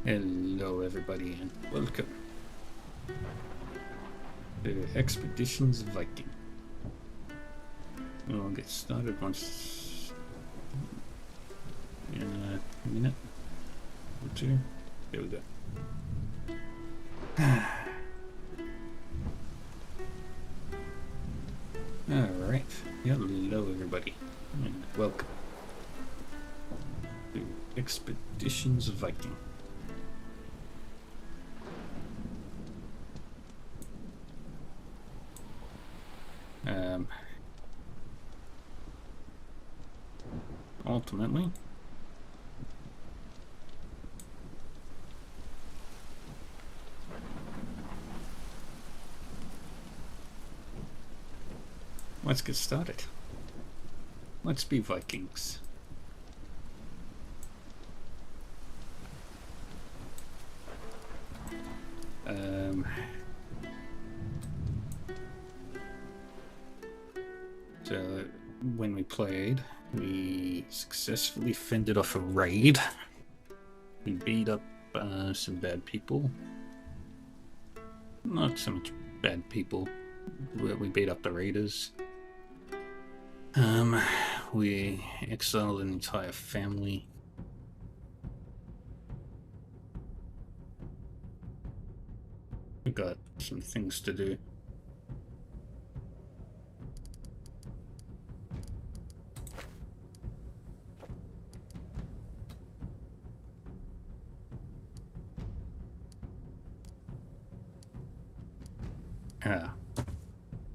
Hello everybody and welcome to Expeditions Viking. We'll get started once in a minute or two. There we go. Alright, hello everybody and welcome to Expeditions Viking. Ultimately, let's get started. Let's be Vikings. So when we played, we successfully fended off a raid. We beat up some bad people. Not so much bad people. We beat up the raiders. We exiled an entire family. We got some things to do.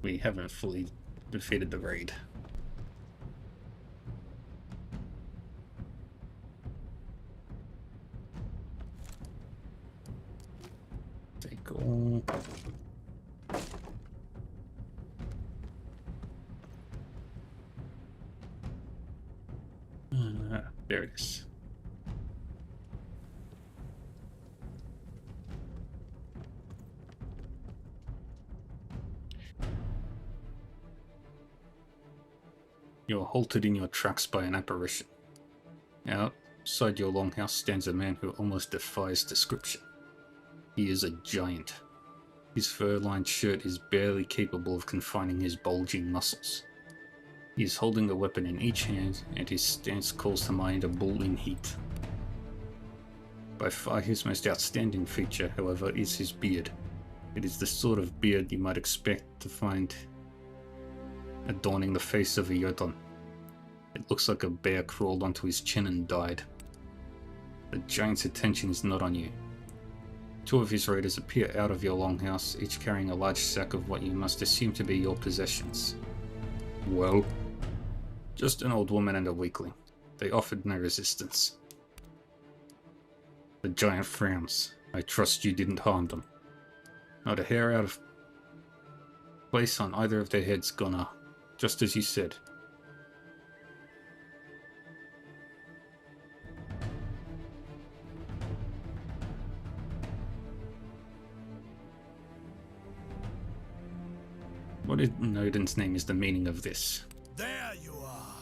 We haven't fully defeated the raid. Take all. There it is. You're halted in your tracks by an apparition. Outside your longhouse stands a man who almost defies description. He is a giant. His fur-lined shirt is barely capable of confining his bulging muscles. He is holding a weapon in each hand, and his stance calls to mind a bull in heat. By far his most outstanding feature, however, is his beard. It is the sort of beard you might expect to find adorning the face of a Jotun. It looks like a bear crawled onto his chin and died. The giant's attention is not on you. Two of his raiders appear out of your longhouse, each carrying a large sack of what you must assume to be your possessions. Well, just an old woman and a weakling. They offered no resistance. The giant frowns. I trust you didn't harm them. Not a hair out of place on either of their heads, Gunnar. Just as you said. What in Odin's name is the meaning of this? There you are.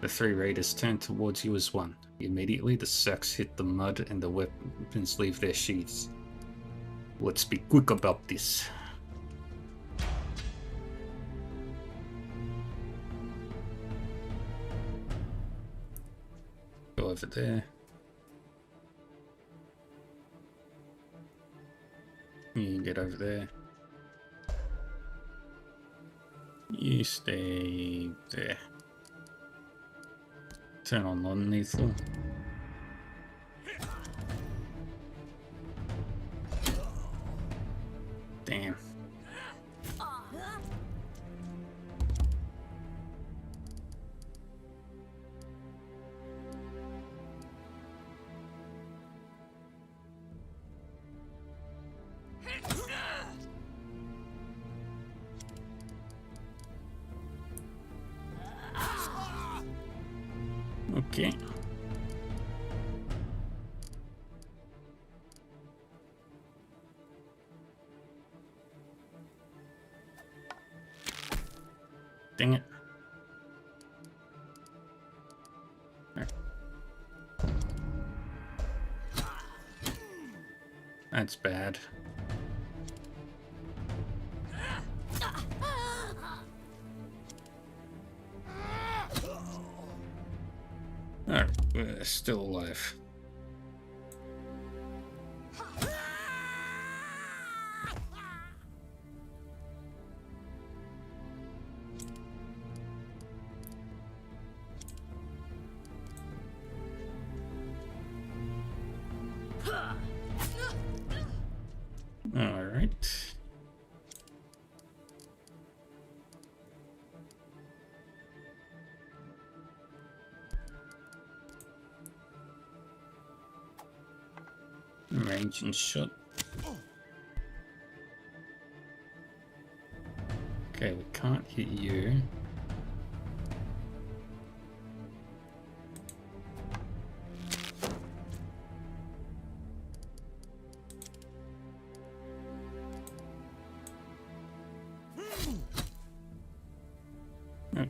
The three raiders turn towards you as one. Immediately the sacks hit the mud and the weapons leave their sheaths. Let's be quick about this. Go over there. You get over there. You stay there. Turn on non-lethal. Damn. Okay. Dang it. That's bad. Alright, we're still alive. Alright. Range and shot. Okay, we can't hit you. Okay.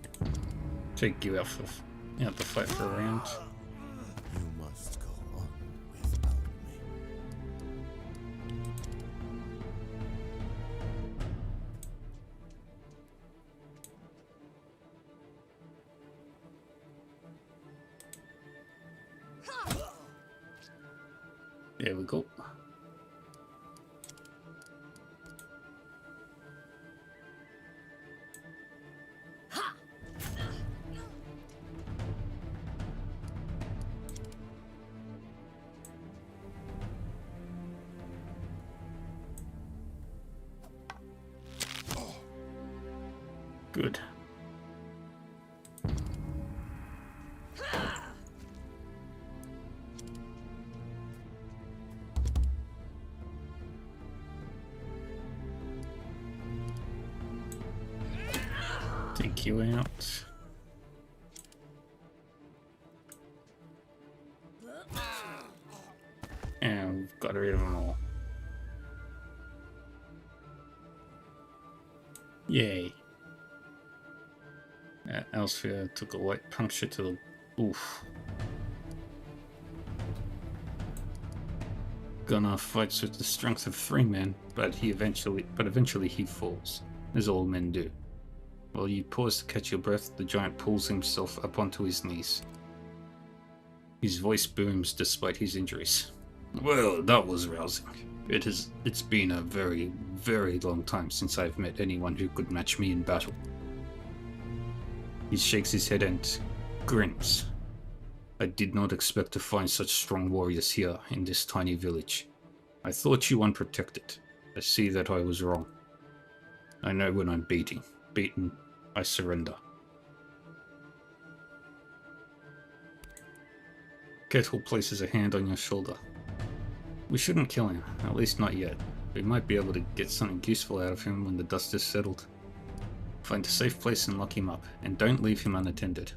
Take you out the fight for a round. You must go on without me. There we go. Good. Take you out. And we've got rid of them all. Yay. Elsphere took a light puncture to the... Oof. Gunnar fights with the strength of 3 men, but eventually he falls, as all men do. While you pause to catch your breath, the giant pulls himself up onto his knees. His voice booms despite his injuries. Well, that was rousing. It's been a very, very long time since I've met anyone who could match me in battle. He shakes his head and grins. I did not expect to find such strong warriors here in this tiny village. I thought you unprotected. I see that I was wrong. I know when I'm beaten, I surrender. Kettle places a hand on your shoulder. We shouldn't kill him, at least not yet. We might be able to get something useful out of him when the dust is settled. Find a safe place and lock him up, and don't leave him unattended.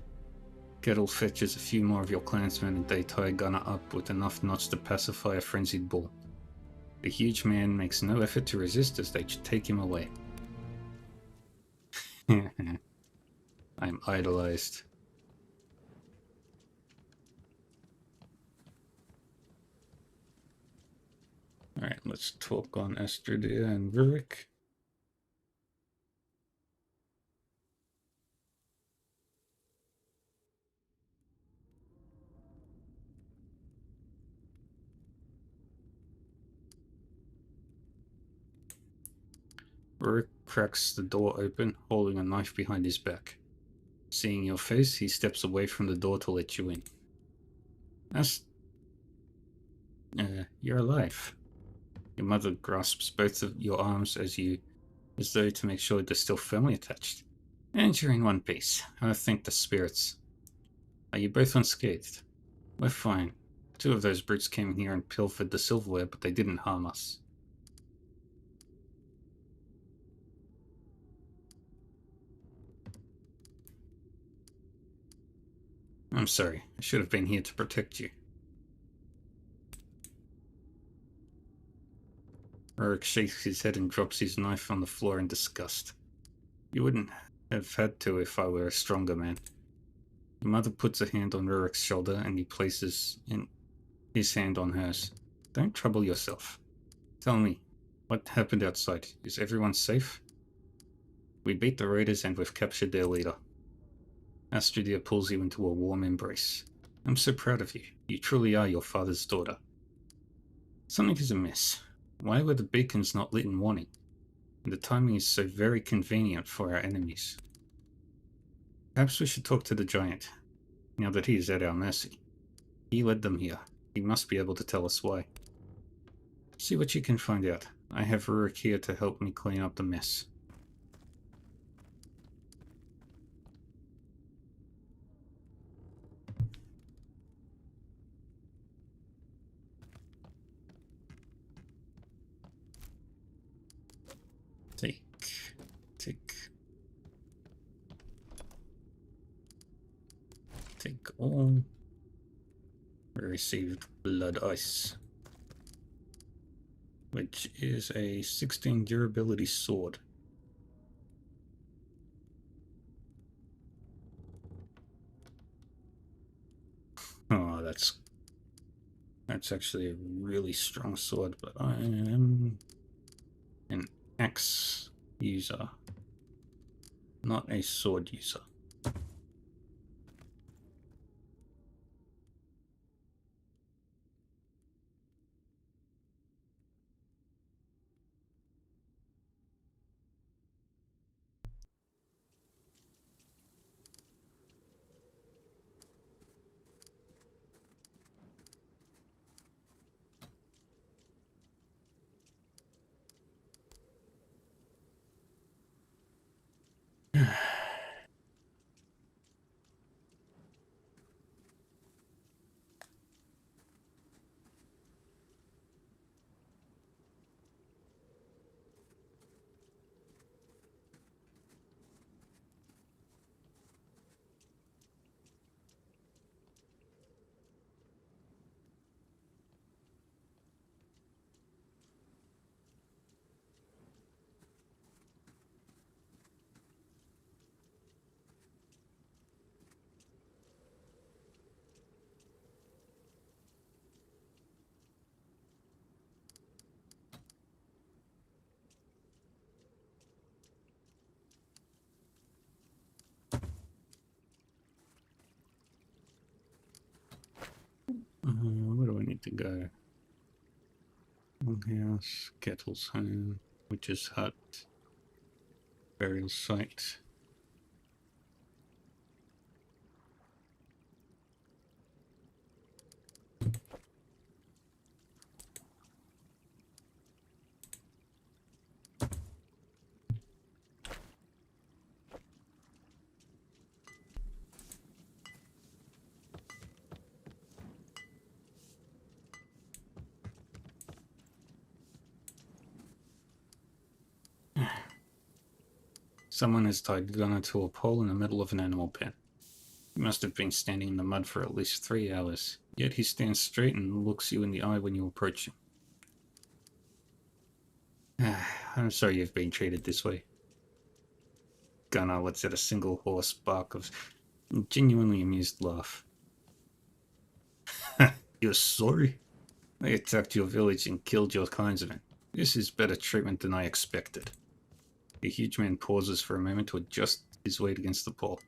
Kettle fetches a few more of your clansmen and they tie Gunnar up with enough knots to pacify a frenzied bull. The huge man makes no effort to resist as they take him away. I'm idolized. Alright, let's talk on Estridia and Rurik. Rurik cracks the door open, holding a knife behind his back. Seeing your face, he steps away from the door to let you in. You're alive. Your mother grasps both of your arms as though to make sure they're still firmly attached. And you're in one piece. I thank the spirits. Are you both unscathed? We're fine. 2 of those brutes came in here and pilfered the silverware, but they didn't harm us. I'm sorry. I should have been here to protect you. Rurik shakes his head and drops his knife on the floor in disgust. You wouldn't have had to if I were a stronger man. Your mother puts a hand on Rurik's shoulder and he places his hand on hers. Don't trouble yourself. Tell me, what happened outside? Is everyone safe? We beat the raiders and we've captured their leader. Astridia pulls you into a warm embrace. I'm so proud of you. You truly are your father's daughter. Something is amiss. Why were the beacons not lit in warning? And the timing is so very convenient for our enemies. Perhaps we should talk to the giant, now that he is at our mercy. He led them here. He must be able to tell us why. See what you can find out. I have Rurik here to help me clean up the mess. Take. Take all. We received Blood Ice, which is a 16 durability sword. Oh, that's actually a really strong sword, but I am an axe user, not a sword user. Where do I need to go? Longhouse, Kettle's home, Witch's hut, burial site. Someone has tied Gunnar to a pole in the middle of an animal pen. He must have been standing in the mud for at least 3 hours, yet he stands straight and looks you in the eye when you approach him. I'm sorry you've been treated this way. Gunnar lets out a single hoarse bark of genuinely amused laugh. You're sorry? I attacked your village and killed your kinsman. This is better treatment than I expected. The huge man pauses for a moment to adjust his weight against the pole.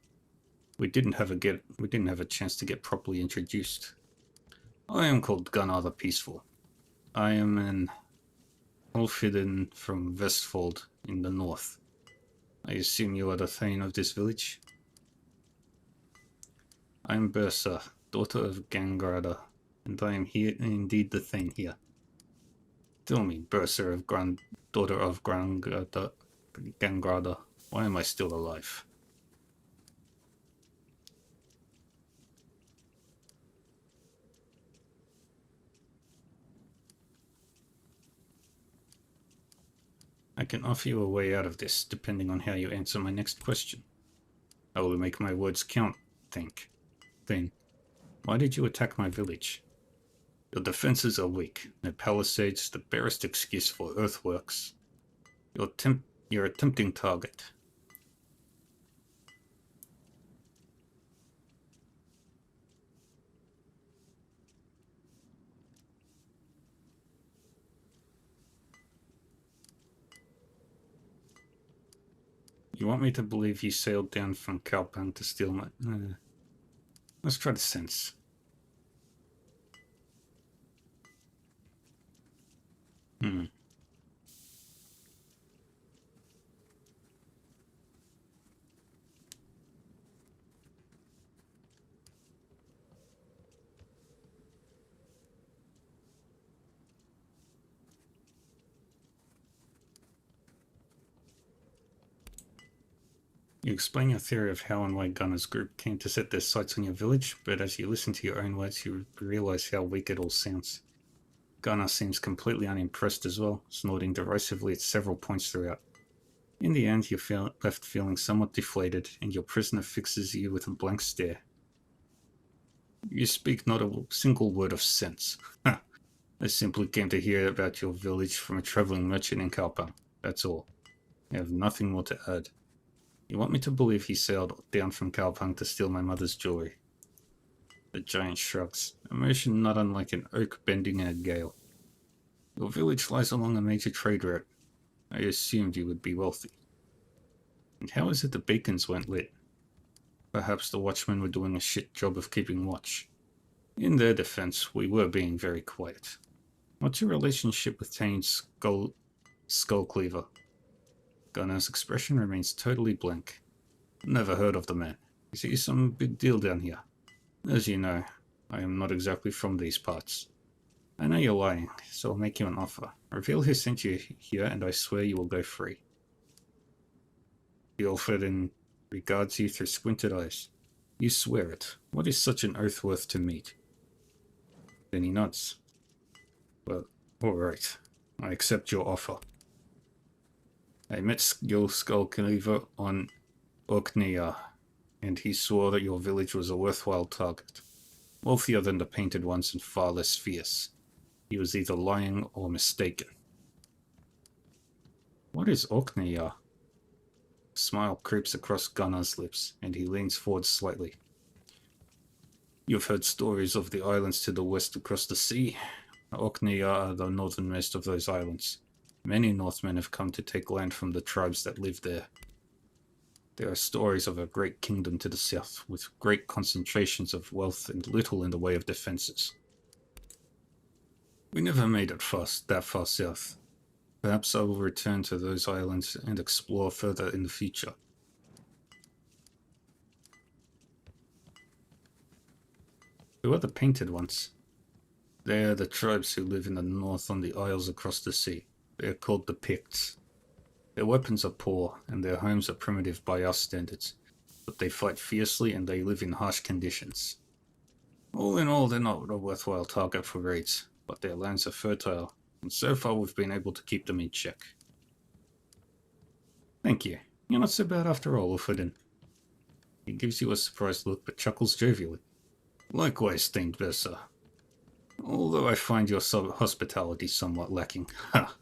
We didn't have a chance to get properly introduced. I am called Gunnar the Peaceful. I am an Ulfhidden from Vestfold in the north. I assume you are the Thane of this village? I am Bersa, daughter of Gangrada, and I am here indeed the Thane here. Tell me, Bersa of daughter of Gangrada, why am I still alive? I can offer you a way out of this, depending on how you answer my next question. I will make my words count, think. Then, why did you attack my village? Your defenses are weak. No palisades, the barest excuse for earthworks. You're a tempting target. You want me to believe you sailed down from Kalpang to steal my... let's try the sense. Hmm. You explain your theory of how and why Gunner's group came to set their sights on your village, but as you listen to your own words, you realize how weak it all sounds. Gunner seems completely unimpressed as well, snorting derisively at several points throughout. In the end, you're left feeling somewhat deflated, and your prisoner fixes you with a blank stare. You speak not a single word of sense. I simply came to hear about your village from a traveling merchant in Kalpa. That's all. I have nothing more to add. You want me to believe he sailed down from Kalpang to steal my mother's jewelry? The giant shrugs, emotion not unlike an oak bending in a gale. Your village lies along a major trade route. I assumed you would be wealthy. And how is it the beacons weren't lit? Perhaps the watchmen were doing a shit job of keeping watch. In their defense, we were being very quiet. What's your relationship with Tane's Skullcleaver? Gunner's expression remains totally blank. Never heard of the man. Is he some big deal down here? As you know, I am not exactly from these parts. I know you're lying, so I'll make you an offer. Reveal who sent you here, and I swear you will go free. The Ulfredin regards you through squinted eyes. You swear it. What is such an oath worth to meet? Then he nods. Well, alright. I accept your offer. I met your Skullcleaver on Orkneyar, and he swore that your village was a worthwhile target. Wealthier than the painted ones and far less fierce. He was either lying or mistaken. What is Orkneyar? A smile creeps across Gunnar's lips, and he leans forward slightly. You've heard stories of the islands to the west across the sea. Orkneyar are the northernmost of those islands. Many Northmen have come to take land from the tribes that live there. There are stories of a great kingdom to the south, with great concentrations of wealth and little in the way of defenses. We never made it that far south. Perhaps I will return to those islands and explore further in the future. Who are the painted ones? They are the tribes who live in the north on the isles across the sea. They are called the Picts. Their weapons are poor, and their homes are primitive by our standards, but they fight fiercely and they live in harsh conditions. All in all, they're not a worthwhile target for raids, but their lands are fertile, and so far we've been able to keep them in check. Thank you. You're not so bad after all, Ulfredin. He gives you a surprised look, but chuckles jovially. Likewise, esteemed Versa. Although I find your hospitality somewhat lacking. Ha!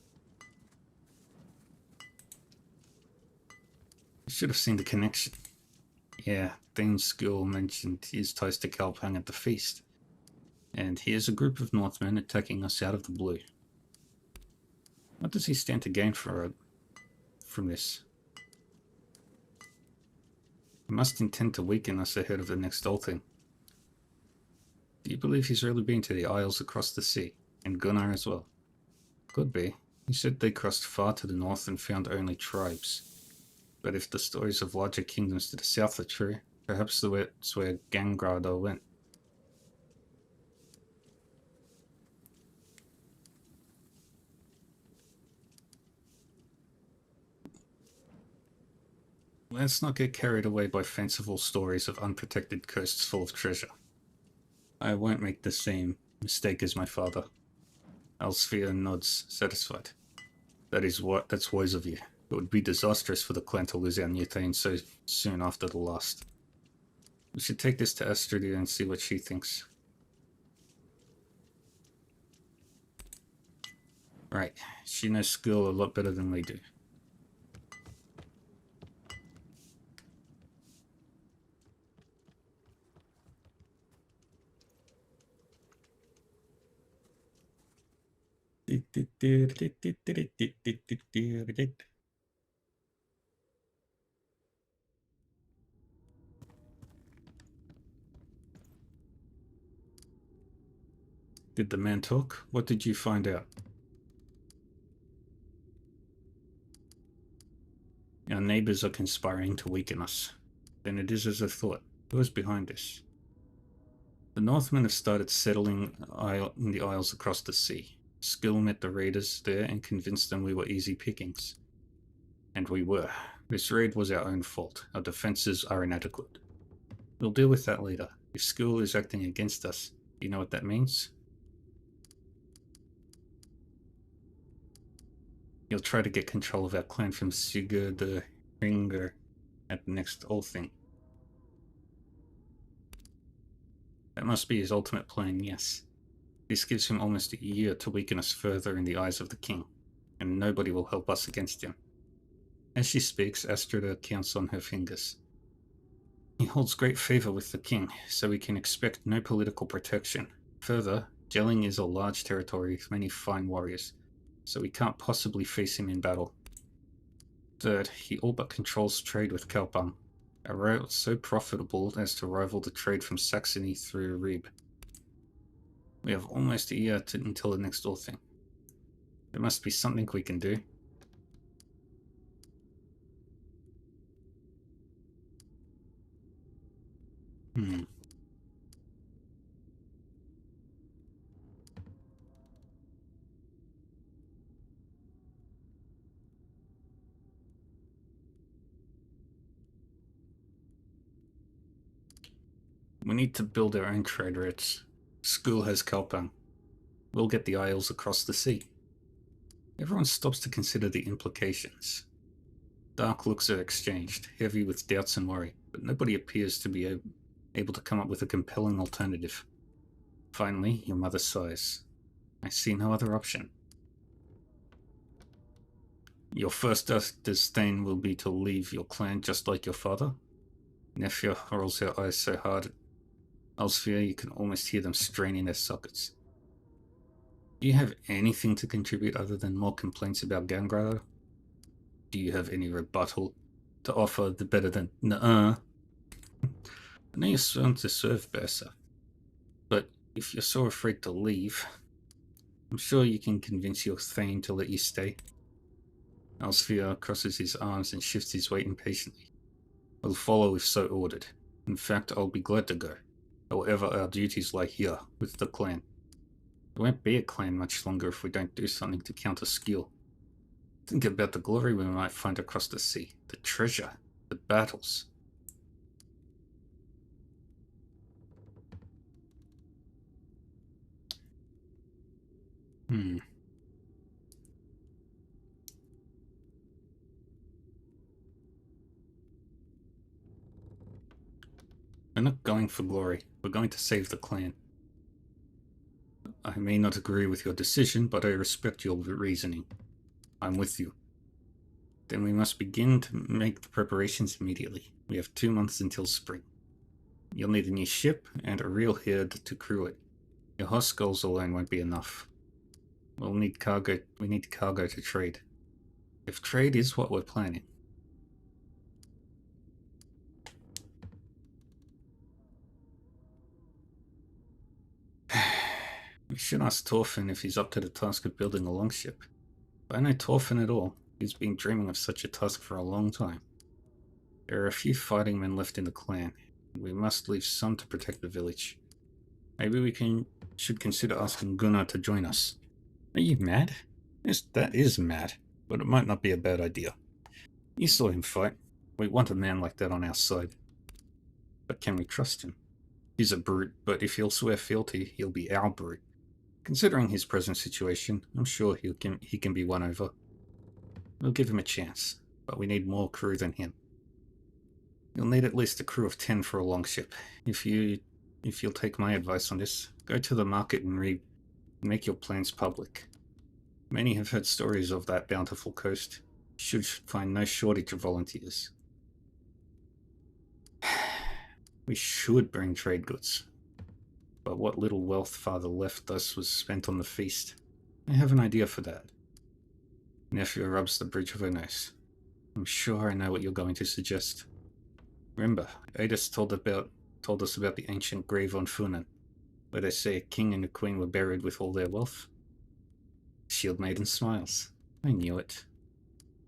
You should have seen the connection. Yeah, Dane's school mentioned his ties to Kalpang at the feast. And here's a group of Northmen attacking us out of the blue. What does he stand to gain from this? He must intend to weaken us ahead of the next Althing. Do you believe he's really been to the isles across the sea? And Gunnar as well? Could be. He said they crossed far to the north and found only tribes. But if the stories of larger kingdoms to the south are true, perhaps that's where Gangrada went. Let's not get carried away by fanciful stories of unprotected coasts full of treasure. I won't make the same mistake as my father. Alsfia nods, satisfied. That's wise of you. It would be disastrous for the clan to lose our new Thane so soon after the last. We should take this to Astridia and see what she thinks. Right, she knows skill a lot better than we do. Did the man talk? What did you find out? Our neighbors are conspiring to weaken us. Then it is as I thought. Who is behind this? The Northmen have started settling in the isles across the sea. Skill met the raiders there and convinced them we were easy pickings. And we were. This raid was our own fault. Our defenses are inadequate. We'll deal with that later. If Skill is acting against us, you know what that means? He'll try to get control of our clan from Sigurd the Ringer at the next Althing. That must be his ultimate plan, yes. This gives him almost a year to weaken us further in the eyes of the king, and nobody will help us against him. As she speaks, Astrida counts on her fingers. He holds great favor with the king, so we can expect no political protection. Further, Jelling is a large territory with many fine warriors, so we can't possibly face him in battle. Third, he all but controls trade with Kalpang, a route so profitable as to rival the trade from Saxony through Rib. We have almost a year until the next Althing. There must be something we can do. We need to build our own trade routes. School has Kalpang. We'll get the isles across the sea. Everyone stops to consider the implications. Dark looks are exchanged, heavy with doubts and worry, but nobody appears to be able to come up with a compelling alternative. Finally, your mother sighs. I see no other option. Your first disdain will be to leave your clan just like your father? Nefia rolls her eyes so hard, Elsfia, you can almost hear them straining their sockets. Do you have anything to contribute other than more complaints about Gangrado? Do you have any rebuttal to offer the better than nuh-uh? I know you're sworn to serve Bersa, but if you're so afraid to leave, I'm sure you can convince your Thane to let you stay. Elsfia crosses his arms and shifts his weight impatiently. I'll follow if so ordered. In fact, I'll be glad to go. However, our duties lie here, with the clan. There won't be a clan much longer if we don't do something to counter Skill. Think about the glory we might find across the sea, the treasure, the battles. We're not going for glory. We're going to save the clan. I may not agree with your decision, but I respect your reasoning. I'm with you. Then we must begin to make the preparations immediately. We have 2 months until spring. You'll need a new ship and a real herd to crew it. Your horse skulls alone won't be enough. We need cargo to trade. If trade is what we're planning. We should ask Torfin if he's up to the task of building a longship. If I know Torfin at all, he's been dreaming of such a task for a long time. There are a few fighting men left in the clan, and we must leave some to protect the village. Maybe we should consider asking Gunnar to join us. Are you mad? Yes, that is mad, but it might not be a bad idea. You saw him fight. We want a man like that on our side. But can we trust him? He's a brute, but if he'll swear fealty, he'll be our brute. Considering his present situation, I'm sure he can be won over. We'll give him a chance, but we need more crew than him. You'll need at least a crew of 10 for a longship. If you'll take my advice on this, go to the market and make your plans public. Many have heard stories of that bountiful coast. You should find no shortage of volunteers. We should bring trade goods. But what little wealth father left us was spent on the feast. I have an idea for that. Nephew rubs the bridge of her nose. I'm sure I know what you're going to suggest. Remember, Adis told us about the ancient grave on Funen. where they say a king and a queen were buried with all their wealth. Shield Maiden smiles. I knew it.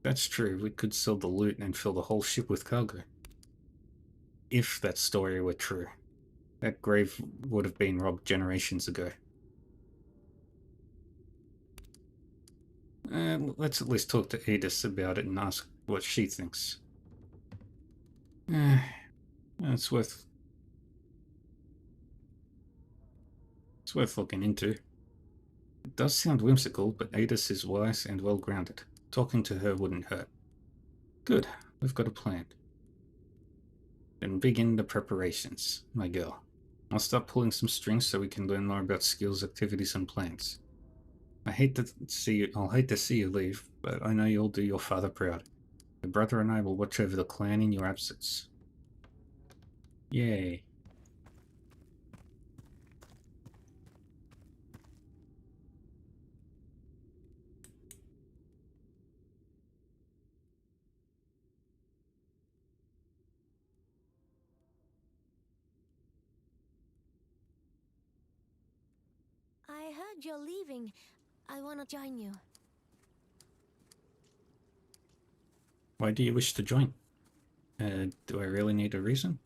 That's true, we could sell the loot and fill the whole ship with cargo. If that story were true, that grave would have been robbed generations ago. Let's at least talk to Edith about it and ask what she thinks. It's worth looking into. It does sound whimsical, but Edith is wise and well-grounded. Talking to her wouldn't hurt. Good, we've got a plan. Then begin the preparations, my girl. I'll start pulling some strings so we can learn more about skills, activities, and plans. I'll hate to see you leave, but I know you'll do your father proud. Your brother and I will watch over the clan in your absence. Yay. I heard you're leaving. I want to join you. Why do you wish to join? Do I really need a reason?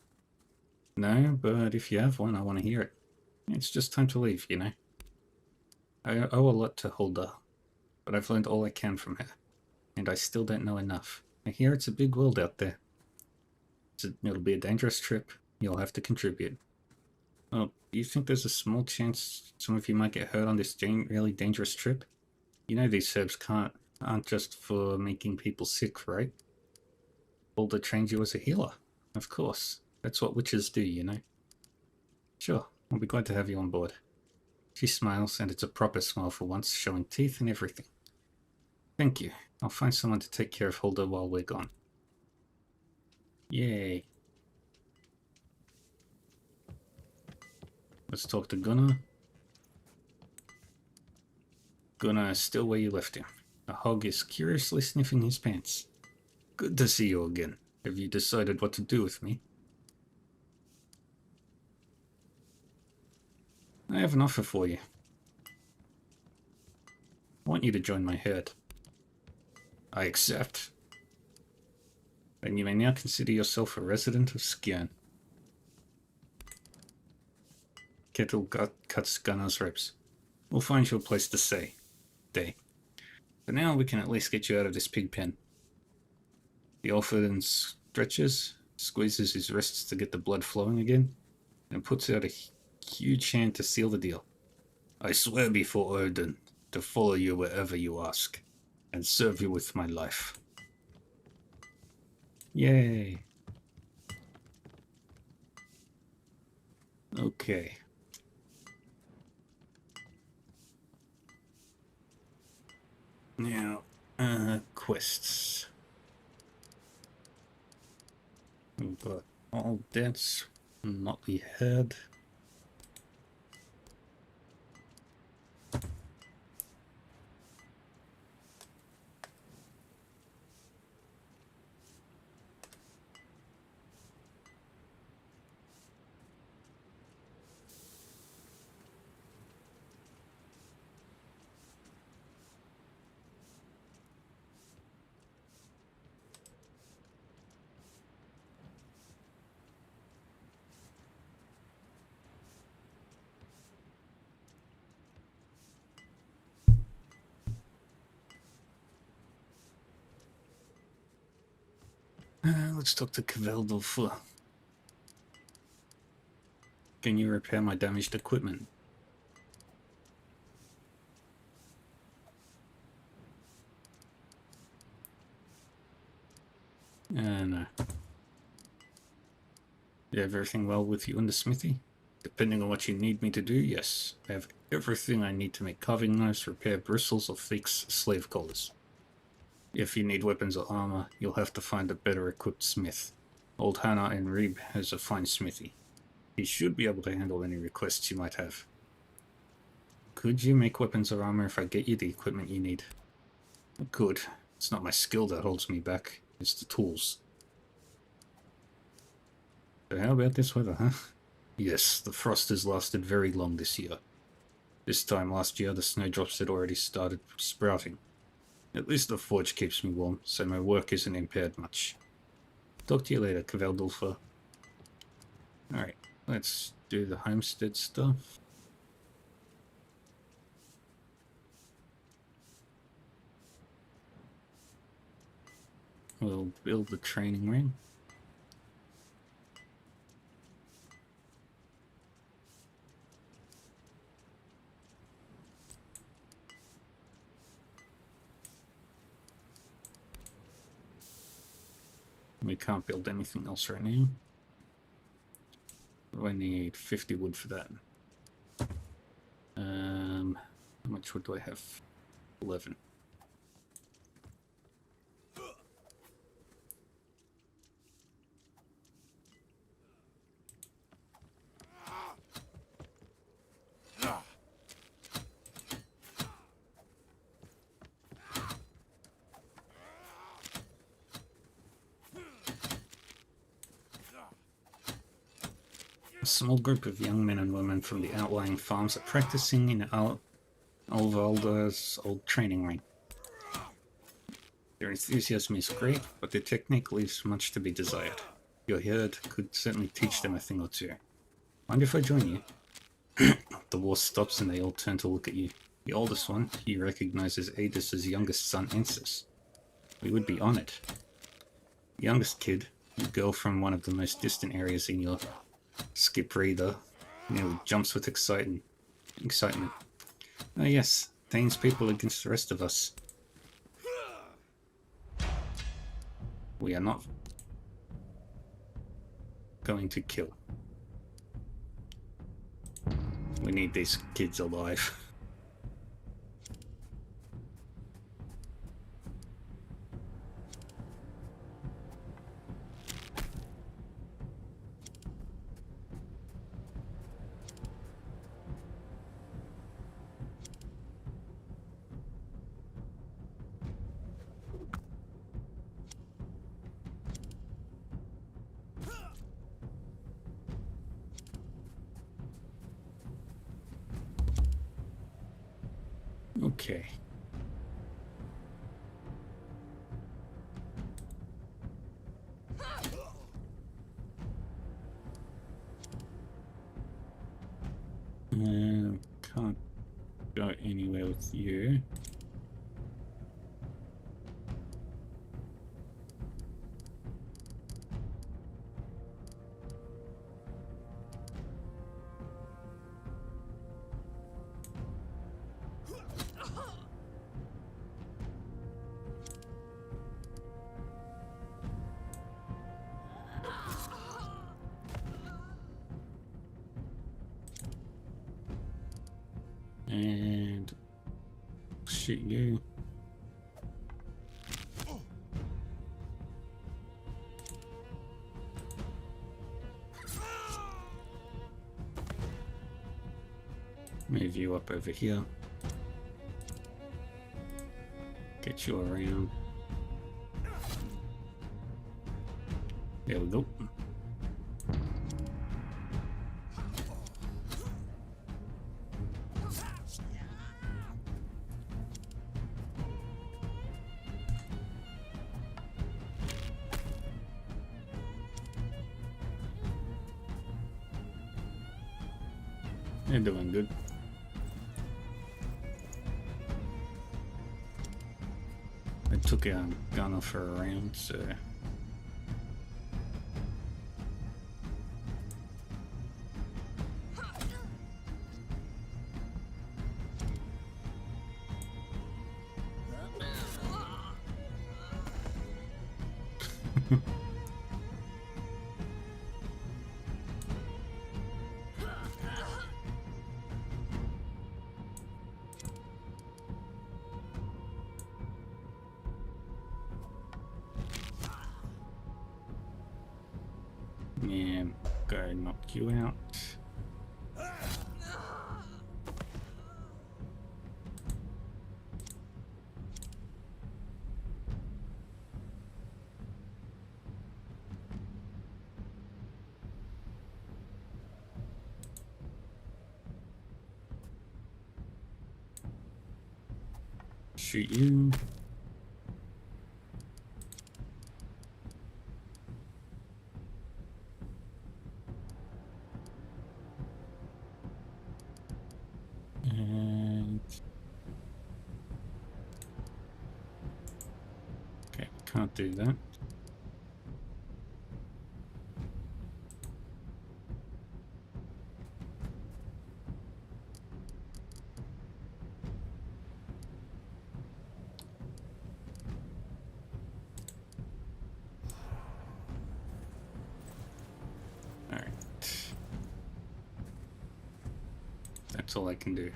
No, but if you have one, I want to hear it. It's just time to leave, you know. I owe a lot to Hulda, but I've learned all I can from her, and I still don't know enough. I hear it's a big world out there. It'll be a dangerous trip. You'll have to contribute. Well, do you think there's a small chance some of you might get hurt on this really dangerous trip? You know these herbs aren't just for making people sick, right? Hulda trained you as a healer. Of course. That's what witches do, you know. Sure, I'll be glad to have you on board. She smiles, and it's a proper smile for once, showing teeth and everything. Thank you. I'll find someone to take care of Hulda while we're gone. Yay. Let's talk to Gunnar. Gunnar is still where you left him. The hog is curiously sniffing his pants. Good to see you again. Have you decided what to do with me? I have an offer for you. I want you to join my herd. I accept. Then you may now consider yourself a resident of Skjern. Kettle cuts Gunnar's ropes. We'll find you a place to stay. For now, we can at least get you out of this pig pen. The Orphan stretches, squeezes his wrists to get the blood flowing again, and puts out a huge hand to seal the deal. I swear before Odin to follow you wherever you ask, and serve you with my life. Yay. Okay. Now, quests. We've got all debts, motley head. Let's talk to Kveldolf. Can you repair my damaged equipment? No. You have everything well with you in the smithy? Depending on what you need me to do, yes. I have everything I need to make carving knives, repair bristles, or fix slave collars. If you need weapons or armor, you'll have to find a better equipped smith. Old Hannah and Reeb has a fine smithy. He should be able to handle any requests you might have. Could you make weapons or armor if I get you the equipment you need? I could. It's not my skill that holds me back, it's the tools. So how about this weather, huh? Yes, the frost has lasted very long this year. This time last year, the snowdrops had already started sprouting. At least the forge keeps me warm, so my work isn't impaired much. Talk to you later, Kveldulfa. Alright, let's do the homestead stuff. We'll build the training ring. We can't build anything else right now. I need 50 wood for that. How much wood do I have? 11. A small group of young men and women from the outlying farms are practicing in Alvalda's old training ring. Their enthusiasm is great, but their technique leaves much to be desired. Your herd could certainly teach them a thing or two. Mind if I join you? The war stops and they all turn to look at you. The oldest one, he recognizes Adis's youngest son, Ensis. We would be honored. The youngest kid, a girl from one of the most distant areas in your skip reader, nearly jumps with excitement. Oh yes, Thane's people against the rest of us. We are not going to kill. We need these kids alive. Okay. Can't go anywhere with you. And shoot you. Move you up over here. Get you around. There we go. They're doing good. I took a gun off her around, so... Yeah, go knock you out. Shoot you. And okay, can't do that. Alright. That's all I can do.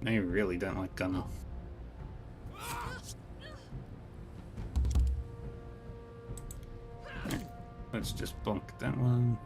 They really don't like Gunner. Right, let's just bonk that one.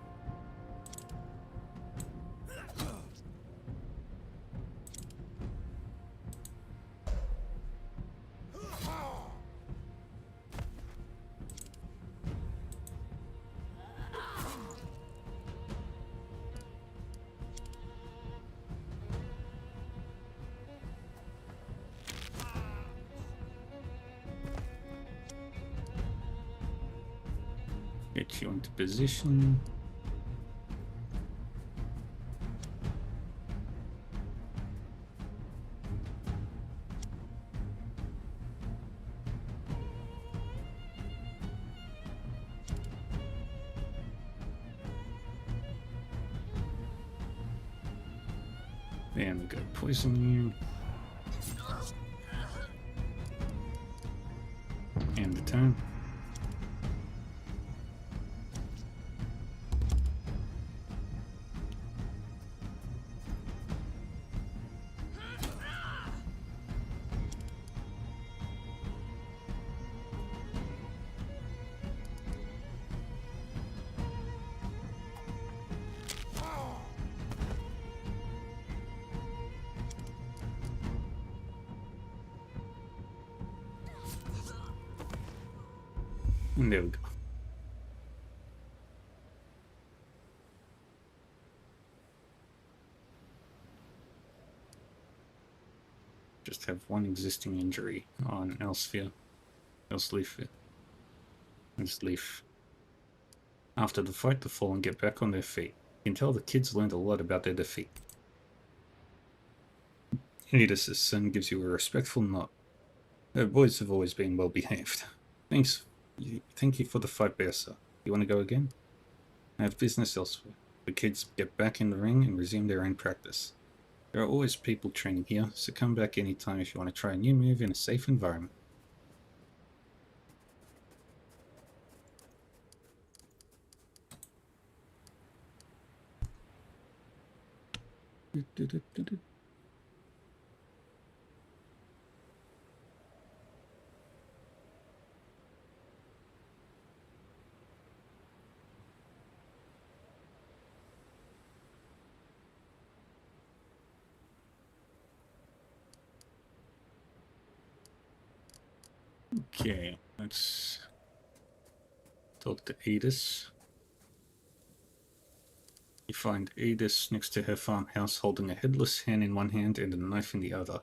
Get you into position. And we go poison you. And the turn. And there we go. Just have one existing injury on Elsphere. Elsleaf. Elsleaf. After the fight, the Fallen get back on their feet. You can tell the kids learned a lot about their defeat. Edis's son gives you a respectful nod. Their boys have always been well behaved. Thanks. Thank you for the fight, Bersa. You want to go again? I have business elsewhere. The kids get back in the ring and resume their own practice. There are always people training here, so come back anytime if you want to try a new move in a safe environment. Okay, let's talk to Edis. You find Edis next to her farmhouse holding a headless hen in one hand and a knife in the other.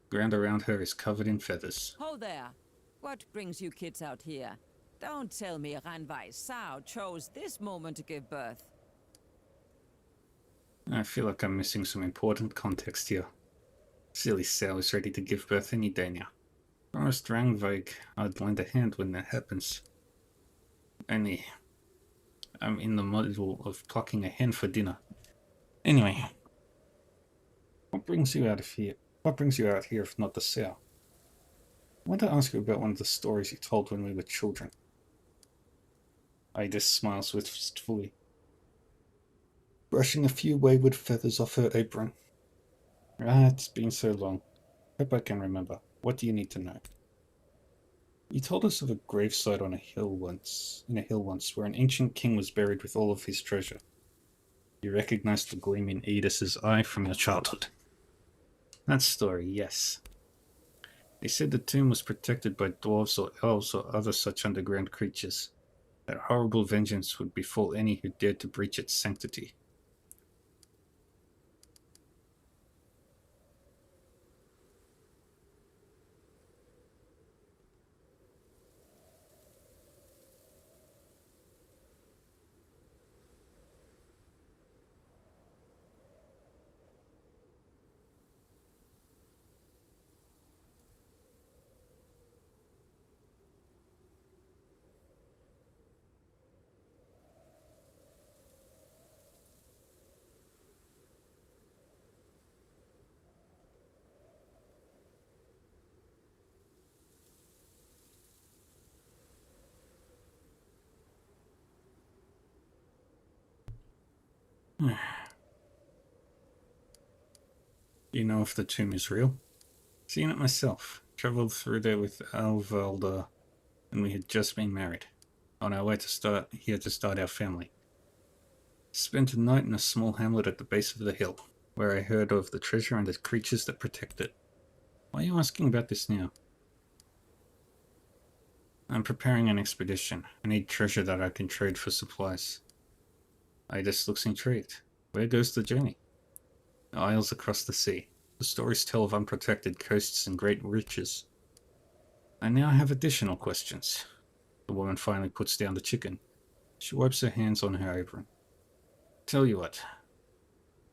Ground around her is covered in feathers. Ho there! What brings you kids out here? Don't tell me Ranvai Sao chose this moment to give birth. I feel like I'm missing some important context here. Silly Sao is ready to give birth any day now. Promised Rangvig I'd lend a hand when that happens. Only I'm in the middle of plucking a hen for dinner. Anyway, what brings you out of here? What brings you out here if not the Sao? I want to ask you about one of the stories you told when we were children. Ida smiles wistfully, brushing a few wayward feathers off her apron. Ah, it's been so long. Hope I can remember. What do you need to know? You told us of a gravesite on a hill once, where an ancient king was buried with all of his treasure. You recognize the gleam in Edis's eye from your childhood. That story, yes. They said the tomb was protected by dwarves or elves or other such underground creatures. That horrible vengeance would befall any who dared to breach its sanctity. You know if the tomb is real? Seen it myself. Travelled through there with Alvalda, and we had just been married. On our way to start our family. Spent a night in a small hamlet at the base of the hill, where I heard of the treasure and the creatures that protect it. Why are you asking about this now? I'm preparing an expedition. I need treasure that I can trade for supplies. Idis looks intrigued. Where goes the journey? Isles across the sea. The stories tell of unprotected coasts and great riches. I now have additional questions. The woman finally puts down the chicken. She wipes her hands on her apron. Tell you what.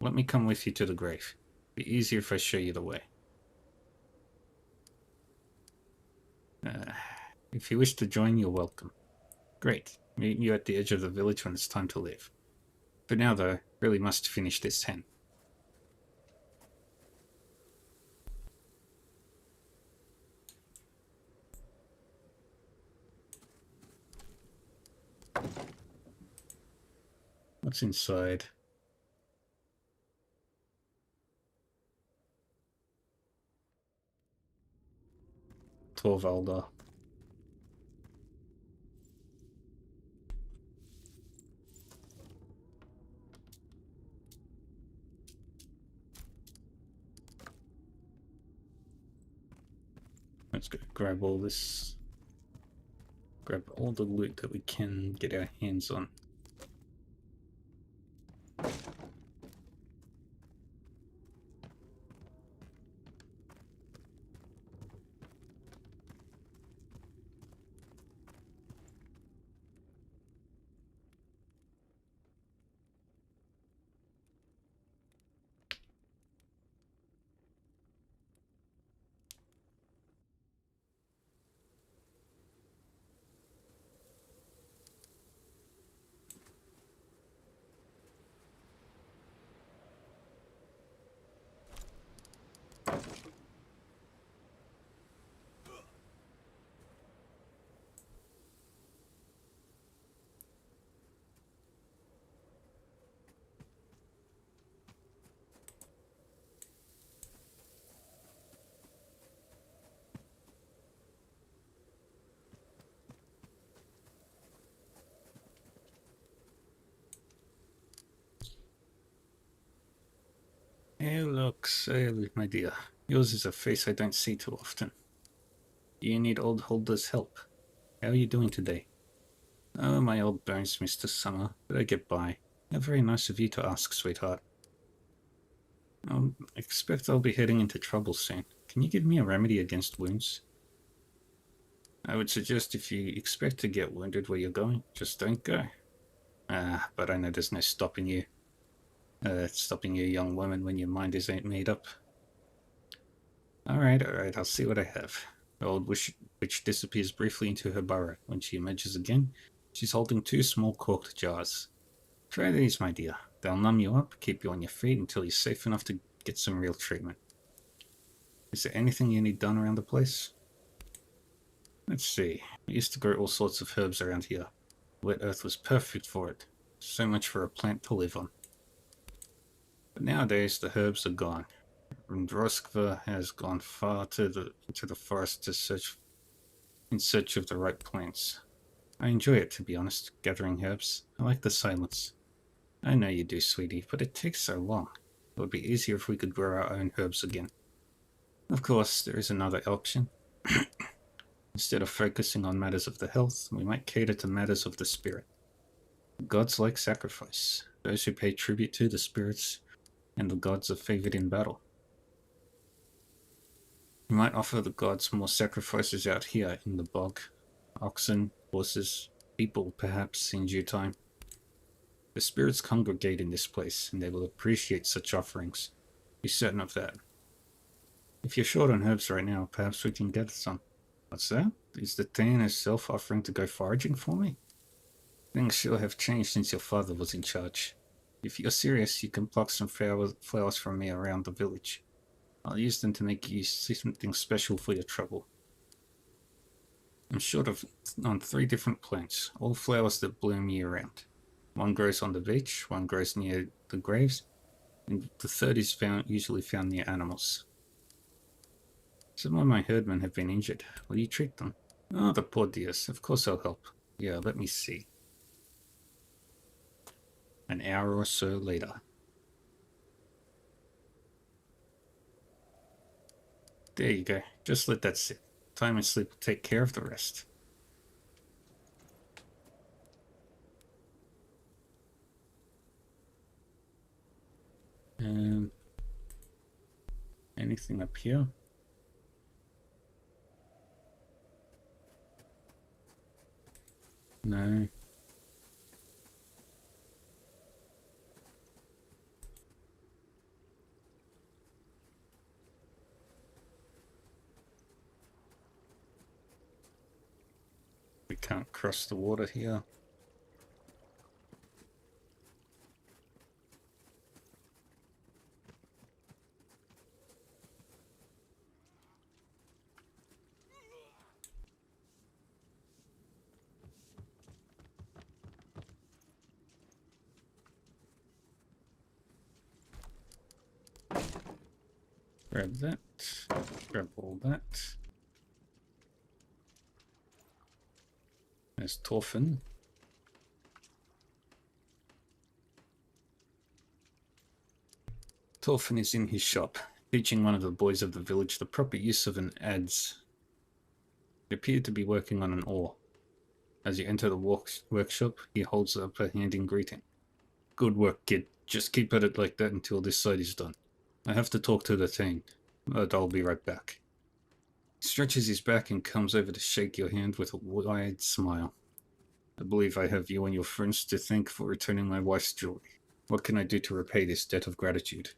Let me come with you to the grave. Be easier if I show you the way. If you wish to join, you're welcome. Great. Meet you at the edge of the village when it's time to leave. For now, though, really must finish this hen. What's inside? Torvalda. Let's go grab all this. Grab all the loot that we can get our hands on. Hey, look, Sally, my dear. Yours is a face I don't see too often. You need old Holder's help. How are you doing today? Oh, my old bones, Mr. Summer, but I get by. How very nice of you to ask, sweetheart. I expect I'll be heading into trouble soon. Can you give me a remedy against wounds? I would suggest if you expect to get wounded where you're going, just don't go. But I know there's no stopping you. Stopping you, young woman, when your mind ain't made up. Alright, I'll see what I have. The old witch disappears briefly into her burrow. When she emerges again, she's holding 2 small corked jars. Try these, my dear. They'll numb you up, keep you on your feet until you're safe enough to get some real treatment. Is there anything you need done around the place? Let's see. We used to grow all sorts of herbs around here. Wet earth was perfect for it. So much for a plant to live on. But nowadays, the herbs are gone. Droskva has gone far into the forest in search of the right plants. I enjoy it, to be honest, gathering herbs. I like the silence. I know you do, sweetie, but it takes so long. It would be easier if we could grow our own herbs again. Of course, there is another option. Instead of focusing on matters of the health, we might cater to matters of the spirit. Gods like sacrifice. Those who pay tribute to the spirits and the gods are favored in battle. We might offer the gods more sacrifices out here in the bog. Oxen, horses, people, perhaps, in due time. The spirits congregate in this place, and they will appreciate such offerings. Be certain of that. If you're short on herbs right now, perhaps we can get some. What's that? Is the Thane herself offering to go foraging for me? Things sure have changed since your father was in charge. If you're serious, you can pluck some flowers from me around the village. I'll use them to make you see something special for your trouble. I'm short on 3 different plants, all flowers that bloom year-round. One grows on the beach, one grows near the graves, and the third is usually found near animals. Some of my herdmen have been injured. Will you treat them? Oh, the poor dears. Of course I'll help. Yeah, let me see. An hour or so later. There you go. Just let that sit. Time and sleep will take care of the rest. Anything up here? No. We can't cross the water here. Grab that. Grab all that. There's Torfin. Torfin is in his shop, teaching one of the boys of the village the proper use of an adze. He appeared to be working on an oar. As you enter the workshop, he holds up a hand in greeting. Good work, kid. Just keep at it like that until this side is done. I have to talk to the Thane, but I'll be right back. He stretches his back and comes over to shake your hand with a wide smile. I believe I have you and your friends to thank for returning my wife's jewelry. What can I do to repay this debt of gratitude?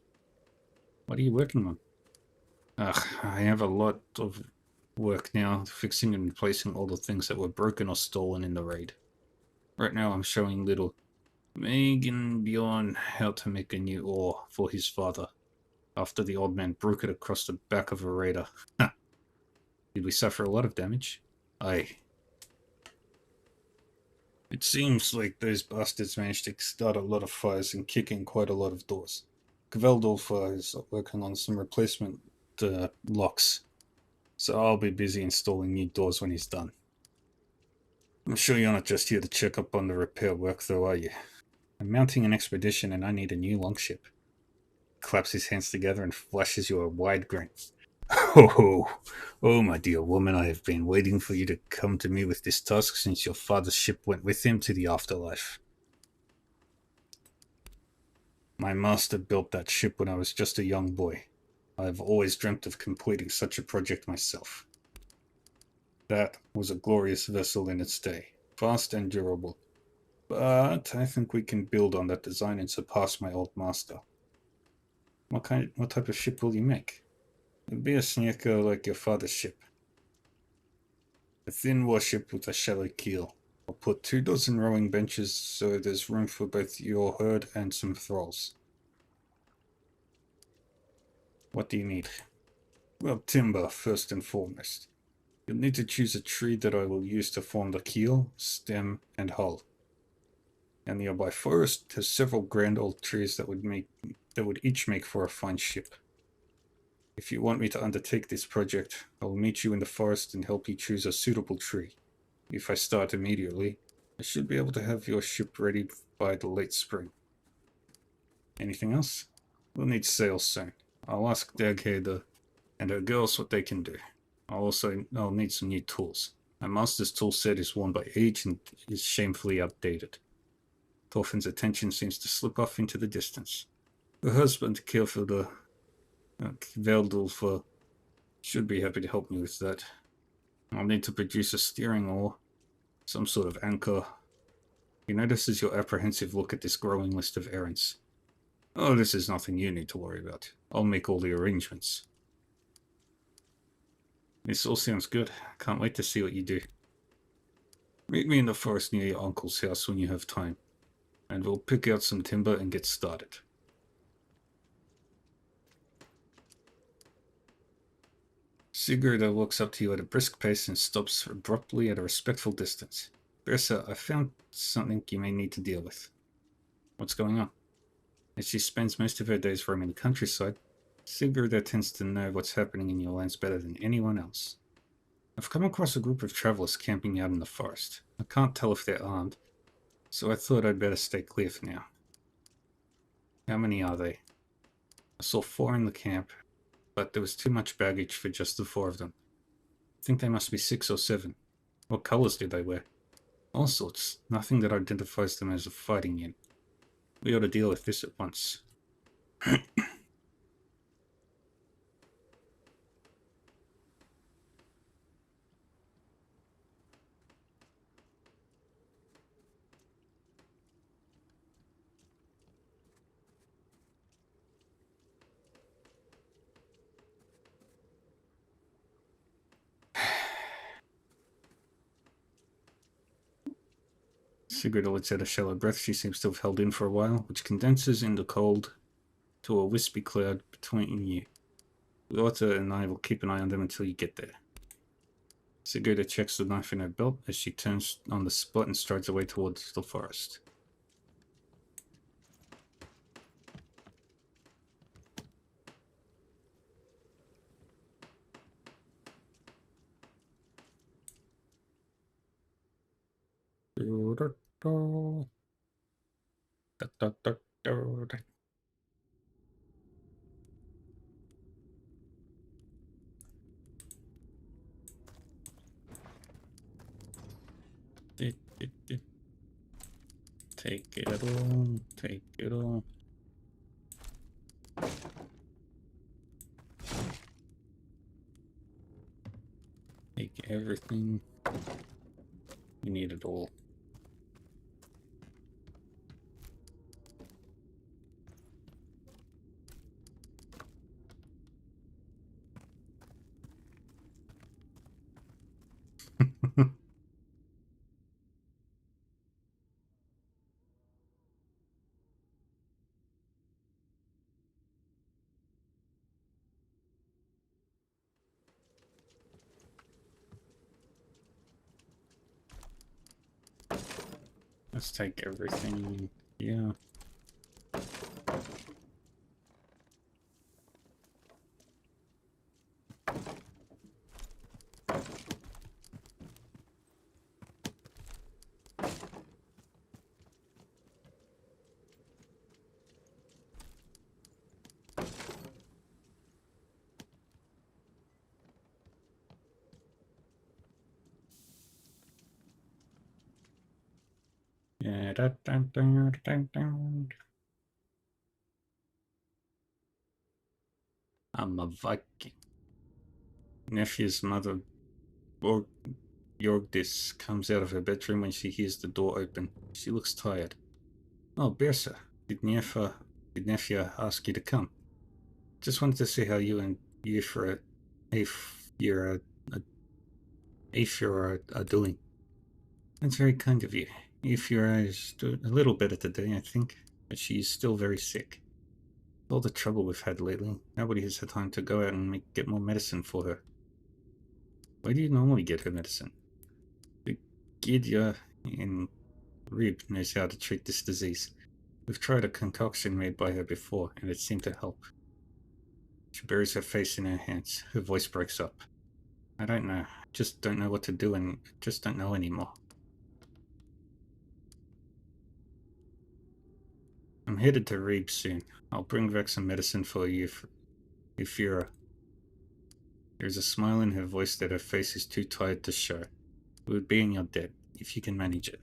What are you working on? I have a lot of work now, fixing and replacing all the things that were broken or stolen in the raid. Right now I'm showing little Megan Bjorn how to make a new oar for his father, after the old man broke it across the back of a raider. Did we suffer a lot of damage? Aye. It seems like those bastards managed to start a lot of fires and kick in quite a lot of doors. Gveldolf is working on some replacement locks, so I'll be busy installing new doors when he's done. I'm sure you're not just here to check up on the repair work, though, are you? I'm mounting an expedition and I need a new longship. Claps his hands together and flashes you a wide grin. Oh, my dear woman, I have been waiting for you to come to me with this task since your father's ship went with him to the afterlife. My master built that ship when I was just a young boy. I have always dreamt of completing such a project myself. That was a glorious vessel in its day, fast and durable. But I think we can build on that design and surpass my old master. What type of ship will you make? It'll be a sneaker like your father's ship. A thin warship with a shallow keel. I'll put 24 rowing benches so there's room for both your herd and some thralls. What do you need? Well, timber, first and foremost. You'll need to choose a tree that I will use to form the keel, stem, and hull. A nearby forest has several grand old trees that would each make for a fine ship. If you want me to undertake this project, I will meet you in the forest and help you choose a suitable tree. If I start immediately, I should be able to have your ship ready by the late spring. Anything else? We'll need sails soon. I'll ask Daghader and her girls what they can do. I'll need some new tools. My master's tool set is worn by age and is shamefully outdated. Thorfinn's attention seems to slip off into the distance. Her husband, Kjellfur Veldulf, should be happy to help me with that. I'll need to produce a steering oar, some sort of anchor. He notices your apprehensive look at this growing list of errands. Oh, this is nothing you need to worry about. I'll make all the arrangements. This all sounds good. Can't wait to see what you do. Meet me in the forest near your uncle's house when you have time, and we'll pick out some timber and get started. Sigurd walks up to you at a brisk pace and stops abruptly at a respectful distance. Bersa, I found something you may need to deal with. What's going on? As she spends most of her days roaming the countryside, Sigurd tends to know what's happening in your lands better than anyone else. I've come across a group of travelers camping out in the forest. I can't tell if they're armed, so I thought I'd better stay clear for now. How many are they? I saw 4 in the camp, but there was too much baggage for just the 4 of them. I think they must be 6 or 7. What colors do they wear? All sorts. Nothing that identifies them as a fighting unit. We ought to deal with this at once. Sigurd lets out a shallow breath she seems to have held in for a while, which condenses in the cold to a wispy cloud between you. Lotta and I will keep an eye on them until you get there. Sigurd checks the knife in her belt as she turns on the spot and strides away towards the forest. Take it all, take it all. Take everything. You need it all. Let's take everything. Yeah. Yeah, I'm a Viking. Nephew's mother, Jorgdis, comes out of her bedroom when she hears the door open. She looks tired. Oh, Bersa, did Nephew ask you to come? Just wanted to see how you and Ephra are doing. That's very kind of you. Ephra is doing a little better today, I think, but she's still very sick. All the trouble we've had lately, nobody has had time to go out and get more medicine for her. Where do you normally get her medicine? The Gidya in Rib knows how to treat this disease. We've tried a concoction made by her before, and it seemed to help. She buries her face in her hands. Her voice breaks up. I don't know. Just don't know what to do and just don't know anymore. I'm headed to Reeb soon. I'll bring back some medicine for you, Euphira. There's a smile in her voice that her face is too tired to show. It would be in your debt, if you can manage it.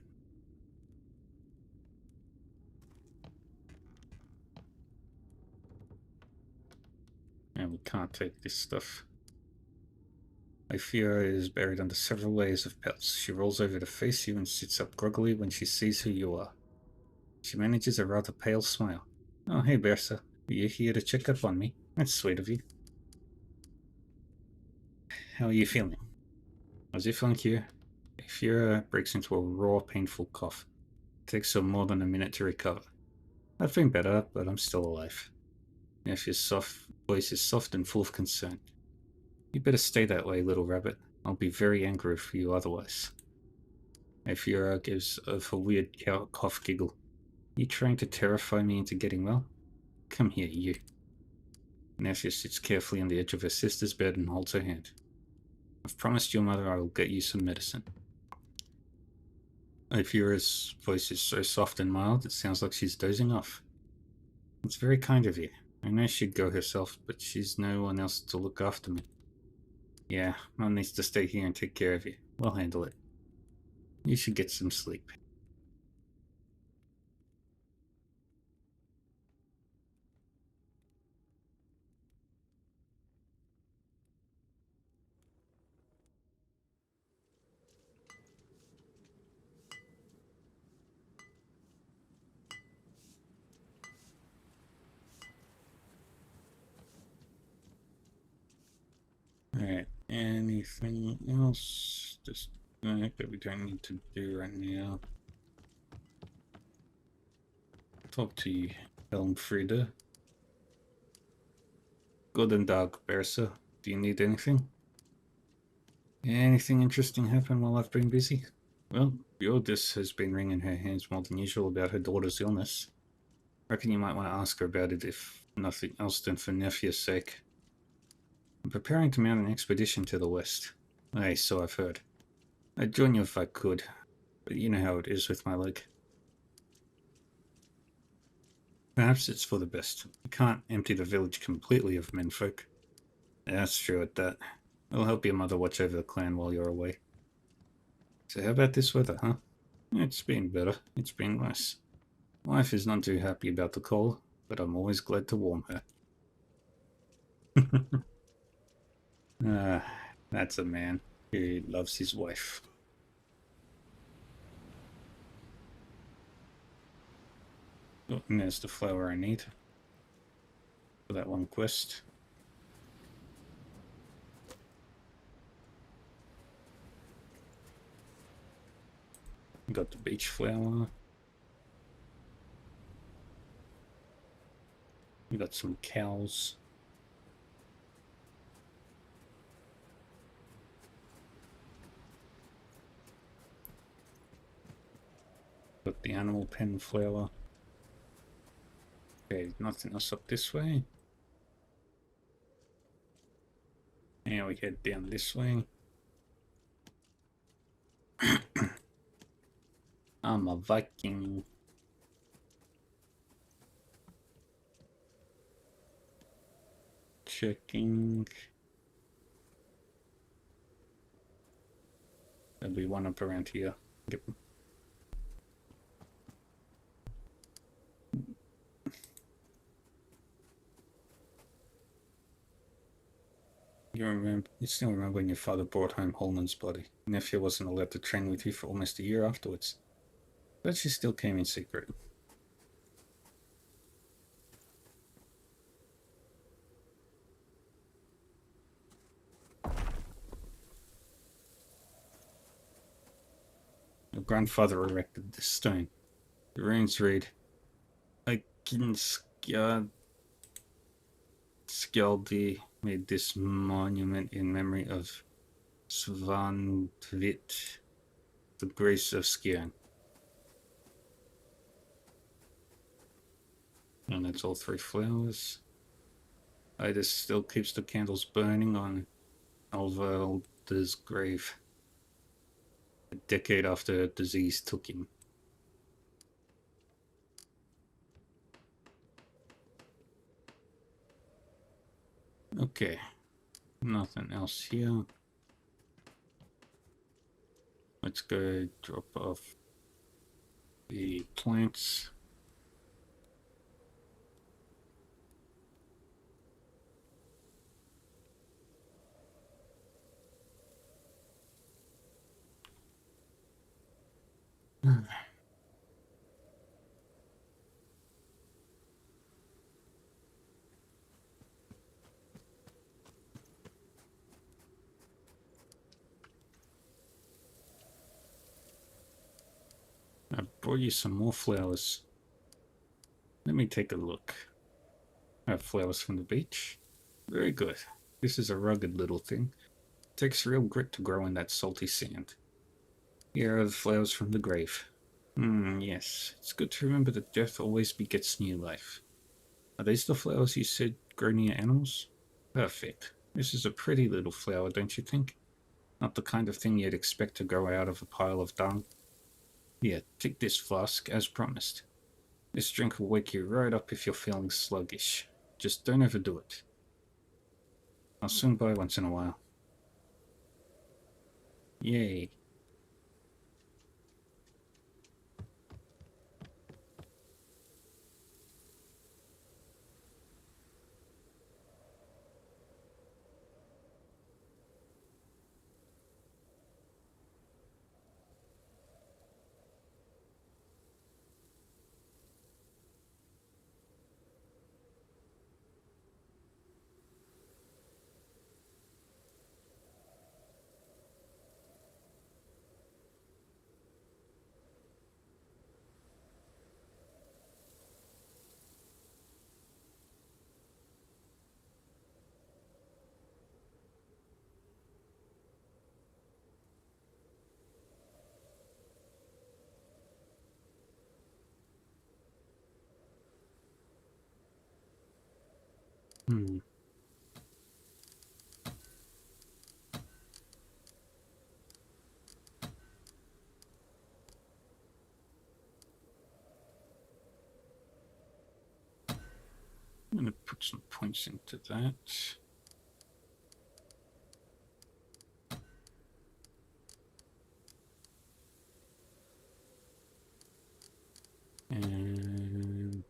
And we can't take this stuff. Euphira is buried under several layers of pelts. She rolls over to face you and sits up groggily when she sees who you are. She manages a rather pale smile. Oh, hey, Bersa. Are you here to check up on me? That's sweet of you. How are you feeling? As if on cue, Euphira breaks into a raw, painful cough. It takes her more than a minute to recover. I've been better, but I'm still alive. Nephew's voice is soft and full of concern. You better stay that way, little rabbit. I'll be very angry for you otherwise. Euphira gives a weird cough giggle. You trying to terrify me into getting well? Come here, you. Nephew sits carefully on the edge of her sister's bed and holds her hand. I've promised your mother I will get you some medicine. Euphira's voice is so soft and mild, it sounds like she's dozing off. It's very kind of you. I know she'd go herself, but she's no one else to look after me. Yeah, Mum needs to stay here and take care of you. We'll handle it. You should get some sleep. Alright, anything else? Just that we don't need to do right now. Talk to you, Elmfrieda. Guten Tag, Bersa. Do you need anything? Anything interesting happen while I've been busy? Well, Bjordis has been wringing her hands more than usual about her daughter's illness. Reckon you might want to ask her about it, if nothing else than for Nephew's sake. I'm preparing to mount an expedition to the west. Aye, so I've heard. I'd join you if I could, but you know how it is with my leg. Perhaps it's for the best. I can't empty the village completely of menfolk. That's true at that. I'll help your mother watch over the clan while you're away. So how about this weather, huh? It's been better. It's been nice. Wife is not too happy about the cold, but I'm always glad to warm her. That's a man who loves his wife. Oh, and there's the flower I need for that one quest. Got the beach flower. We got some cows. Got the animal pen flower. Okay, nothing else up this way. Now we head down this way. I'm a Viking. Checking. There'll be one up around here. Yep. You still remember when your father brought home Holman's body? Nephew wasn't allowed to train with you for almost a year afterwards. But she still came in secret. Your grandfather erected this stone. The runes read, Viking Skjaldi made this monument in memory of Svanvit, the grace of Skjern. And that's all 3 flowers. Ida still keeps the candles burning on Alvalda's grave, a decade after disease took him. Okay. Nothing else here. Let's go drop off the plants. I brought you some more flowers. Let me take a look. I have flowers from the beach. Very good. This is a rugged little thing. Takes real grit to grow in that salty sand. Here are the flowers from the grave. Yes. It's good to remember that death always begets new life. Are these the flowers you said grow near animals? Perfect. This is a pretty little flower, don't you think? Not the kind of thing you'd expect to grow out of a pile of dung. Here, take this flask, as promised. This drink will wake you right up if you're feeling sluggish. Just don't overdo it. I'll swing by once in a while. Yay. Hmm. I'm gonna put some points into that. And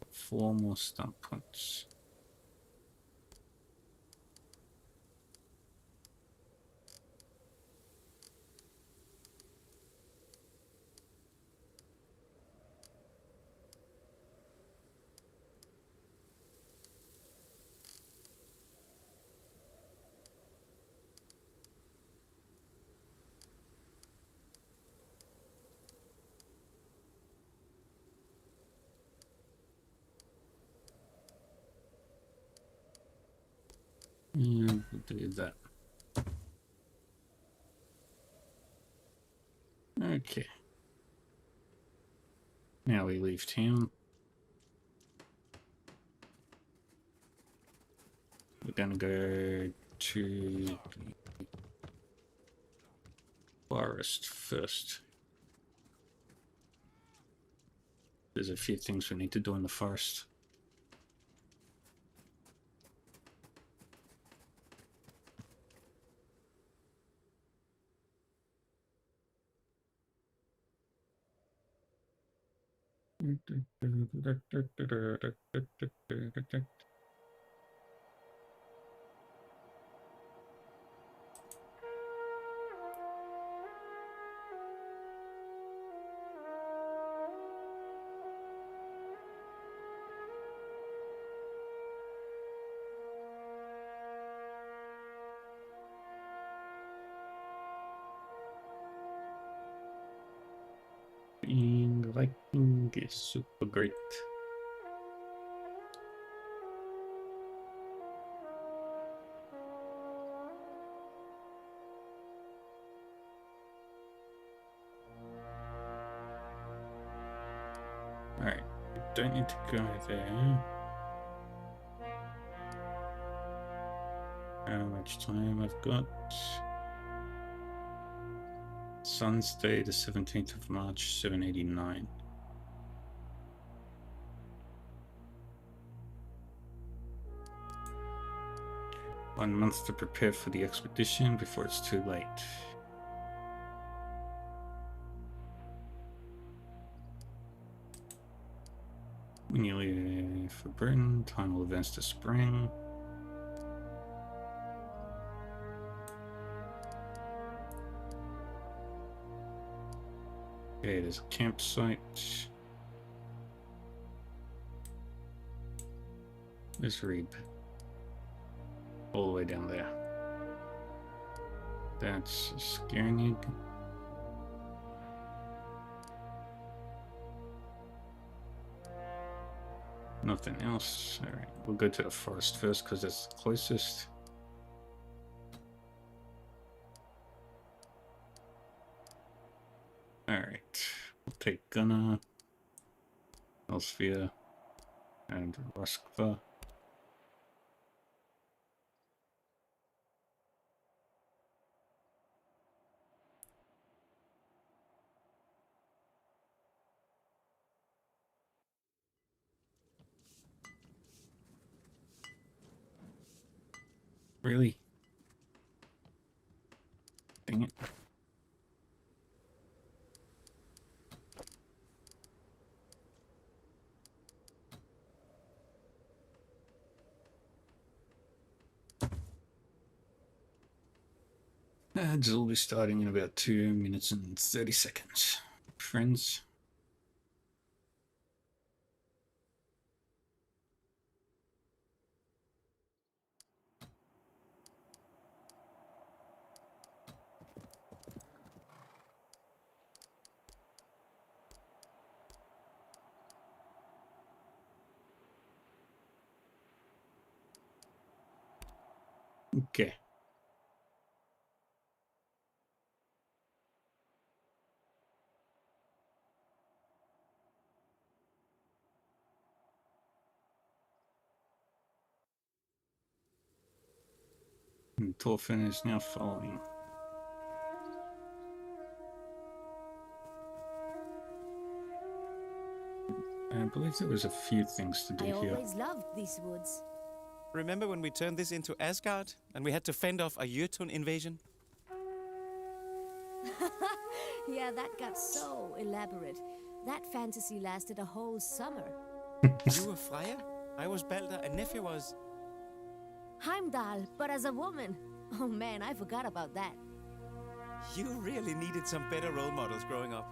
4 more star points. And we'll do that. Okay. Now we leave town. We're gonna go to the forest first. There's a few things we need to do in the forest. Being Viking is super great. Alright, don't need to go there. How much time I've got? Sun's Day, the 17th of March, 789. One month to prepare for the expedition before it's too late. We nearly for Britain. Time will advance to spring. Okay, there's a campsite. Let's read. All the way down there. That's Skirnig. Nothing else. Alright, we'll go to the forest first because it's the closest. Alright, we'll take Gunnar, Elsphere, and Roskva. Really? Dang it. Ads will be starting in about 2 minutes and 30 seconds. Friends. Okay. And Thorfinn is now following. I believe there was a few things to do I here. always loved these woods. Remember when we turned this into Asgard and we had to fend off a Jotun invasion? Yeah, that got so elaborate. That fantasy lasted a whole summer. You were Freya? I was Balder and Nephew was... Heimdall, but as a woman. Oh man, I forgot about that. You really needed some better role models growing up.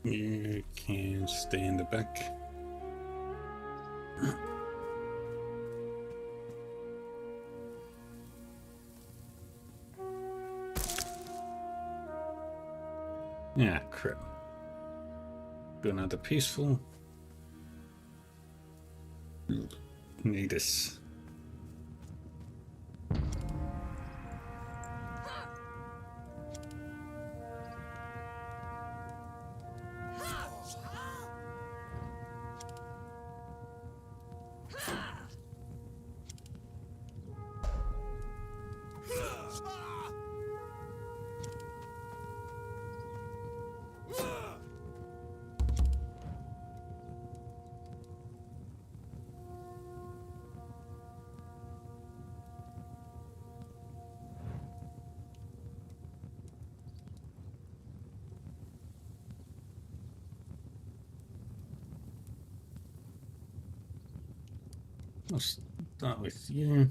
You can stay in the back. Yeah, crap. Do another peaceful. Need this. I'll start with you.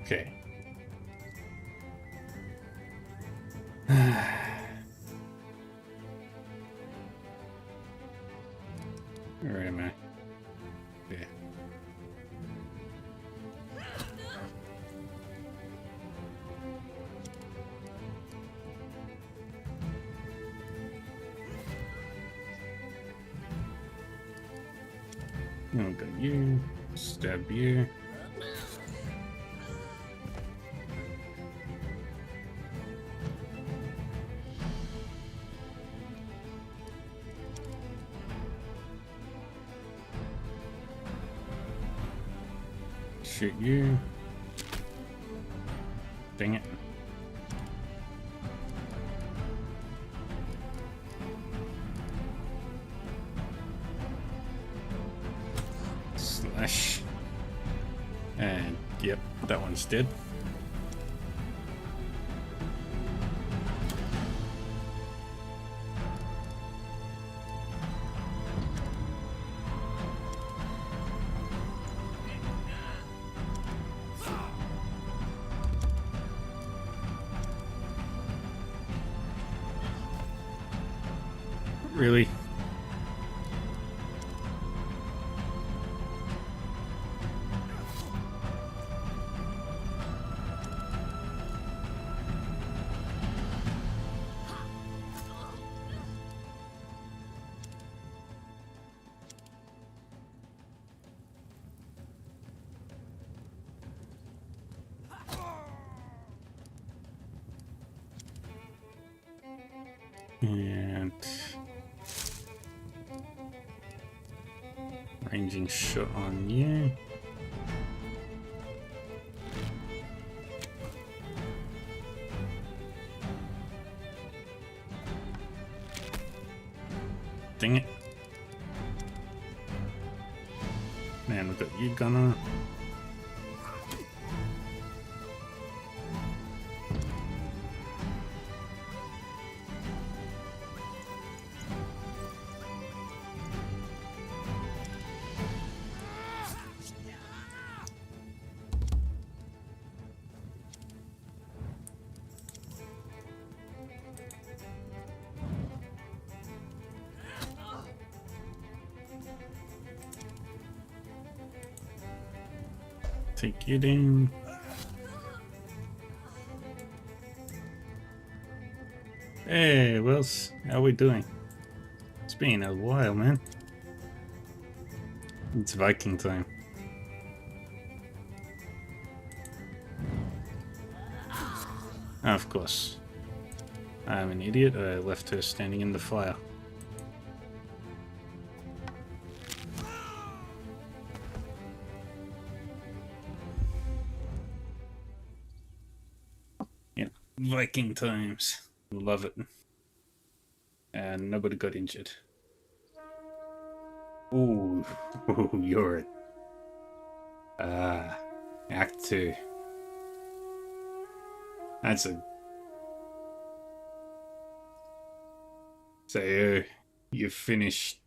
Okay. Where am I? Yeah. I'll got you. Stab you. Shoot you. Dang it. Slash. And yep, that one's dead. Really? And ranging shot on you. Dang it. Man, we've got you, Gunner. Take you down. Hey, Wills, how we doing? It's been a while, man. It's Viking time. Of course. I'm an idiot. I left her standing in the fire. Yeah, Viking times. Love it. And nobody got injured. Ooh, you're it. Act 2. That's a... So, you finished...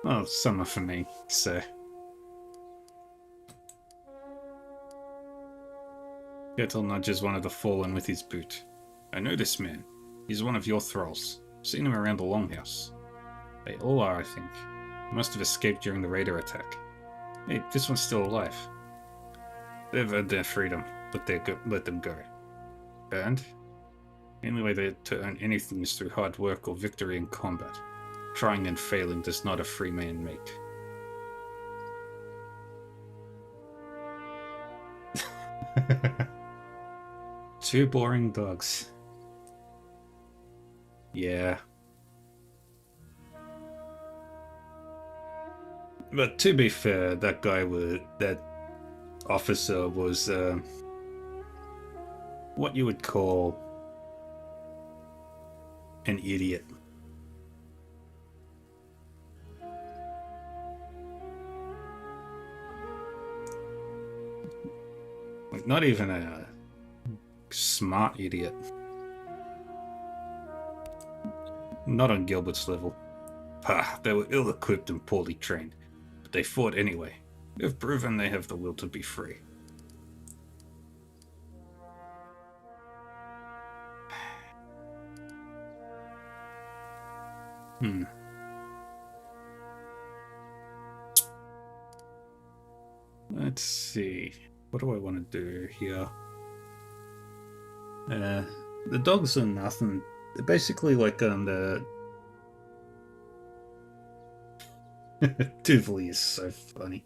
Well, summer for me, so... Kettle nudges one of the fallen with his boot. I know this man. He's one of your thralls. Seen him around the Longhouse. They all are, I think. He must have escaped during the raider attack. Hey, this one's still alive. They've earned their freedom. Let them go. And? The only way to earn anything is through hard work or victory in combat. Trying and failing does not a free man make. Two boring dogs. Yeah. But to be fair, that officer was what you would call an idiot. Like, not even a smart idiot. Not on Gilbert's level. Pah, they were ill-equipped and poorly trained, but they fought anyway. They've proven they have the will to be free. Let's see. What do I want to do here? The dogs are nothing. They're basically like the Duvley is so funny.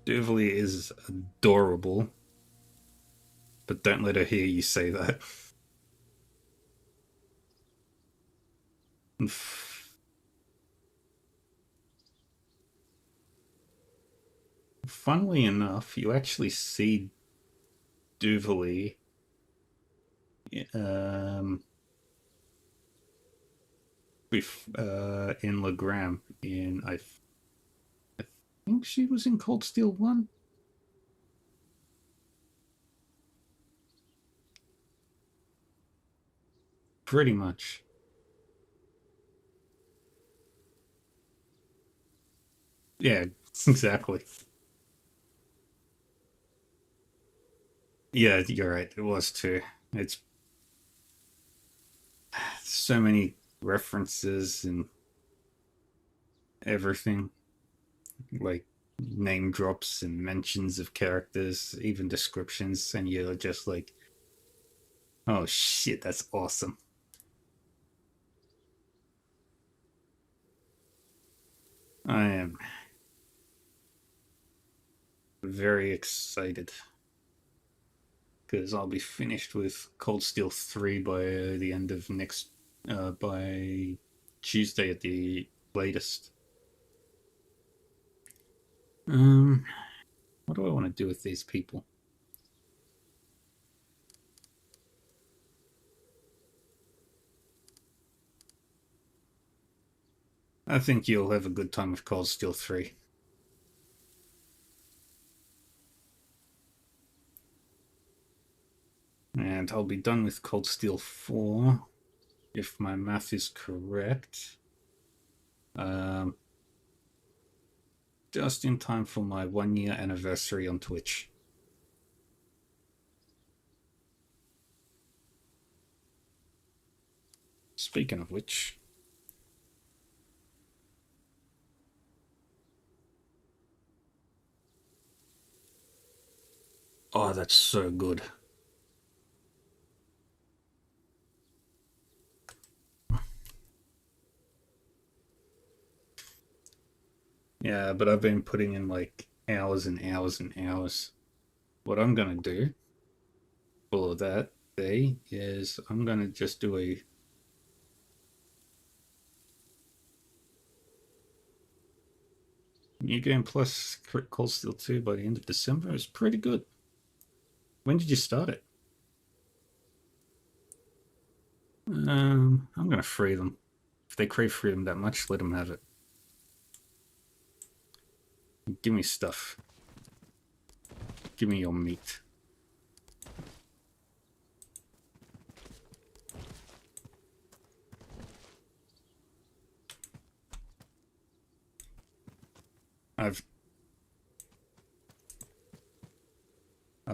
Duvley is adorable, but don't let her hear you say that. Funnily enough, you actually see Duvley in Legram in I think she was in Cold Steel 1. Pretty much. Yeah, exactly. Yeah, you're right. It was too. It's so many references and everything, like name drops and mentions of characters, even descriptions, and you're just like, oh shit, that's awesome. I am very excited because I'll be finished with Cold Steel 3 by the end of by Tuesday at the latest. What do I want to do with these people? I think you'll have a good time with Cold Steel 3. And I'll be done with Cold Steel 4, if my math is correct. Just in time for my 1-year anniversary on Twitch. Speaking of which... Oh, that's so good. Yeah, but I've been putting in like hours and hours and hours. What I'm gonna do for that day is I'm gonna just do a New Game Plus Cold Steel 2 by the end of December. It's pretty good. When did you start it? I'm gonna free them. If they crave freedom that much, let them have it. Give me stuff. Give me your meat. I've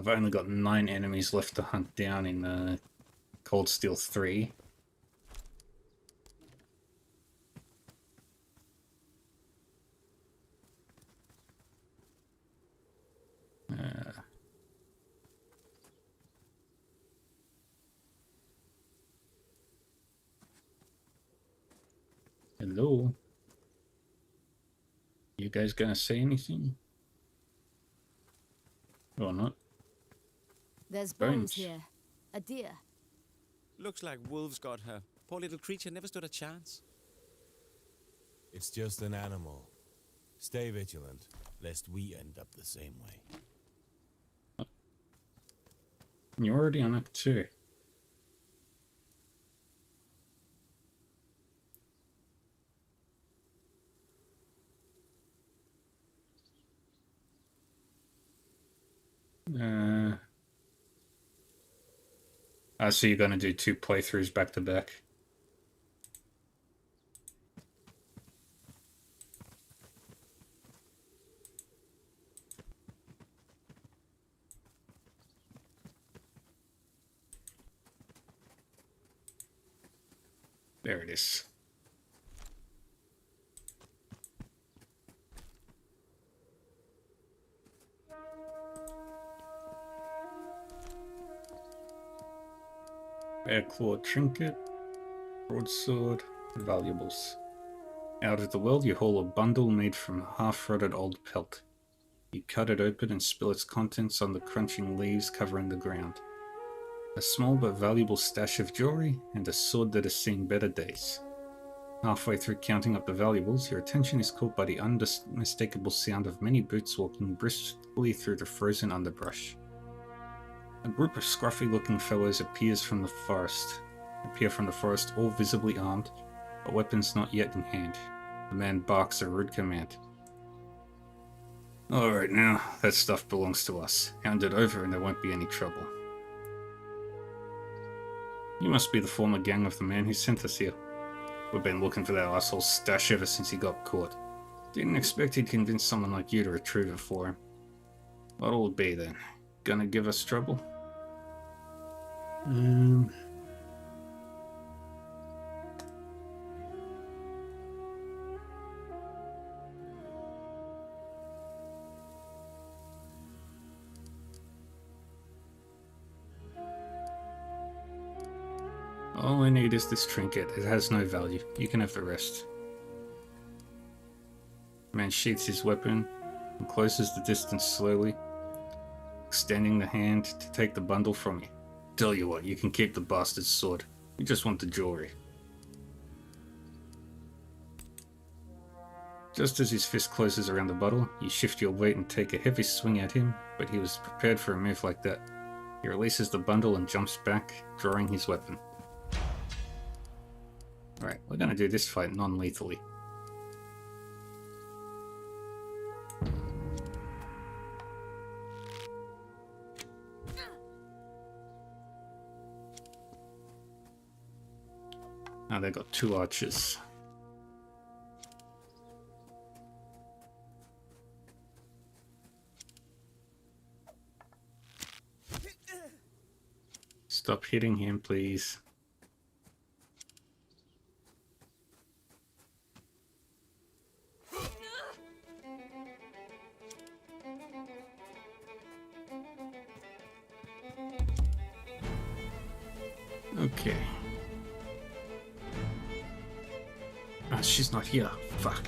only got 9 enemies left to hunt down in Cold Steel 3. Hello? You guys gonna say anything? Or not? There's Bones. bones here. A deer. Looks like wolves got her. Poor little creature never stood a chance. It's just an animal. Stay vigilant, lest we end up the same way. You're already on Act 2. So you're gonna do 2 playthroughs back to back. There it is. Bear claw trinket, broadsword, valuables. Out of the well, you haul a bundle made from half-rotted old pelt. You cut it open and spill its contents on the crunching leaves covering the ground. A small but valuable stash of jewelry, and a sword that has seen better days. Halfway through counting up the valuables, your attention is caught by the unmistakable sound of many boots walking briskly through the frozen underbrush. A group of scruffy-looking fellows appear from the forest, all visibly armed, but weapons not yet in hand. The man barks a rude command. Alright now, that stuff belongs to us. Hand it over and there won't be any trouble. You must be the former gang of the man who sent us here. We've been looking for that asshole's stash ever since he got caught. Didn't expect he'd convince someone like you to retrieve it for him. What'll it be then? Gonna give us trouble? All I need is this trinket. It has no value. You can have the rest. The man sheaths his weapon and closes the distance slowly, extending the hand to take the bundle from you. Tell you what, you can keep the bastard's sword. You just want the jewelry. Just as his fist closes around the bottle, you shift your weight and take a heavy swing at him, but he was prepared for a move like that. He releases the bundle and jumps back, drawing his weapon. Alright, we're gonna do this fight non-lethally. Now they got 2 archers. Stop hitting him, please. Okay. Ah, she's not here. Fuck.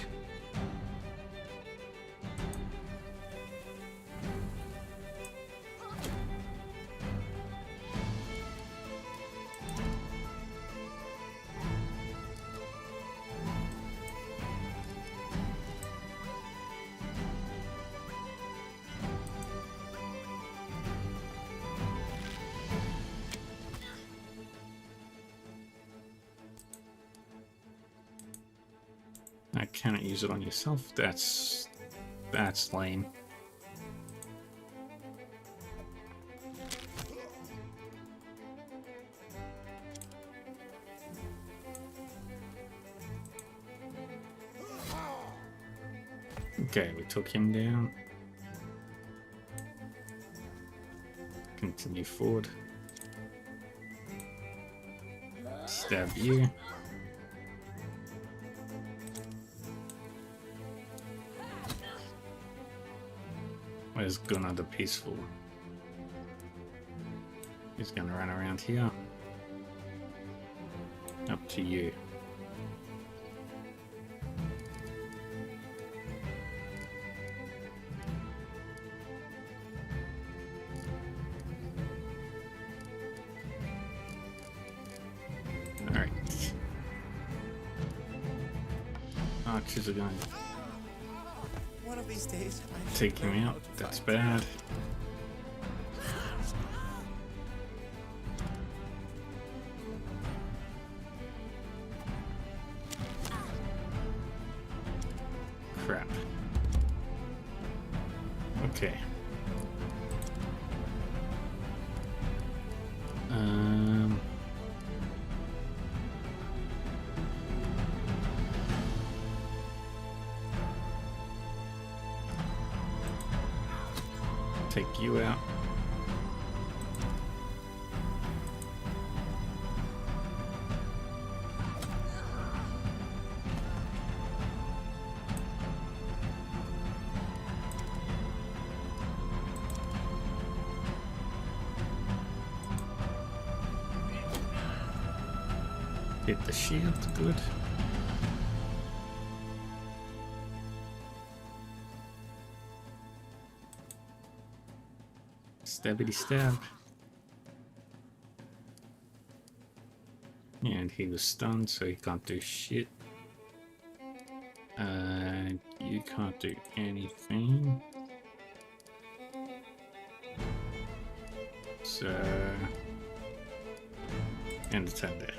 I cannot use it on yourself. That's lame. Okay, we took him down. Continue forward. Stab you. Where's Gunnar the Peaceful? He's gonna run around here. Up to you. archers are going One of these days, I to take shall him learn out. how to That's fight. bad. Crap. Okay. Take you out. Hit the shield, good. Stabbity stab. And he was stunned, so he can't do shit. You can't do anything. So... end the turn there.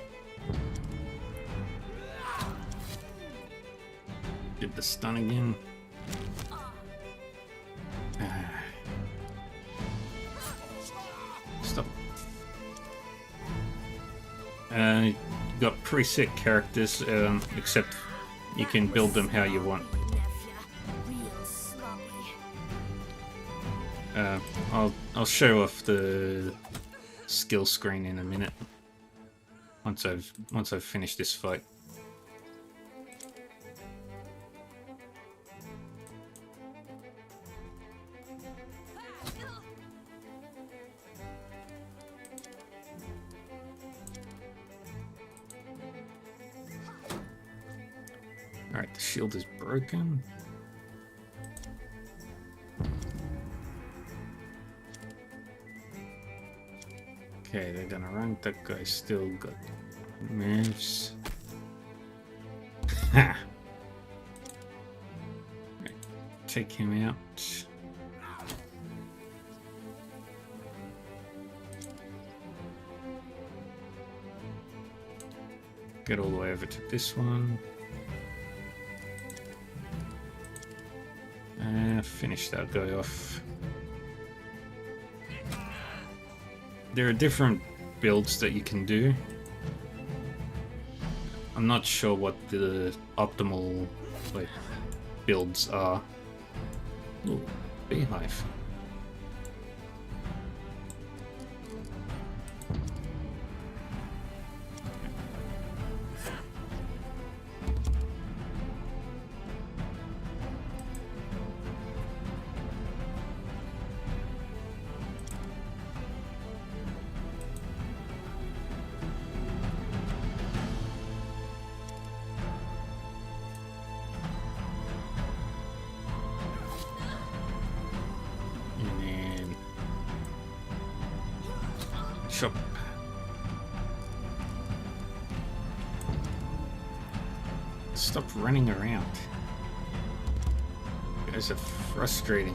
Did the stun again. Stop. You got preset characters, except you can build them how you want. I'll show off the skill screen in a minute. Once I've finished this fight. Alright, the shield is broken. Okay, they're gonna run. That guy's still got moves. Ha! Right, take him out. Get all the way over to this one. Finish that guy off. There are different builds that you can do. I'm not sure what the optimal builds are. Ooh, beehive. Shop. Stop running around. You guys are frustrating.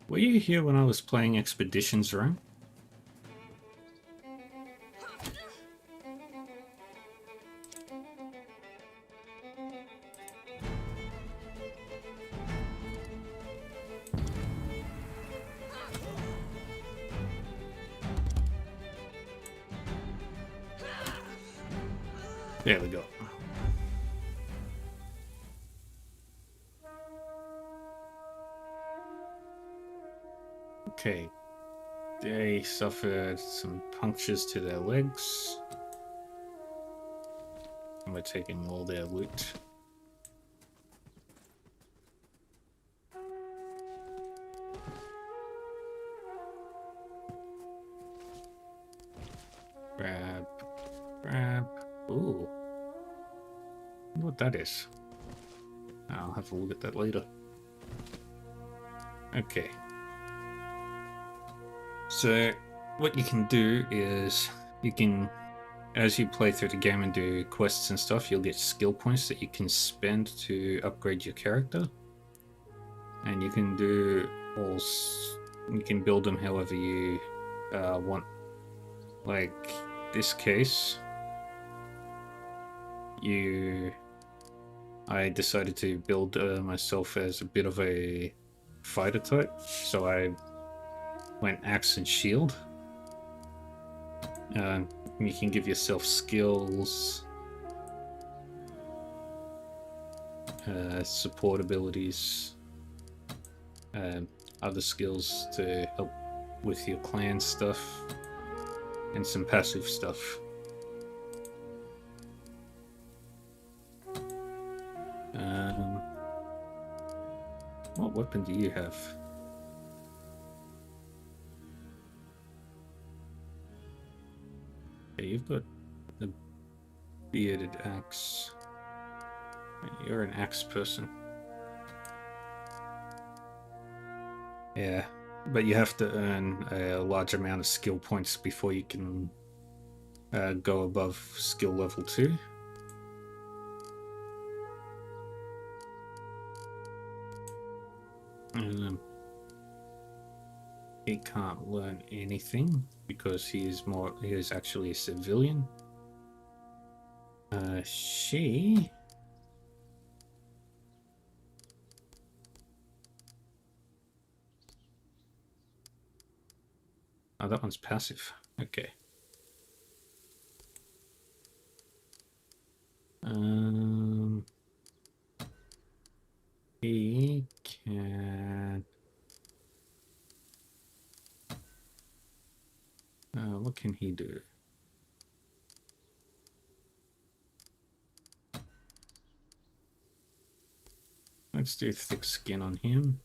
Were you here when I was playing Expeditions Rome? There we go. Okay, they suffered some punctures to their legs. And we're taking all their loot. Grab, grab. Ooh. Wonder what that is. I'll have a look at that later. Okay. So, what you can do is, you can, as you play through the game and do quests and stuff, you'll get skill points that you can spend to upgrade your character. And you can do all, you can build them however you want. Like this case, I decided to build myself as a bit of a fighter type, so I went axe and shield. You can give yourself skills, support abilities, other skills to help with your clan stuff, and some passive stuff. What weapon do you have? Okay, you've got the bearded axe. You're an axe person. Yeah, but you have to earn a large amount of skill points before you can go above skill level 2. He can't learn anything because he is actually a civilian. She... Oh, that one's passive. Okay. He can... what can he do? Let's do thick skin on him.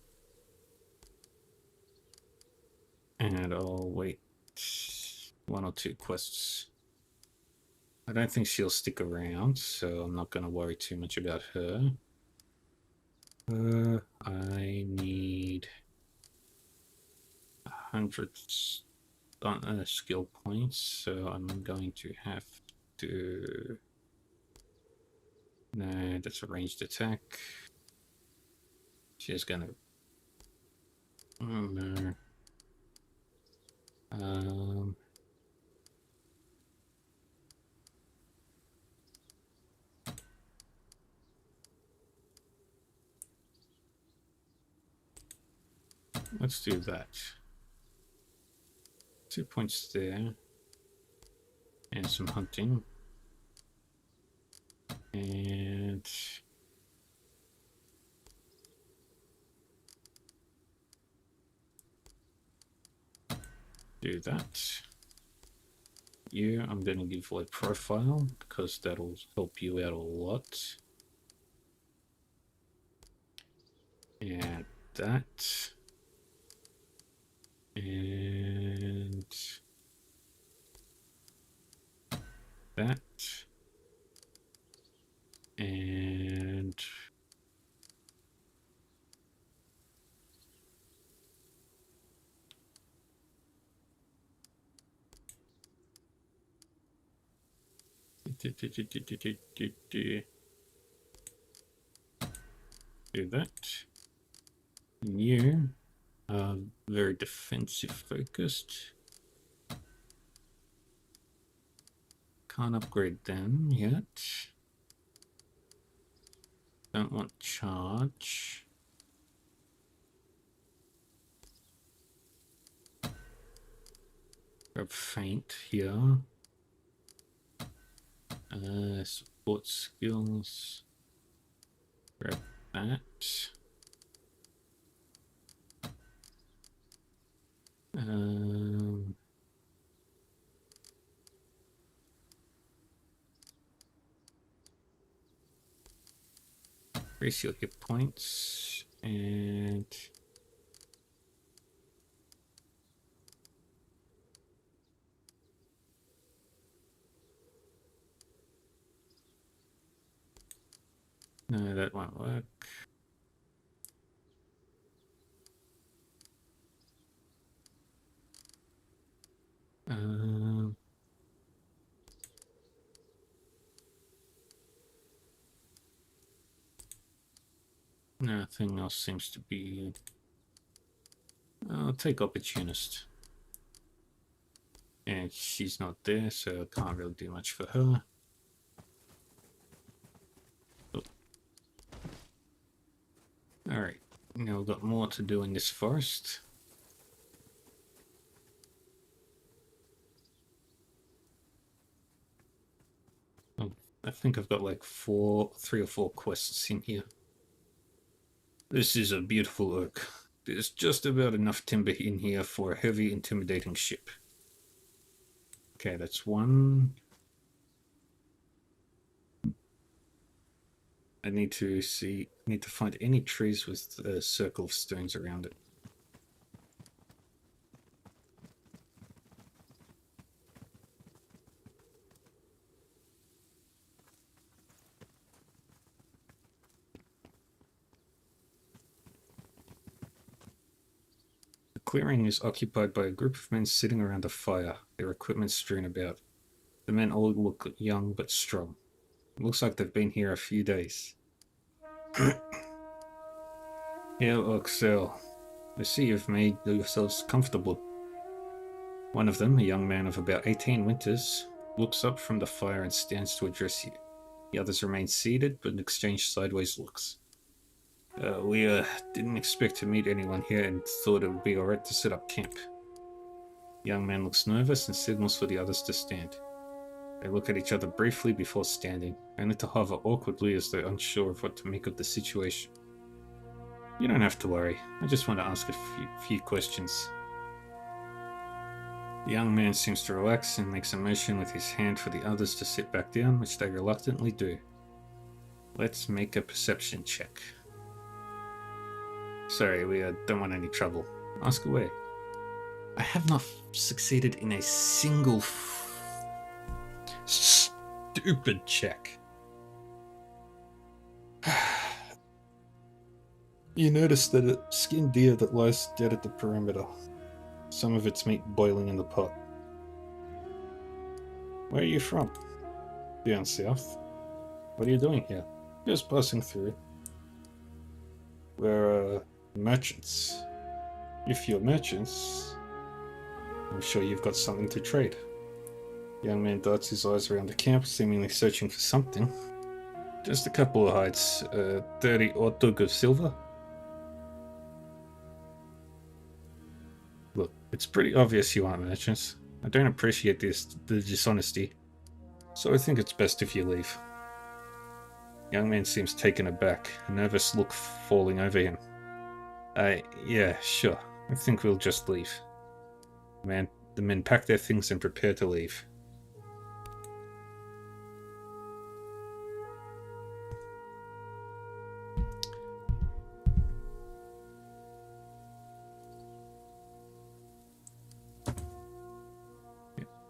And I'll wait 1 or 2 quests. I don't think she'll stick around, so I'm not going to worry too much about her. I need 100 skill points, so I'm going to have to... No, that's a ranged attack. She's gonna... Oh no. Let's do that. 2 points there. And some hunting. And... do that. You, I'm going to give low profile because that'll help you out a lot. And that. And that. And do that. You are very defensive focused. Can't upgrade them yet. Don't want charge. Grab faint here. Support skills. Grab that. Increase your hit points and No, that won't work. Nothing else seems to be... I'll take opportunist. And she's not there, so I can't really do much for her. Oh. Alright, now we've got more to do in this forest. Oh, I think I've got like 3 or 4 quests in here. This is a beautiful oak. There's just about enough timber in here for a heavy, intimidating ship. Okay, that's one. I need to find any trees with a circle of stones around it. The clearing is occupied by a group of men sitting around a fire, their equipment strewn about. The men all look young but strong. It looks like they've been here a few days. Hail Oxel. I see you've made yourselves comfortable. One of them, a young man of about 18 winters, looks up from the fire and stands to address you. The others remain seated but exchange sideways looks. We didn't expect to meet anyone here and thought it would be alright to set up camp. The young man looks nervous and signals for the others to stand. They look at each other briefly before standing, only to hover awkwardly as though unsure of what to make of the situation. You don't have to worry. I just want to ask a few questions. The young man seems to relax and makes a motion with his hand for the others to sit back down, which they reluctantly do. Let's make a perception check. Sorry, we don't want any trouble. Ask away. I have not succeeded in a single stupid check. You notice that a skinned deer that lies dead at the perimeter. Some of its meat boiling in the pot. Where are you from? Down south. What are you doing here? Just passing through. We're merchants. If you're merchants, I'm sure you've got something to trade. The young man darts his eyes around the camp, seemingly searching for something. Just a couple of hides. 30 ortug of silver. Look, it's pretty obvious you aren't merchants. I don't appreciate the dishonesty, so I think it's best if you leave. The young man seems taken aback, a nervous look falling over him. Yeah, sure. I think we'll just leave. The men pack their things and prepare to leave.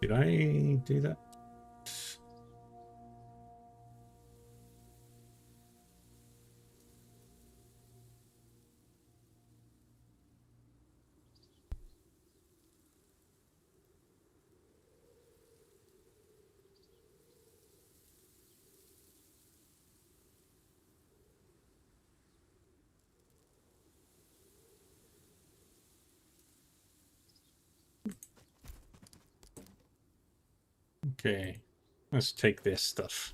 Did I do that? Okay, let's take this stuff.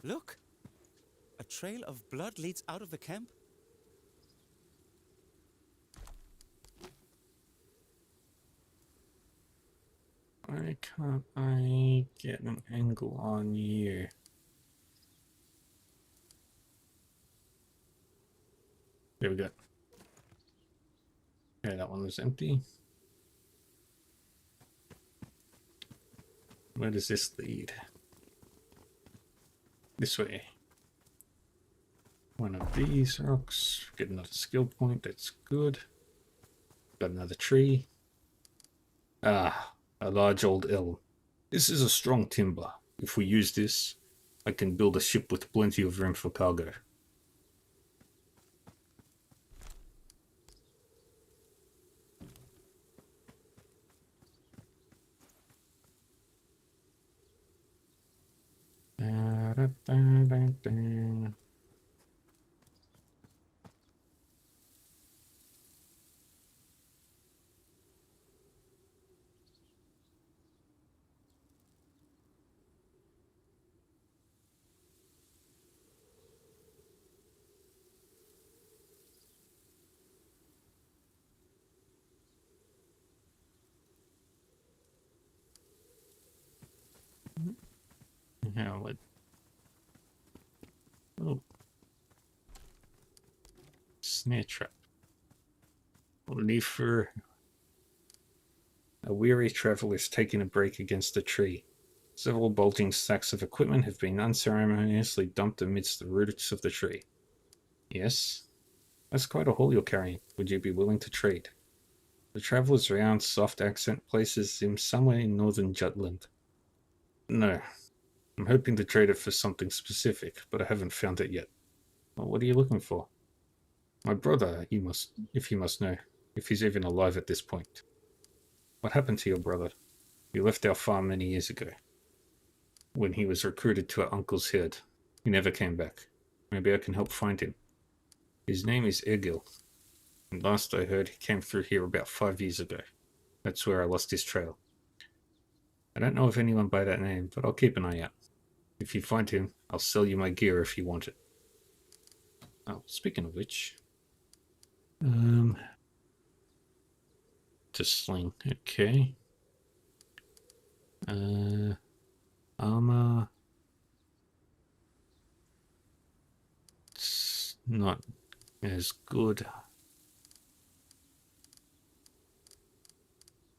Look! A trail of blood leads out of the camp. Why can't I get an angle on you? There we go. Okay, that one was empty. Where does this lead? This way. One of these rocks. Get another skill point. That's good. Got another tree. Ah, a large old elm. This is a strong timber. If we use this, I can build a ship with plenty of room for cargo. Now what? Oh, snare trap. Leafer. A weary traveler is taking a break against a tree. Several bulging sacks of equipment have been unceremoniously dumped amidst the roots of the tree. Yes? That's quite a haul you're carrying. Would you be willing to trade? The traveler's round, soft accent places him somewhere in northern Jutland. No. I'm hoping to trade it for something specific, but I haven't found it yet. Well, what are you looking for? My brother, if you must know, if he's even alive at this point. What happened to your brother? He left our farm many years ago. When he was recruited to our uncle's herd. He never came back. Maybe I can help find him. His name is Egil. And last I heard, he came through here about 5 years ago. That's where I lost his trail. I don't know of anyone by that name, but I'll keep an eye out. If you find him, I'll sell you my gear if you want it. Oh, speaking of which... to sling, okay. Armor... It's not as good.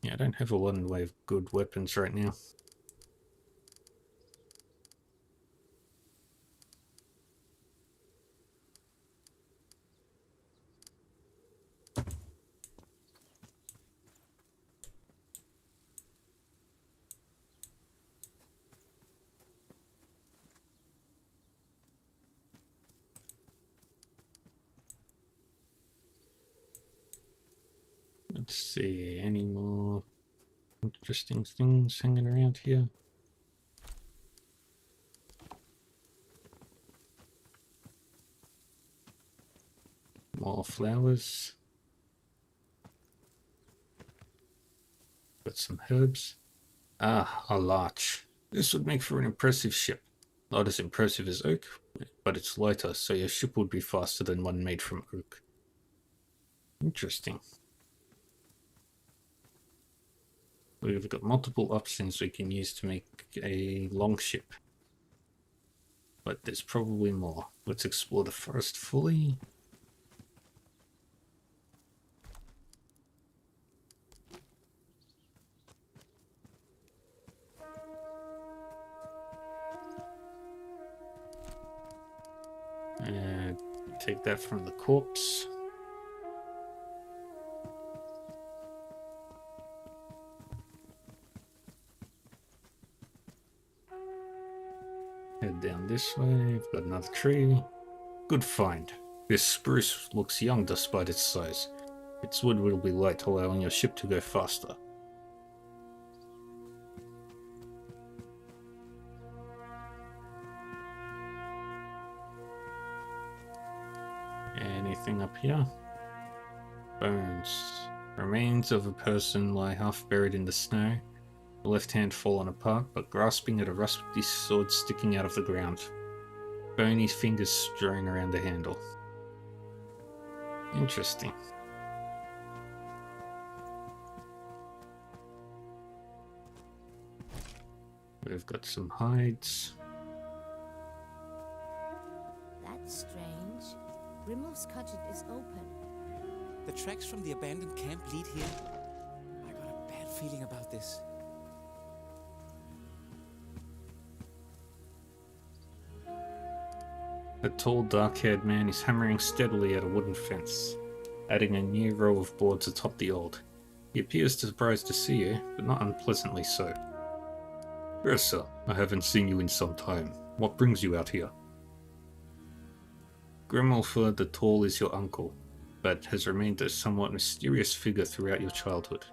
Yeah, I don't have a lot in the way of good weapons right now. Let's see, any more interesting things hanging around here? More flowers. Got some herbs. Ah, a larch. This would make for an impressive ship. Not as impressive as oak, but it's lighter, so your ship would be faster than one made from oak. Interesting. We've got multiple options we can use to make a long ship. But there's probably more. Let's explore the forest fully. And take that from the corpse. Head down this way. We've got another tree. Good find. This spruce looks young despite its size. Its wood will be light, allowing your ship to go faster. Anything up here? Bones. Remains of a person lie half buried in the snow. The left hand fallen apart, but grasping at a rusty sword sticking out of the ground. Bony fingers strewn around the handle. Interesting. We've got some hides. That's strange. Grimmel's cutlet is open. The tracks from the abandoned camp lead here. I got a bad feeling about this. A tall, dark-haired man is hammering steadily at a wooden fence, adding a new row of boards atop the old. He appears surprised to see you, but not unpleasantly so. Ursa, I haven't seen you in some time. What brings you out here? Grimulfer the Tall is your uncle, but has remained a somewhat mysterious figure throughout your childhood.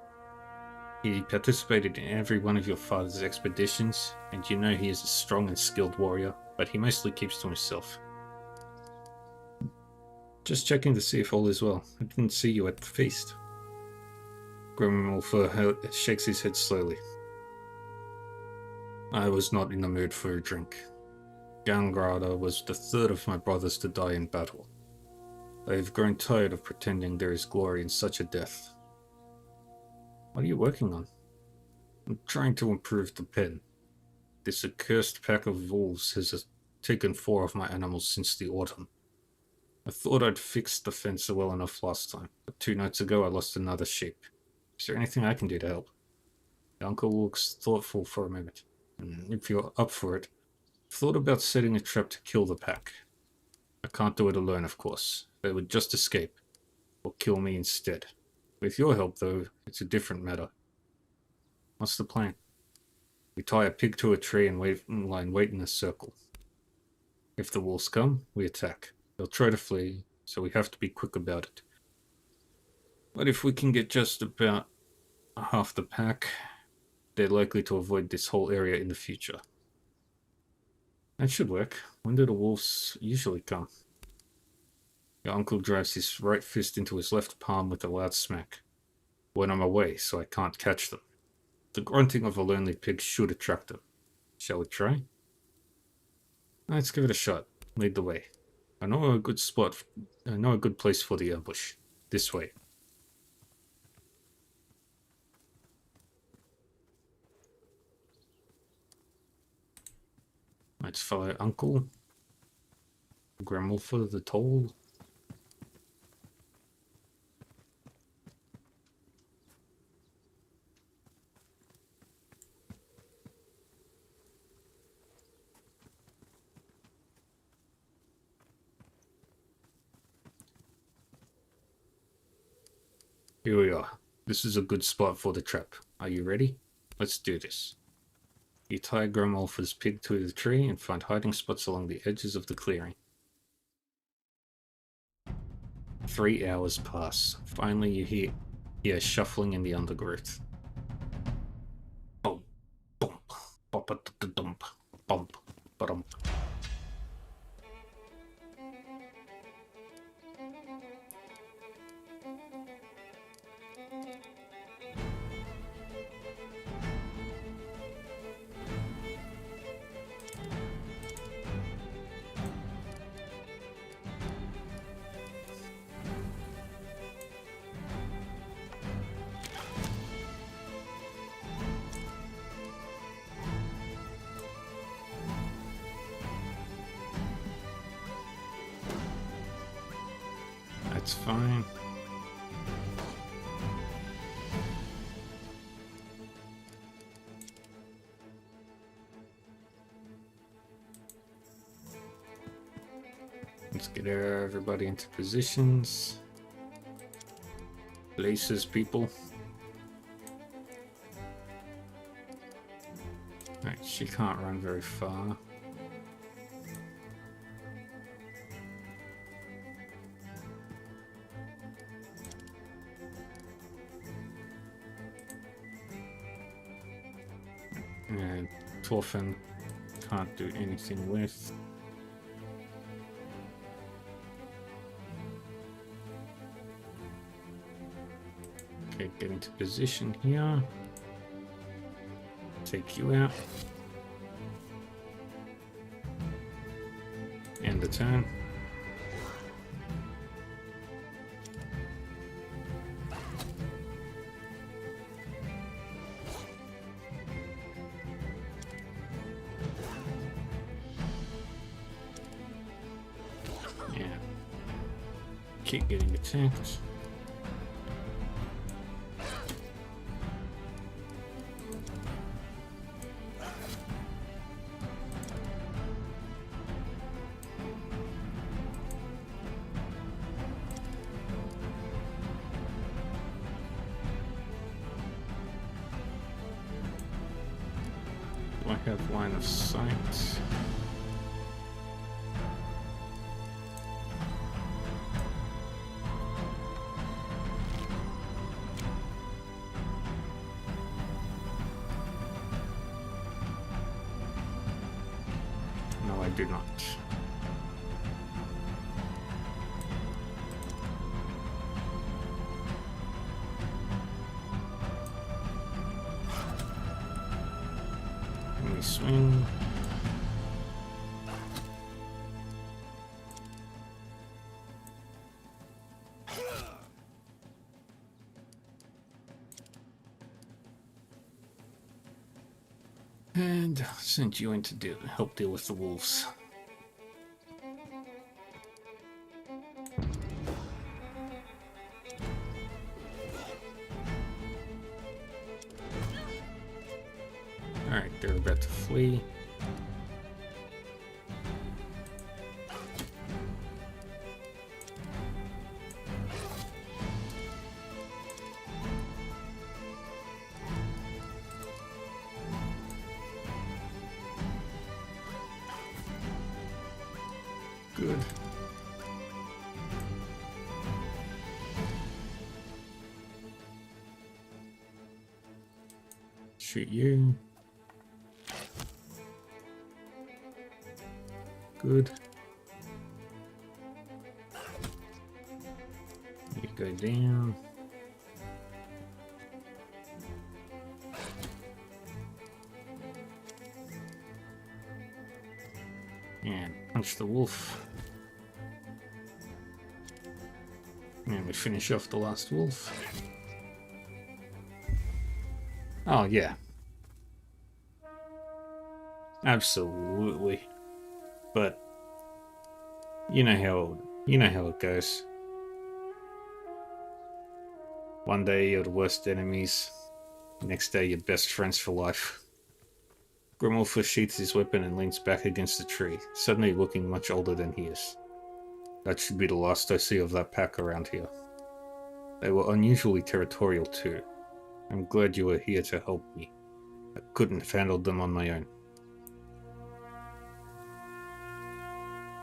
He participated in every one of your father's expeditions, and you know he is a strong and skilled warrior, but he mostly keeps to himself. Just checking to see if all is well. I didn't see you at the feast. Grimulfer shakes his head slowly. I was not in the mood for a drink. Gangrada was the third of my brothers to die in battle. I have grown tired of pretending there is glory in such a death. What are you working on? I'm trying to improve the pen. This accursed pack of wolves has taken 4 of my animals since the autumn. I thought I'd fixed the fence well enough last time, but 2 nights ago I lost another sheep. Is there anything I can do to help? The uncle looks thoughtful for a moment. If you're up for it, I've thought about setting a trap to kill the pack. I can't do it alone, of course. They would just escape, or kill me instead. With your help, though, it's a different matter. What's the plan? We tie a pig to a tree and wait in a circle. If the wolves come, we attack. They'll try to flee, so we have to be quick about it. But if we can get just about half the pack, they're likely to avoid this whole area in the future. That should work. When do the wolves usually come? Your uncle drives his right fist into his left palm with a loud smack. When I'm away, so I can't catch them. The grunting of a lonely pig should attract them. Shall we try? Let's give it a shot. Lead the way. I know a good place for the ambush. This way. Let's follow Uncle. Grimulfer the Tall. Here we are. This is a good spot for the trap. Are you ready? Let's do this. You tie Grimulfer's pig to the tree and find hiding spots along the edges of the clearing. 3 hours pass. Finally you hear shuffling in the undergrowth. Bump, bump, bump, bump, bump. That's fine. Let's get everybody into positions. Places, people. Alright, she can't run very far. And Torfin can't do anything with. Okay, get into position here. Take you out. End the turn. Yeah. Keep getting attacked. I have line of sight? No, I do not. Let me swing. And send you in to help deal with the wolves. Alright, they're about to flee. Good. Shoot you. Good. You go down. And punch the wolf. And we finish off the last wolf. Oh yeah. Absolutely. But you know how it goes. One day you're the worst enemies, next day you're best friends for life. Grimwolf sheaths his weapon and leans back against the tree, suddenly looking much older than he is. That should be the last I see of that pack around here. They were unusually territorial too. I'm glad you were here to help me. I couldn't have handled them on my own.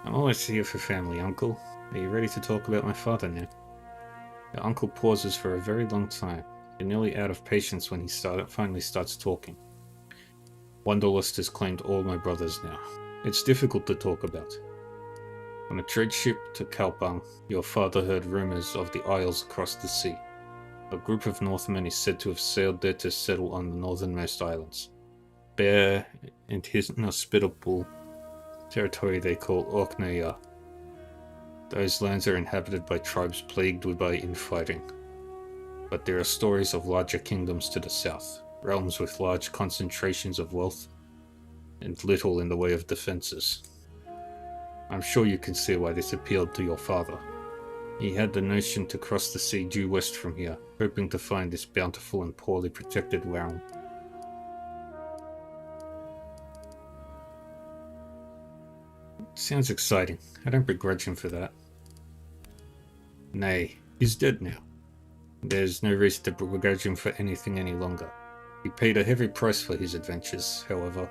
I'm always here for family, Uncle. Are you ready to talk about my father now? Your uncle pauses for a very long time. You're nearly out of patience when he finally starts talking. Wanderlust has claimed all my brothers now. It's difficult to talk about. On a trade ship to Kalpang, your father heard rumors of the isles across the sea. A group of Northmen is said to have sailed there to settle on the northernmost islands. Bare and inhospitable territory they call Orkneya. Those lands are inhabited by tribes plagued by infighting. But there are stories of larger kingdoms to the south, realms with large concentrations of wealth, and little in the way of defenses. I'm sure you can see why this appealed to your father. He had the notion to cross the sea due west from here, hoping to find this bountiful and poorly protected realm. Sounds exciting. I don't begrudge him for that. Nay, he's dead now. There's no reason to begrudge him for anything any longer. He paid a heavy price for his adventures, however,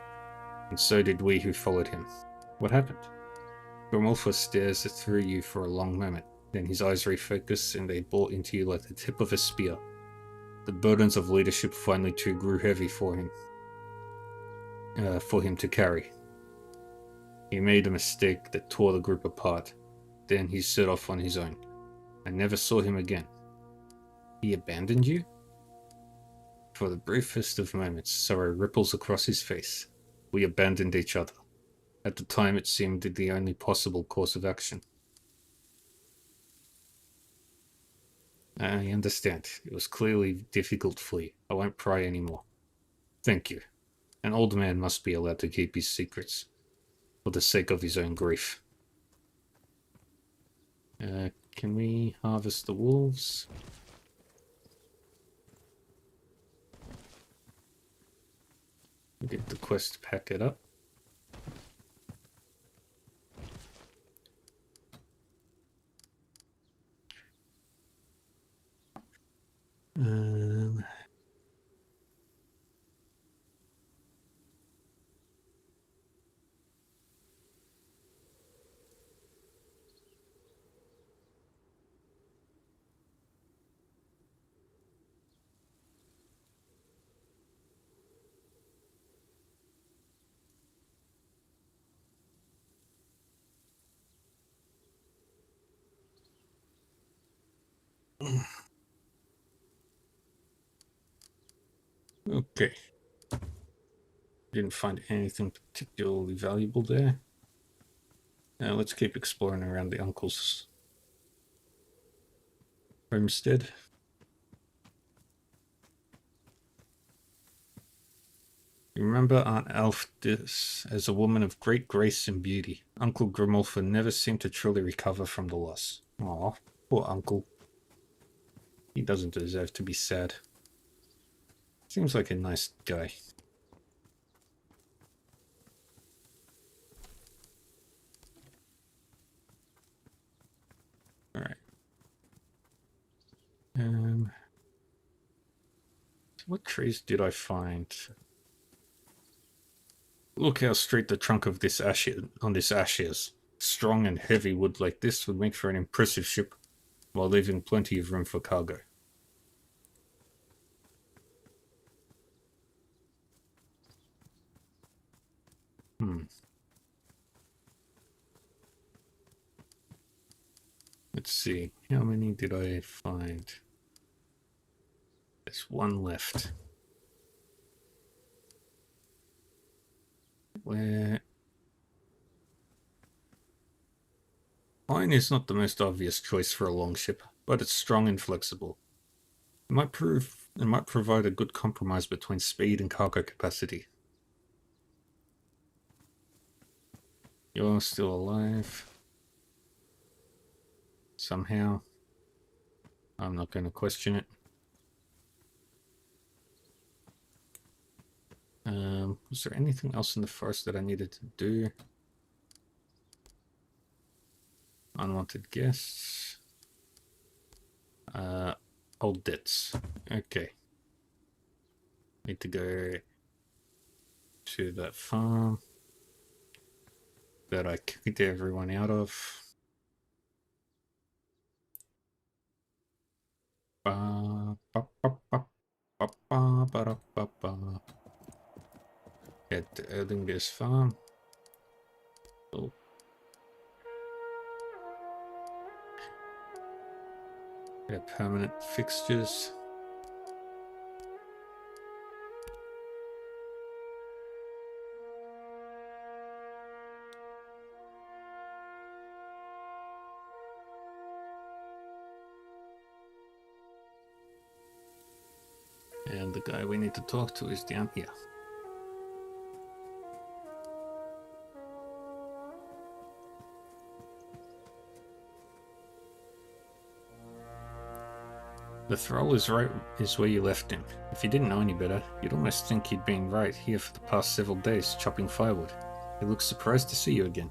and so did we who followed him. What happened? Grimulfa stares through you for a long moment, then his eyes refocus and they bore into you like the tip of a spear. The burdens of leadership finally too grew heavy for him to carry. He made a mistake that tore the group apart. Then he set off on his own. I never saw him again. He abandoned you? For the briefest of moments, sorrow ripples across his face. We abandoned each other. At the time, it seemed the only possible course of action. I understand. It was clearly difficult for you. I won't pry anymore. Thank you. An old man must be allowed to keep his secrets, for the sake of his own grief. Can we harvest the wolves? Get the quest to pack it up. Okay. Didn't find anything particularly valuable there. Now let's keep exploring around the uncle's homestead. You remember Aunt Alfdis as a woman of great grace and beauty. Uncle Grimulfer never seemed to truly recover from the loss. Aw, poor uncle. He doesn't deserve to be sad. Seems like a nice guy. Alright. What trees did I find? Look how straight the trunk of this ash is. Strong and heavy wood like this would make for an impressive ship, while leaving plenty of room for cargo. Let's see, how many did I find? There's one left. Where... Pine is not the most obvious choice for a longship, but it's strong and flexible. It might provide a good compromise between speed and cargo capacity. You're still alive. Somehow. I'm not going to question it. Was there anything else in the forest that I needed to do? Unwanted guests. Old debts. Okay. Need to go to that farm that I kicked everyone out of. At the Erlinger's farm. Oh. Yeah, permanent fixtures. And the guy we need to talk to is down here. The thrall is where you left him. If you didn't know any better, you'd almost think he'd been right here for the past several days, chopping firewood. He looks surprised to see you again.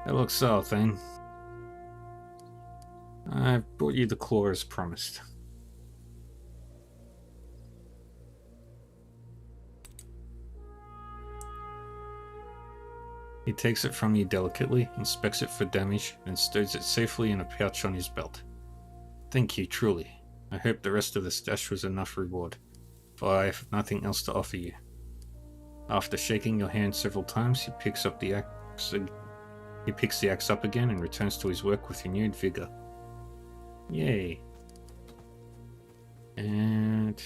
Hello, Thane. I've brought you the claw as promised. He takes it from you delicately, inspects it for damage, and stows it safely in a pouch on his belt. Thank you, truly. I hope the rest of the stash was enough reward, for I have nothing else to offer you. After shaking your hand several times, he picks the axe up again and returns to his work with renewed vigor. Yay. And...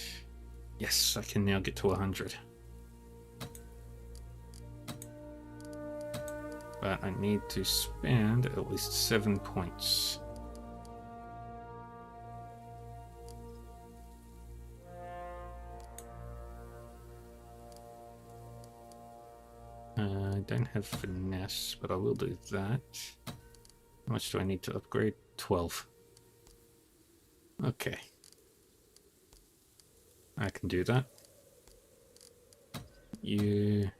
yes, I can now get to 100. But I need to spend at least 7 points. I don't have finesse, but I will do that. How much do I need to upgrade? 12. Okay. I can do that. You...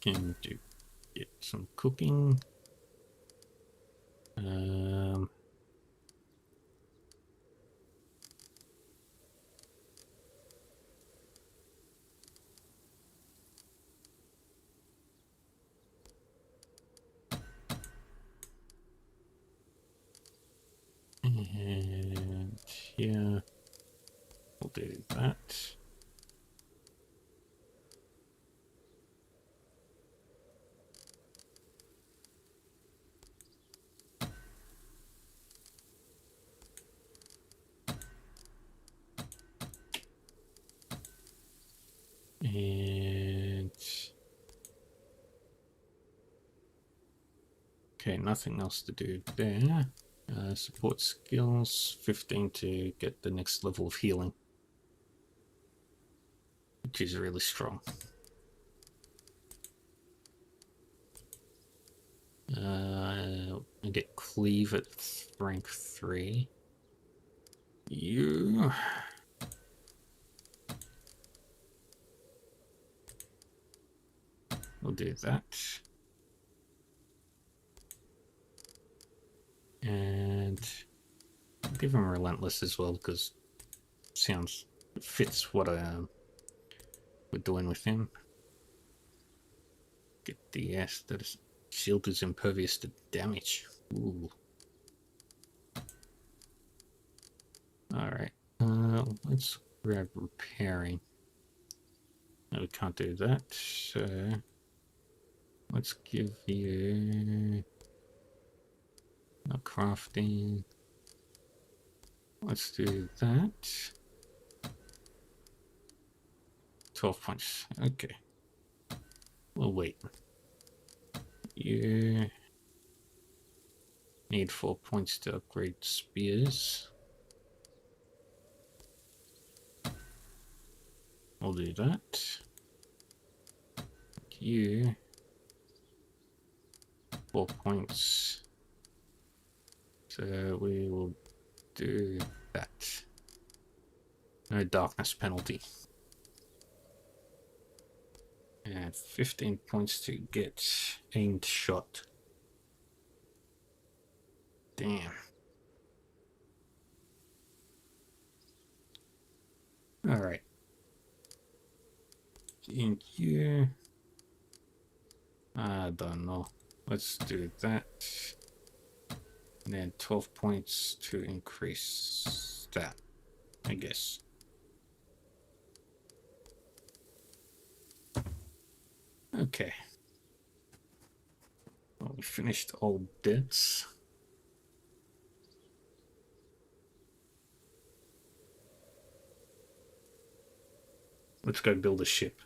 can do get some cooking. And yeah. Okay, nothing else to do there. Support skills, 15 to get the next level of healing, which is really strong. I get cleave at rank 3. You. We'll do that. And I'll give him relentless as well because sounds fits what we're doing with him. Get the S that is shield is impervious to damage. Ooh. Alright. Let's grab repairing. No, we can't do that. So let's give you no crafting. Let's do that. 12 points. Okay. We'll wait. You need 4 points to upgrade spears. We'll do that. You 4 points. So we will do that. No darkness penalty. And 15 points to get aimed shot. Damn. Alright. In here. I don't know. Let's do that. And then 12 points to increase that, I guess. Okay. Well, we finished all debts. Let's go build a ship.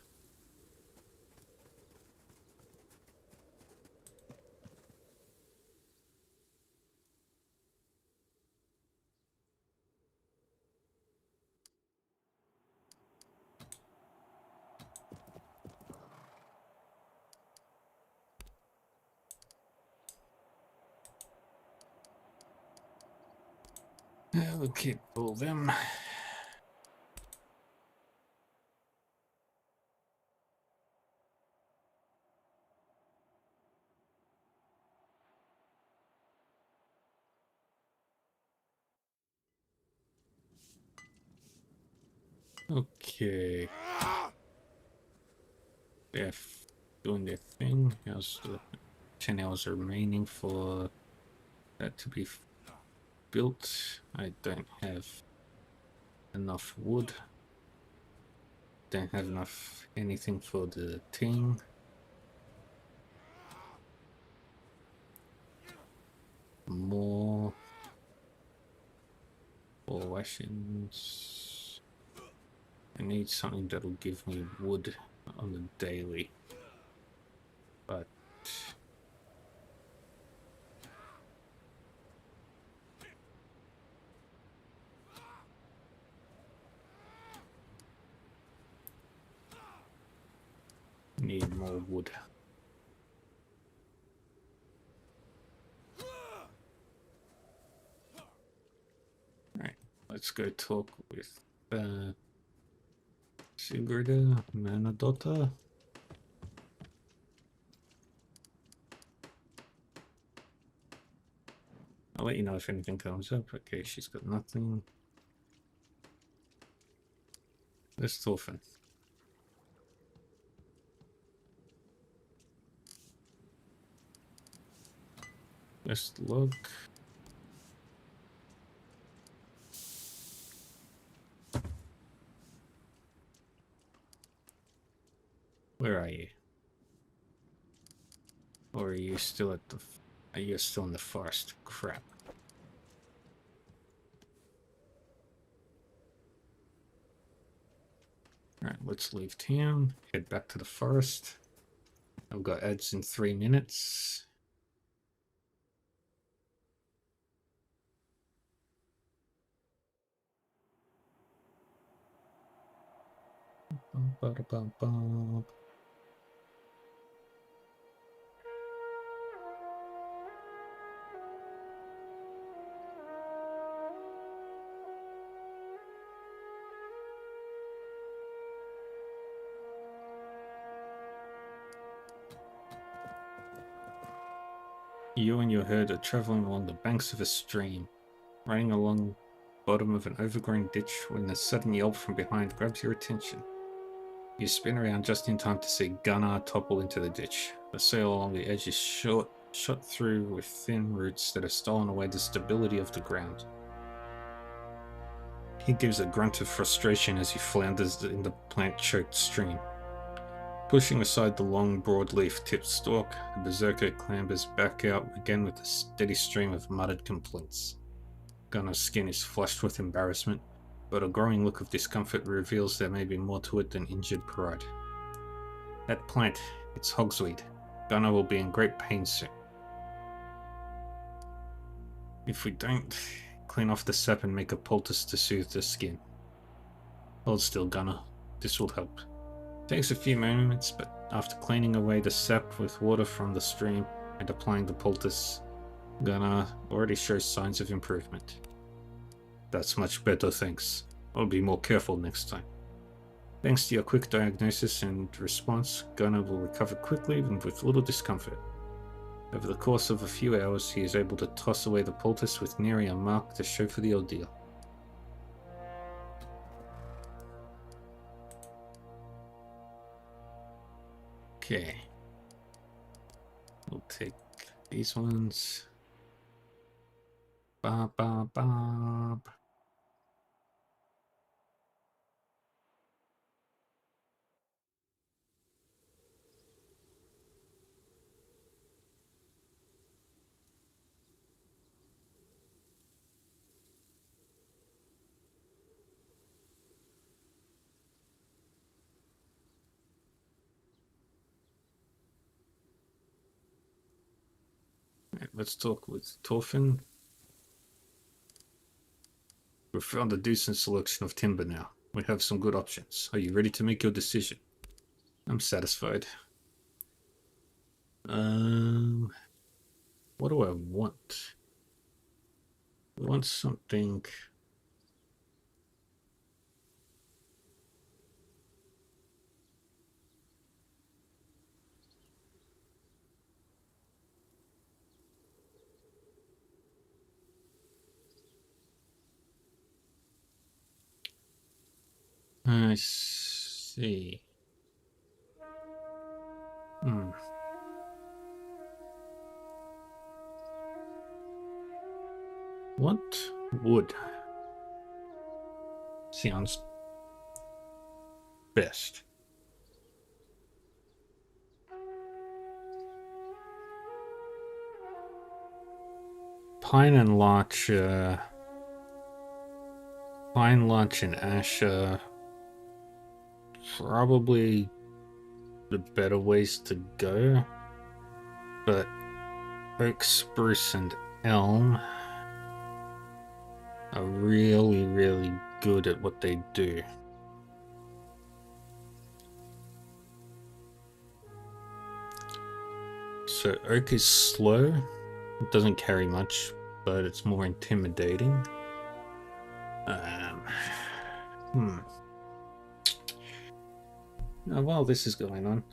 We'll keep all them. Okay. They're doing their thing. How's the 10 hours remaining for that to be built? I don't have enough wood. Don't have enough anything for the team. More rations. I need something that'll give me wood on the daily. But need more wood. Alright, let's go talk with Sigurda Manadota. I'll let you know if anything comes up. Okay, she's got nothing. Let's Thorfinn. Let's look. Where are you? Or are you still at the... Are you still in the forest? Crap. Alright, let's leave town. Head back to the forest. I've got ads in 3 minutes. Ba-da-bum-bum. You and your herd are traveling along the banks of a stream, running along the bottom of an overgrown ditch when a sudden yelp from behind grabs your attention. You spin around just in time to see Gunnar topple into the ditch. The sail along the edge is shot through with thin roots that have stolen away the stability of the ground. He gives a grunt of frustration as he flounders in the plant-choked stream. Pushing aside the long, broad-leaf-tipped stalk, the berserker clambers back out again with a steady stream of muttered complaints. Gunnar's skin is flushed with embarrassment, but a growing look of discomfort reveals there may be more to it than injured pride. That plant, it's hogsweed. Gunnar will be in great pain soon. If we don't clean off the sap and make a poultice to soothe the skin. Hold still, Gunnar. This will help. Takes a few moments, but after cleaning away the sap with water from the stream and applying the poultice, Gunnar already shows signs of improvement. That's much better, thanks. I'll be more careful next time. Thanks to your quick diagnosis and response, Gunnar will recover quickly and with little discomfort. Over the course of a few hours, he is able to toss away the poultice with nearly a mark to show for the ordeal. Okay. We'll take these ones. Bob, bob, bob. Right, let's talk with Torfin. We've found a decent selection of timber now. We have some good options. Are you ready to make your decision? I'm satisfied. What do I want? I want something. I see. What wood sounds best? Pine and larch, pine, larch, and ash are probably the better ways to go, but oak, spruce, and elm are really, really good at what they do. So oak is slow, it doesn't carry much, but it's more intimidating. Now, while this is going on,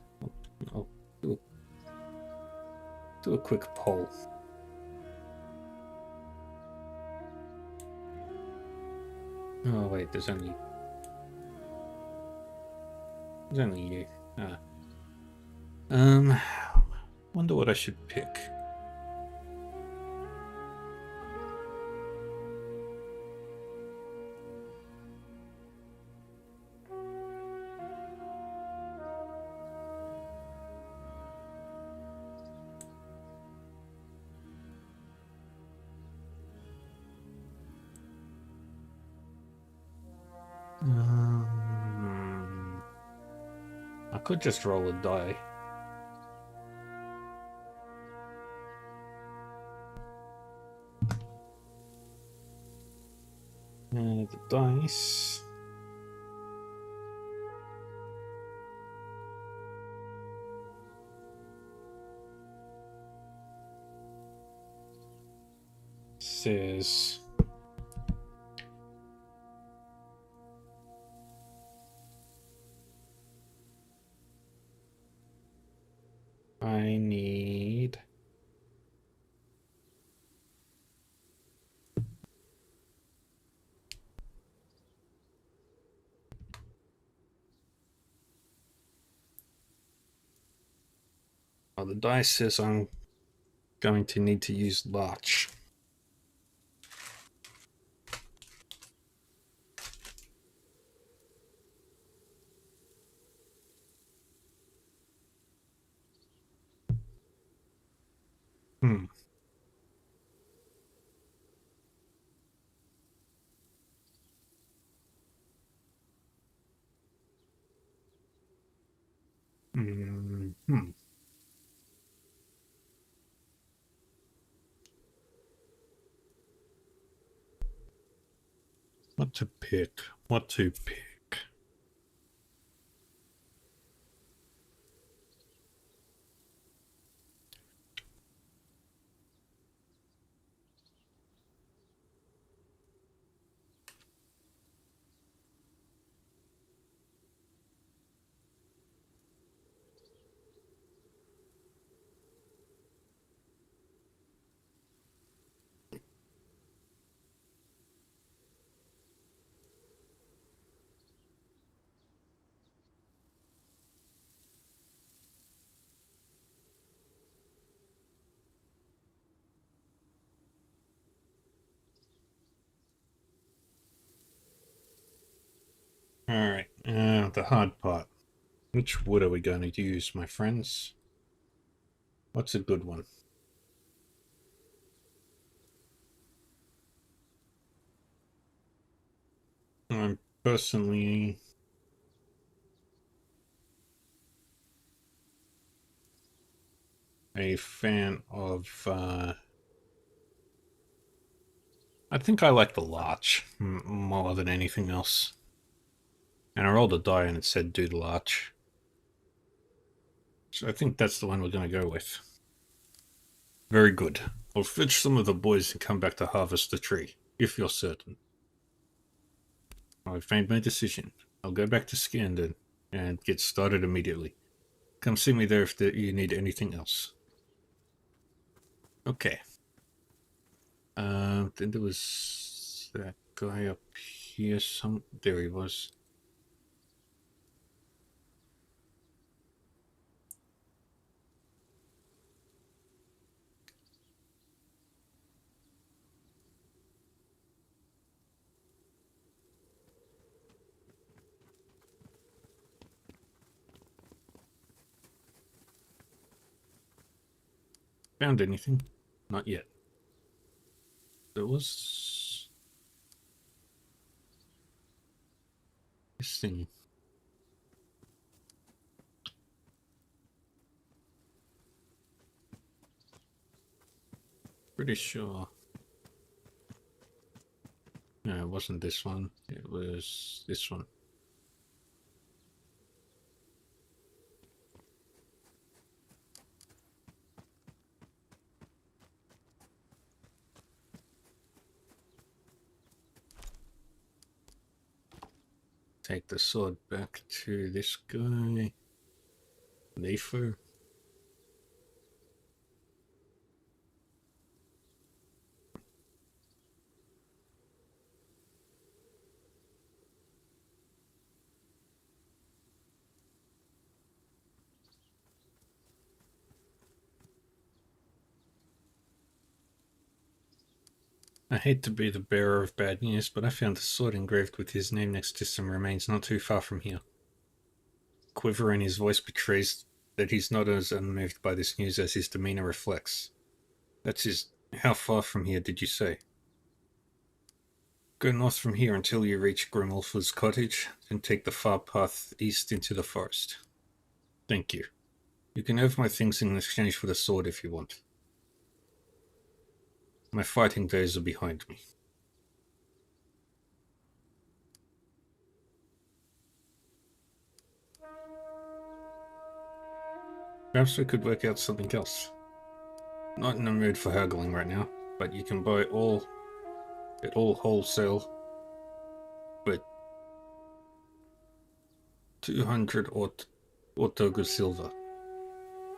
I'll do a quick poll. Oh wait, there's only you. Wonder what I should pick. I could just roll a die. The dice. says I need the dice says I'm going to need to use larch. Hmm. Hmm. What to pick? What to pick? Alright, the hard part. Which wood are we going to use, my friends? What's a good one? I'm personally a fan of, I think I like the larch more than anything else. And I rolled a die and it said do the larch. So I think that's the one we're going to go with. Very good. I'll fetch some of the boys and come back to harvest the tree, if you're certain. I've made my decision. I'll go back to Scandon and get started immediately. Come see me there if you need anything else. Okay. Then there was that guy up here. There he was. Found anything? Not yet. There was this thing. Pretty sure. No, it wasn't this one. It was this one. Take the sword back to this guy. Nefer. I hate to be the bearer of bad news, but I found a sword engraved with his name next to some remains not too far from here. Quiver in his voice betrays that he's not as unmoved by this news as his demeanor reflects. That's his... How far from here did you say? Go north from here until you reach Grimulfur's cottage, then take the far path east into the forest. Thank you. You can have my things in exchange for the sword if you want. My fighting days are behind me. Perhaps we could work out something else. Not in the mood for haggling right now, but you can buy all It all wholesale, but 200 Ortoga silver.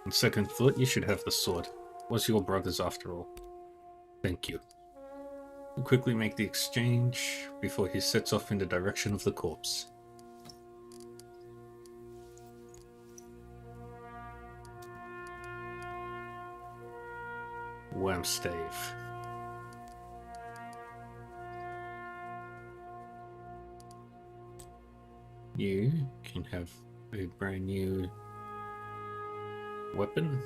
On second thought, you should have the sword. Was your brother's after all. Thank you. You quickly make the exchange before he sets off in the direction of the corpse. Whamstave. You can have a brand new weapon.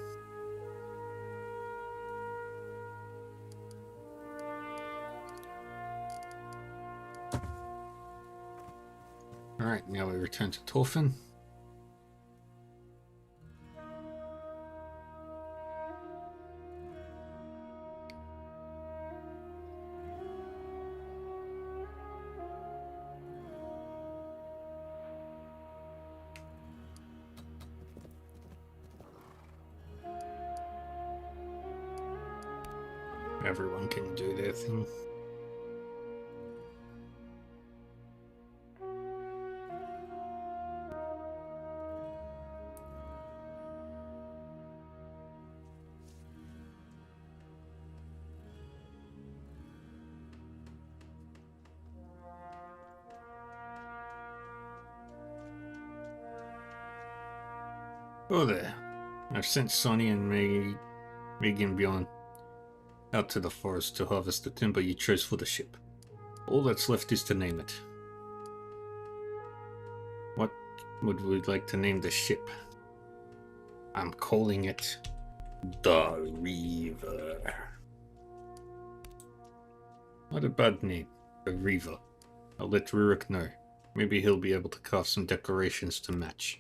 Alright, now we return to Torfin. Everyone can do their thing. Oh there. I've sent Sonny and Megan beyond out to the forest to harvest the timber you chose for the ship. All that's left is to name it. What would we like to name the ship? I'm calling it the Reaver. Not a bad name, the Reaver. I'll let Rurik know. Maybe he'll be able to carve some decorations to match.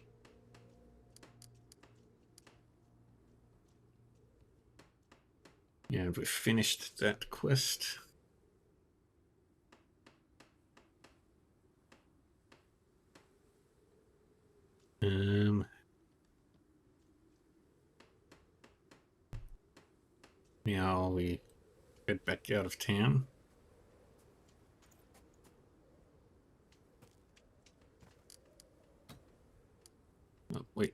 Yeah, we've finished that quest. Now we head back out of town. Oh, wait.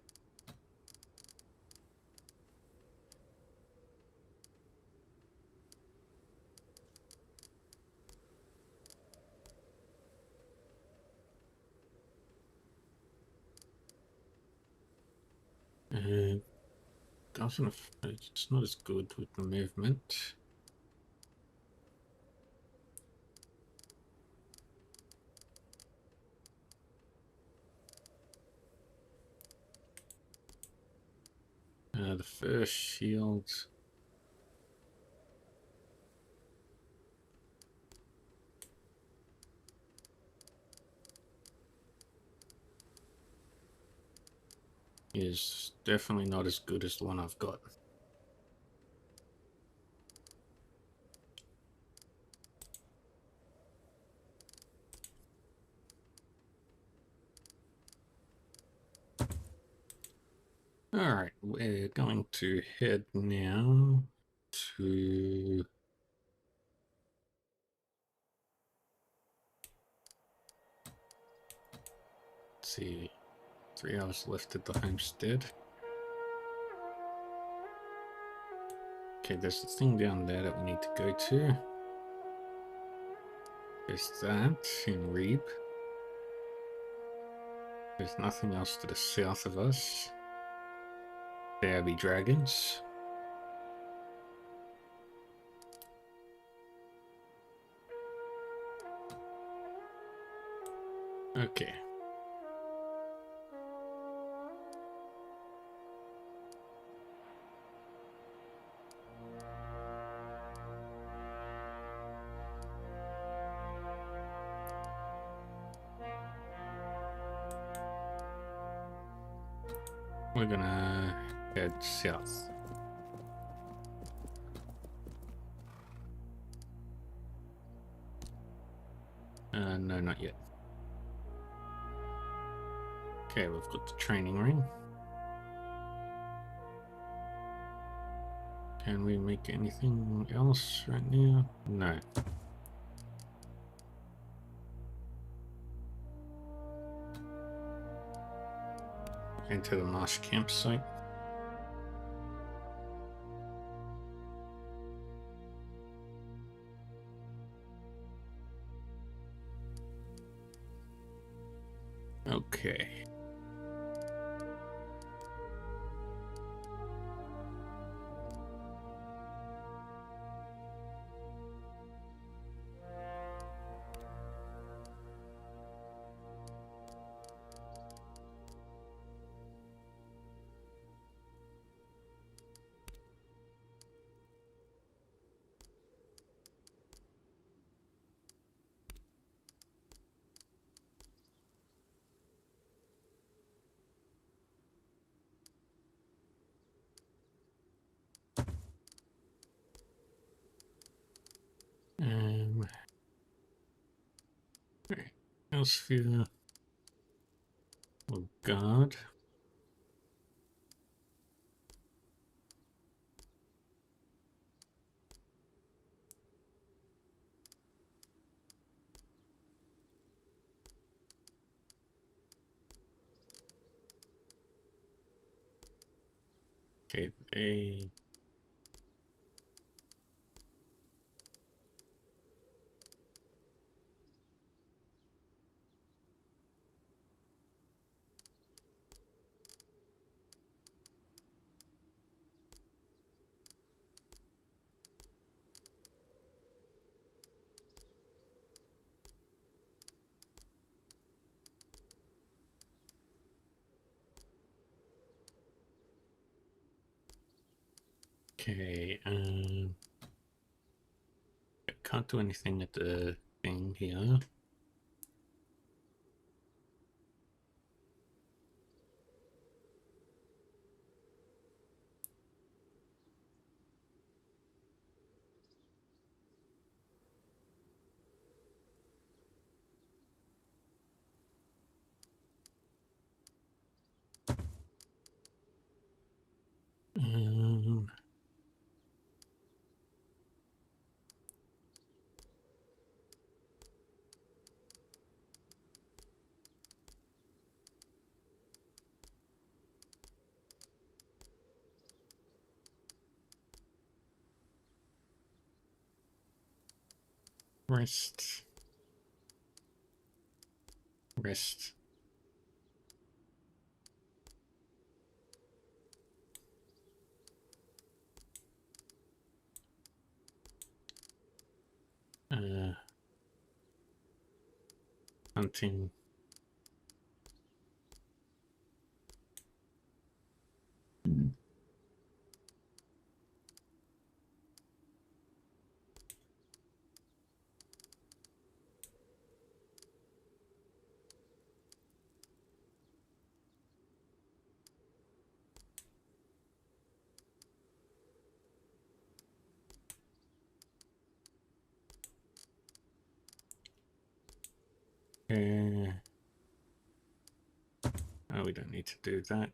It's not as good with the movement. The first shield. Is definitely not as good as the one I've got. Alright, we're going to head now to... Let's see, 3 hours left at the homestead. Okay, there's a thing down there that we need to go to. There's that in Reeb. There's nothing else to the south of us. There be dragons. Okay. We're gonna head south. No, not yet. Okay, we've got the training ring. Can we make anything else right now? No. Into the marsh campsite. Okay. Elsphere. Oh God. Okay, they... Okay, I can't do anything at the thing here. Um, rest. Rest. Hunting. Oh, we don't need to do that.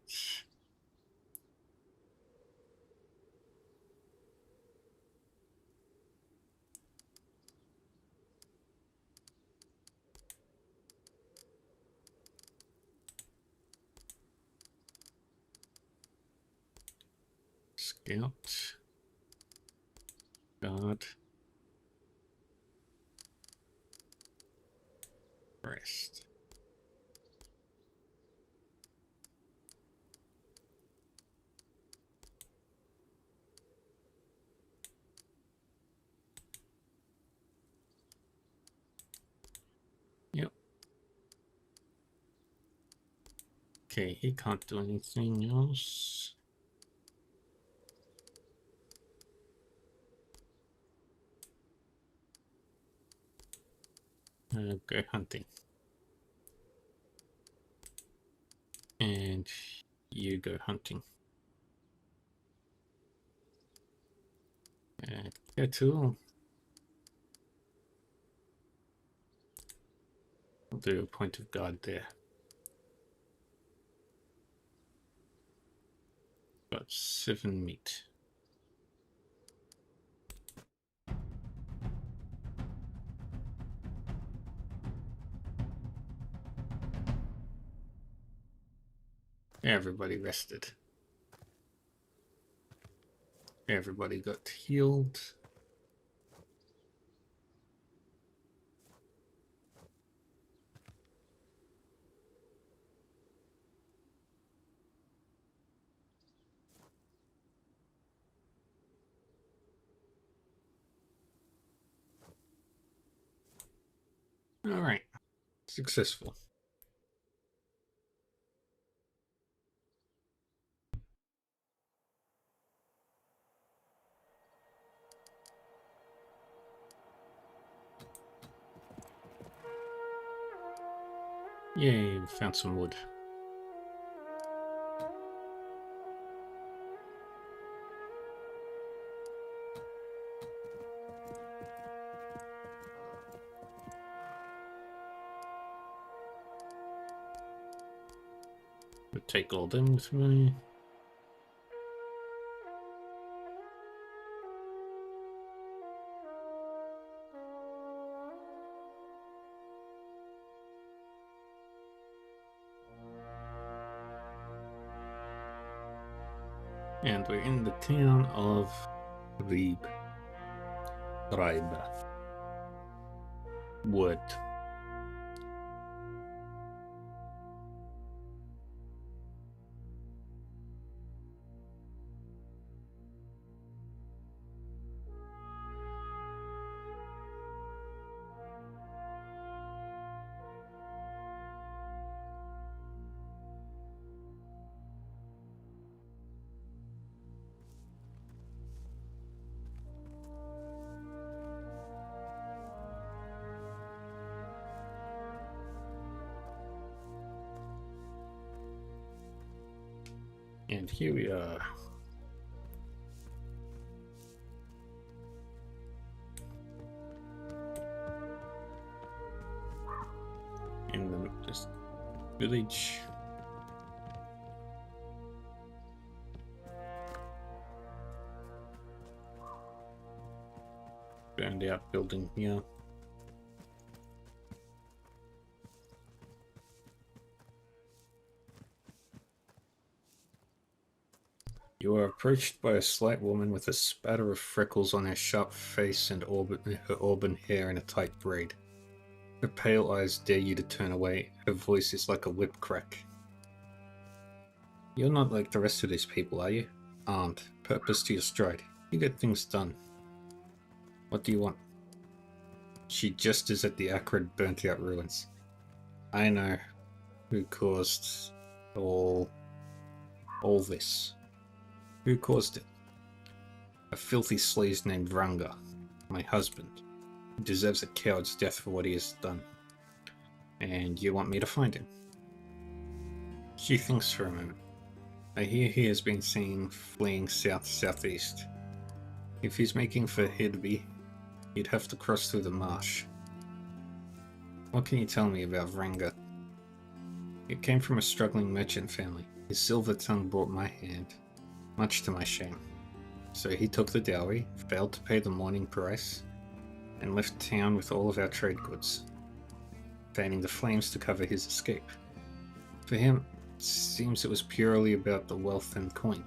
Scout. Guard. Rest. Yep. Okay, he can't do anything else. Go hunting. And you go hunting. Go to. I'll do a point of guard there. Got 7 meat. Everybody rested. Everybody got healed. Alright. Successful. Yay, we found some wood. I'll take all them with me. And we're in the town of Rieb. Wood. And here we are. In this village. Burned out building here. You are approached by a slight woman with a spatter of freckles on her sharp face and her auburn hair in a tight braid. Her pale eyes dare you to turn away. Her voice is like a whip crack. You're not like the rest of these people, are you? Armed, purpose to your stride. You get things done. What do you want? She gestures at the acrid, burnt-out ruins. I know who caused all this. Who caused it? A filthy sleaze named Vranga, my husband. He deserves a coward's death for what he has done. And you want me to find him? She thinks for a moment. I hear he has been seen fleeing south-southeast. If he's making for Hidby, he'd have to cross through the marsh. What can you tell me about Vranga? It came from a struggling merchant family. His silver tongue brought my hand, much to my shame. So he took the dowry, failed to pay the mourning price, and left town with all of our trade goods, fanning the flames to cover his escape. For him, it seems it was purely about the wealth and coin.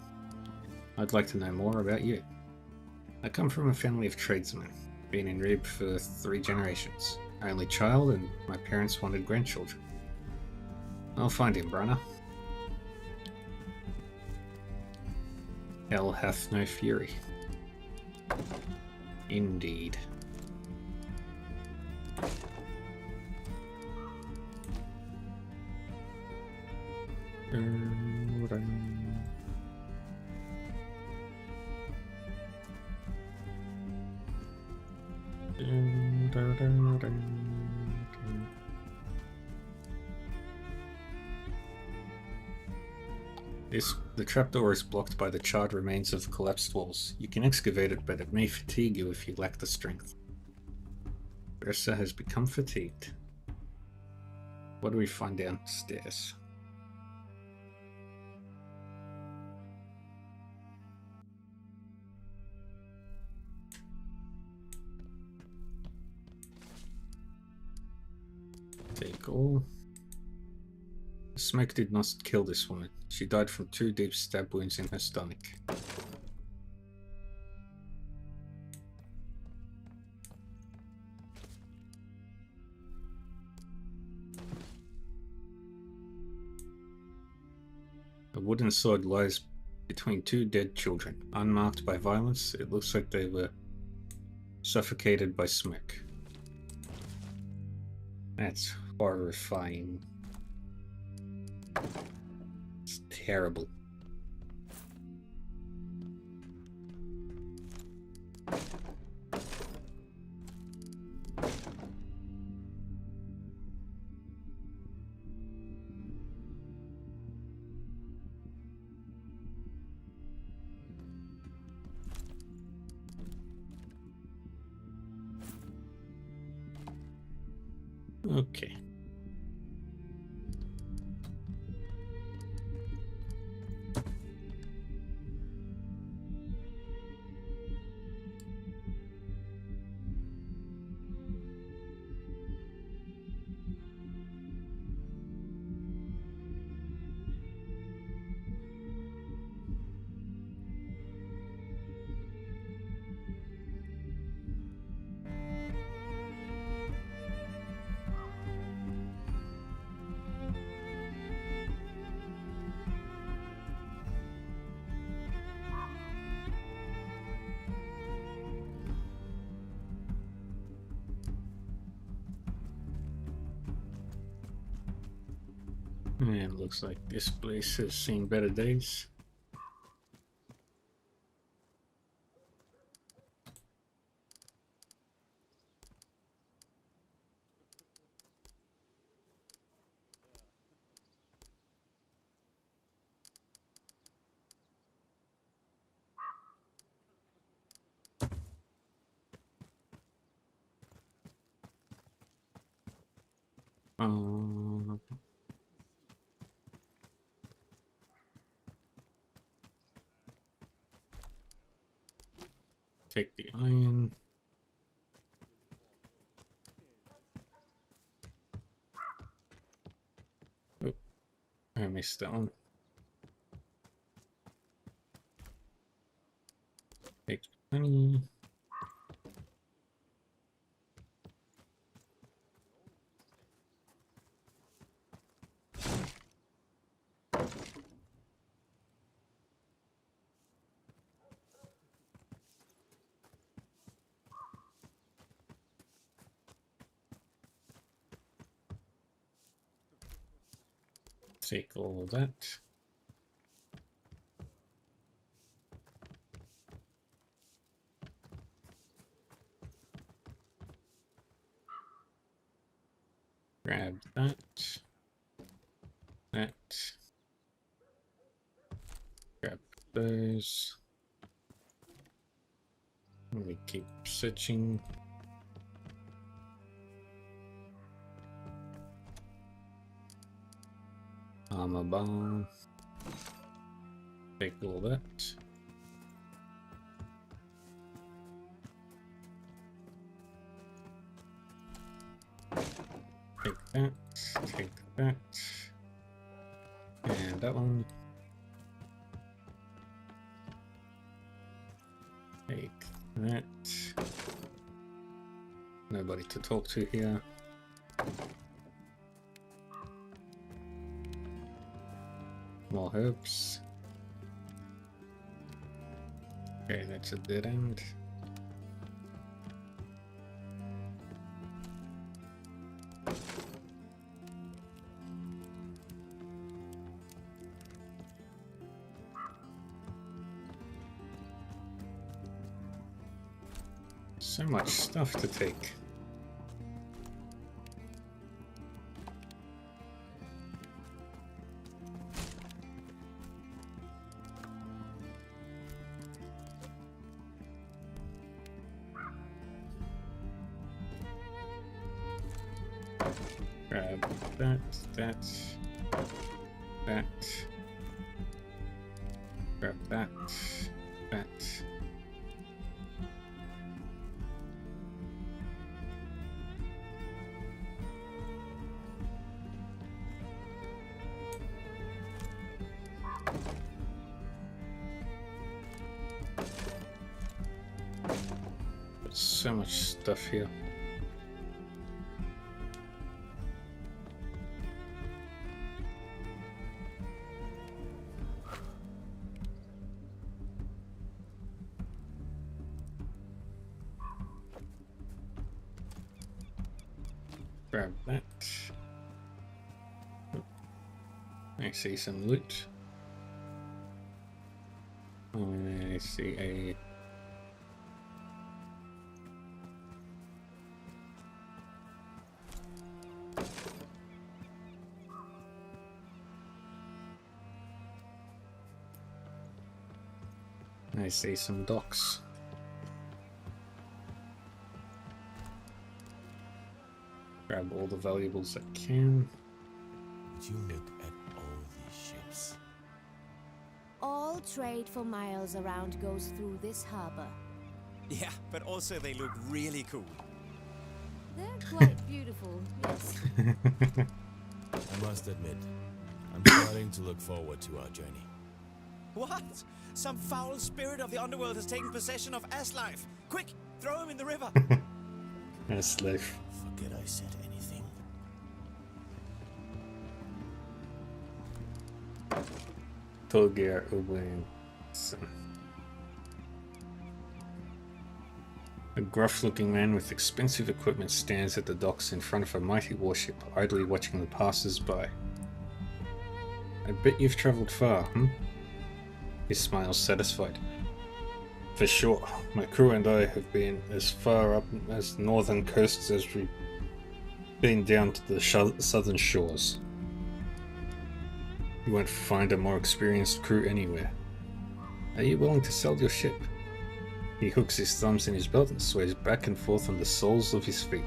I'd like to know more about you. I come from a family of tradesmen, been in Rib for 3 generations. Only child, and my parents wanted grandchildren. I'll find him, Brana. Hell hath no fury. Indeed. The trapdoor is blocked by the charred remains of collapsed walls. You can excavate it, but it may fatigue you if you lack the strength. Ursa has become fatigued. What do we find downstairs? Take all. Smoke did not kill this woman. She died from 2 deep stab wounds in her stomach. A wooden sword lies between 2 dead children. Unmarked by violence, it looks like they were suffocated by smoke. That's horrifying. It's terrible. Okay. And looks like this place has seen better days. Take the iron. Oh, I missed that one. Take 20. Take all of that. Grab that. That. Grab those. Let me keep searching. Armor bar. Take all that. Take that. Take that. And that one. Take that. Nobody to talk to here. More herbs. Okay, that's a dead end. So much stuff to take. Grab that, that. Grab that, that. so much stuff here. Grab that. I see some loot. I see a I see some docks. Grab all the valuables I can. Would you look at all these ships? All trade for miles around goes through this harbor. Yeah, but also they look really cool. They're quite beautiful, yes. I must admit, I'm starting to look forward to our journey. What? Some foul spirit of the underworld has taken possession of Aslife. Quick, throw him in the river. That's life. Forget I said anything. Tolgir Owain. A gruff-looking man with expensive equipment stands at the docks in front of a mighty warship, idly watching the passers-by. I bet you've travelled far, hmm? He smiles satisfied. For sure. My crew and I have been as far up as the northern coasts as we've been down to the southern shores. You won't find a more experienced crew anywhere. Are you willing to sell your ship? He hooks his thumbs in his belt and sways back and forth on the soles of his feet.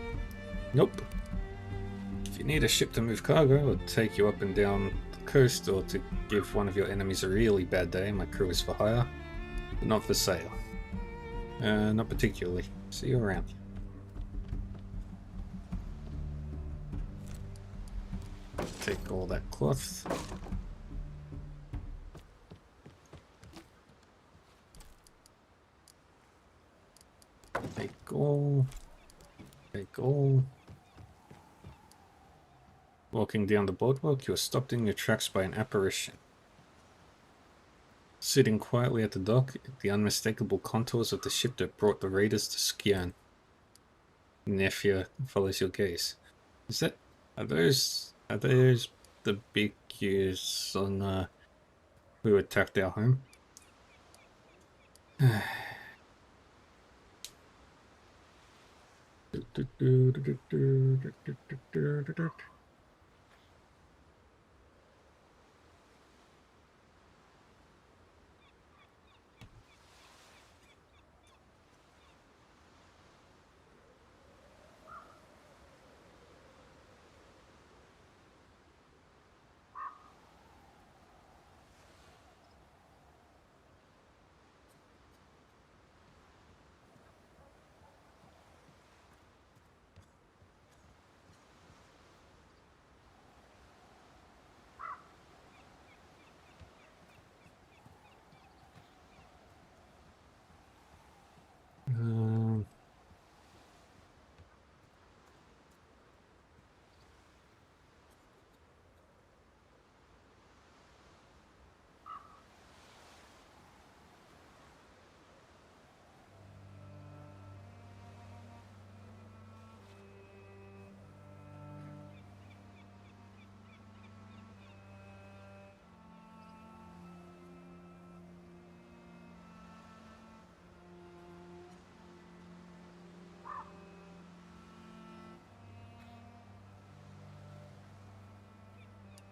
Nope. If you need a ship to move cargo, or take you up and down the coast, or to give one of your enemies a really bad day, my crew is for hire, but not for sale. Not particularly. See you around. Take all that cloth. Take all. Take all. Walking down the boardwalk, you are stopped in your tracks by an apparition. Sitting quietly at the dock, the unmistakable contours of the ship that brought the raiders to Skian. Nefia follows your gaze. Is that... Are those the big gears on who attacked our home?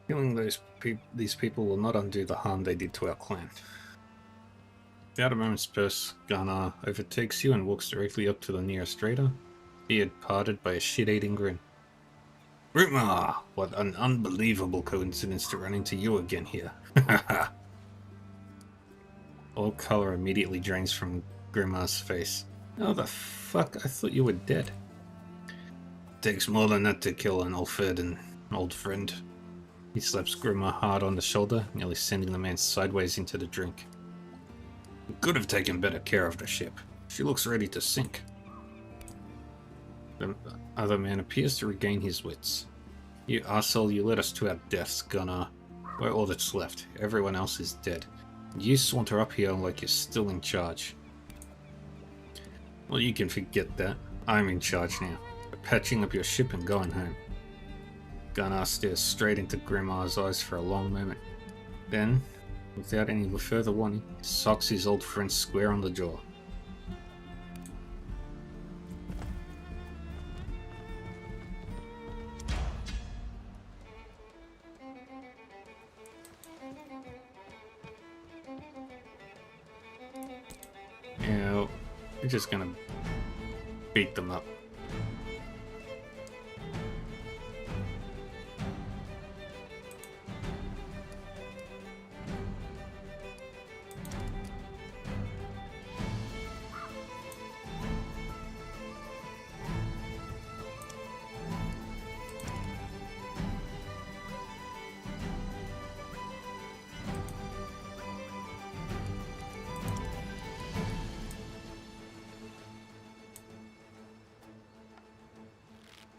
Killing these people will not undo the harm they did to our clan. Without a moment's pause, Ghana overtakes you and walks directly up to the nearest raider, beard parted by a shit-eating grin. Grimar! What an unbelievable coincidence to run into you again here. All color immediately drains from Grimar's face. Oh, the fuck? I thought you were dead. Takes more than that to kill an old friend. He slaps Grimar hard on the shoulder, nearly sending the man sideways into the drink. We could have taken better care of the ship. She looks ready to sink. The other man appears to regain his wits. You arsehole, you led us to our deaths, Gunnar. We're all that's left. Everyone else is dead. You saunter up here like you're still in charge. Well, you can forget that. I'm in charge now. We're patching up your ship and going home. Gunnar stares straight into Grimmar's eyes for a long moment. Then, without any further warning, he socks his old friend square on the jaw. Now, we're just gonna beat them up.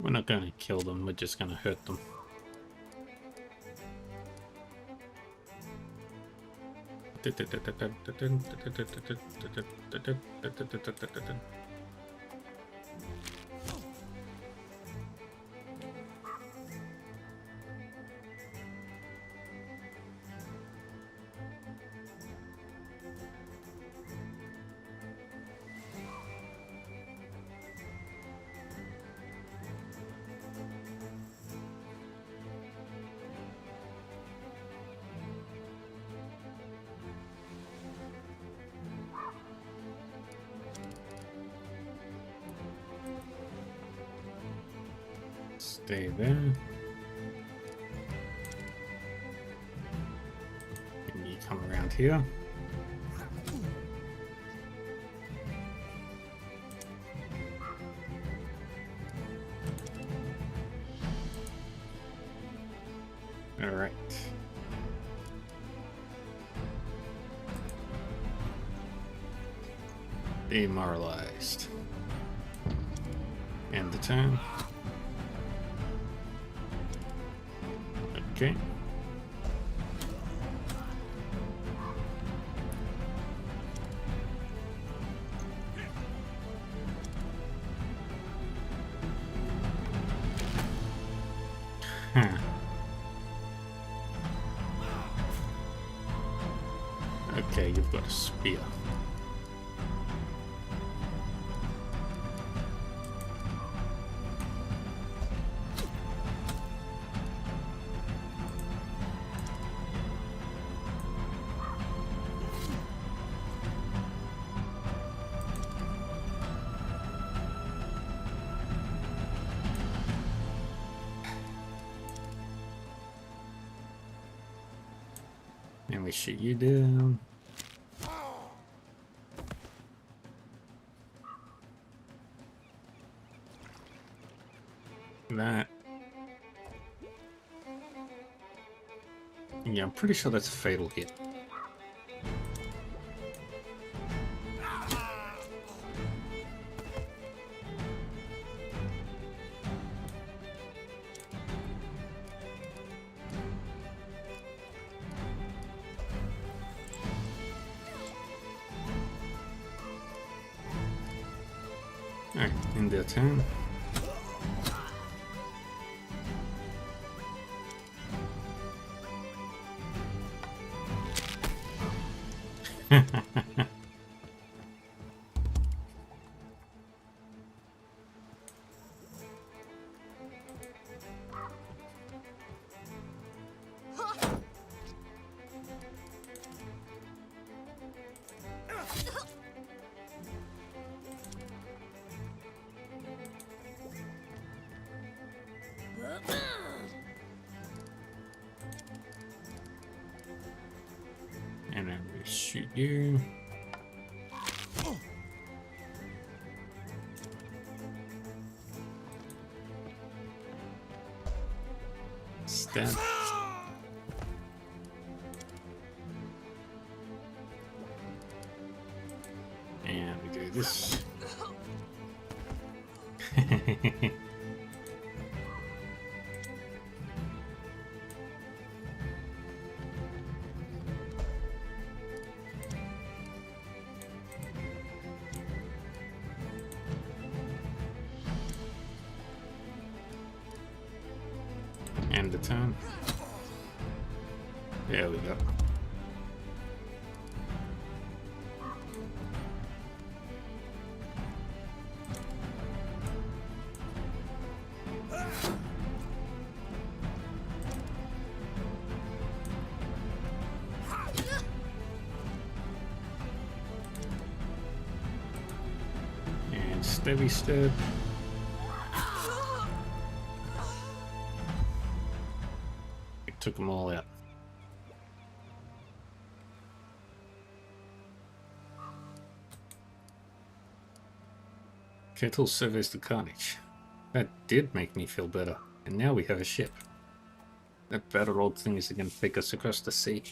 We're not gonna kill them, we're just gonna hurt them. Stay there. And you come around here. All right. Demoralized. End the turn. Okay. Huh. Okay, you've got a spear. And we shoot you down. That. Yeah, I'm pretty sure that's a fatal hit. Alright, in their turn. And then we shoot you. Stab. And we do this. And the turn. There we go. And stabby stab. It took them all out. Kettle surveys the carnage. That did make me feel better. And now we have a ship. That battered old thing is going to take us across the sea.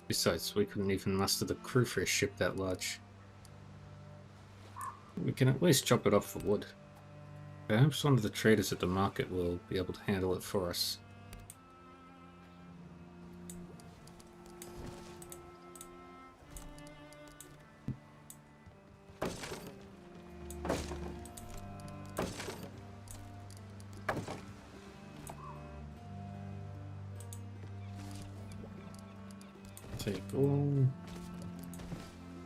Besides, we couldn't even muster the crew for a ship that large. We can at least chop it up for wood. Perhaps one of the traders at the market will be able to handle it for us. Take all.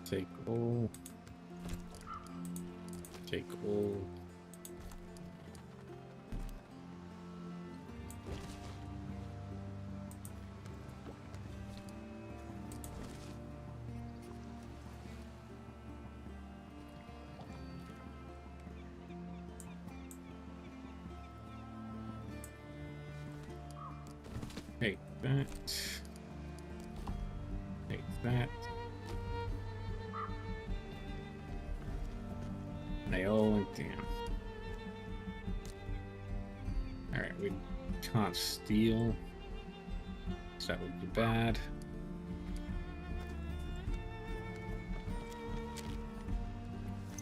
Take all. Take all. Take that. Take that. They all went down. Alright, we can't steal. So that would be bad.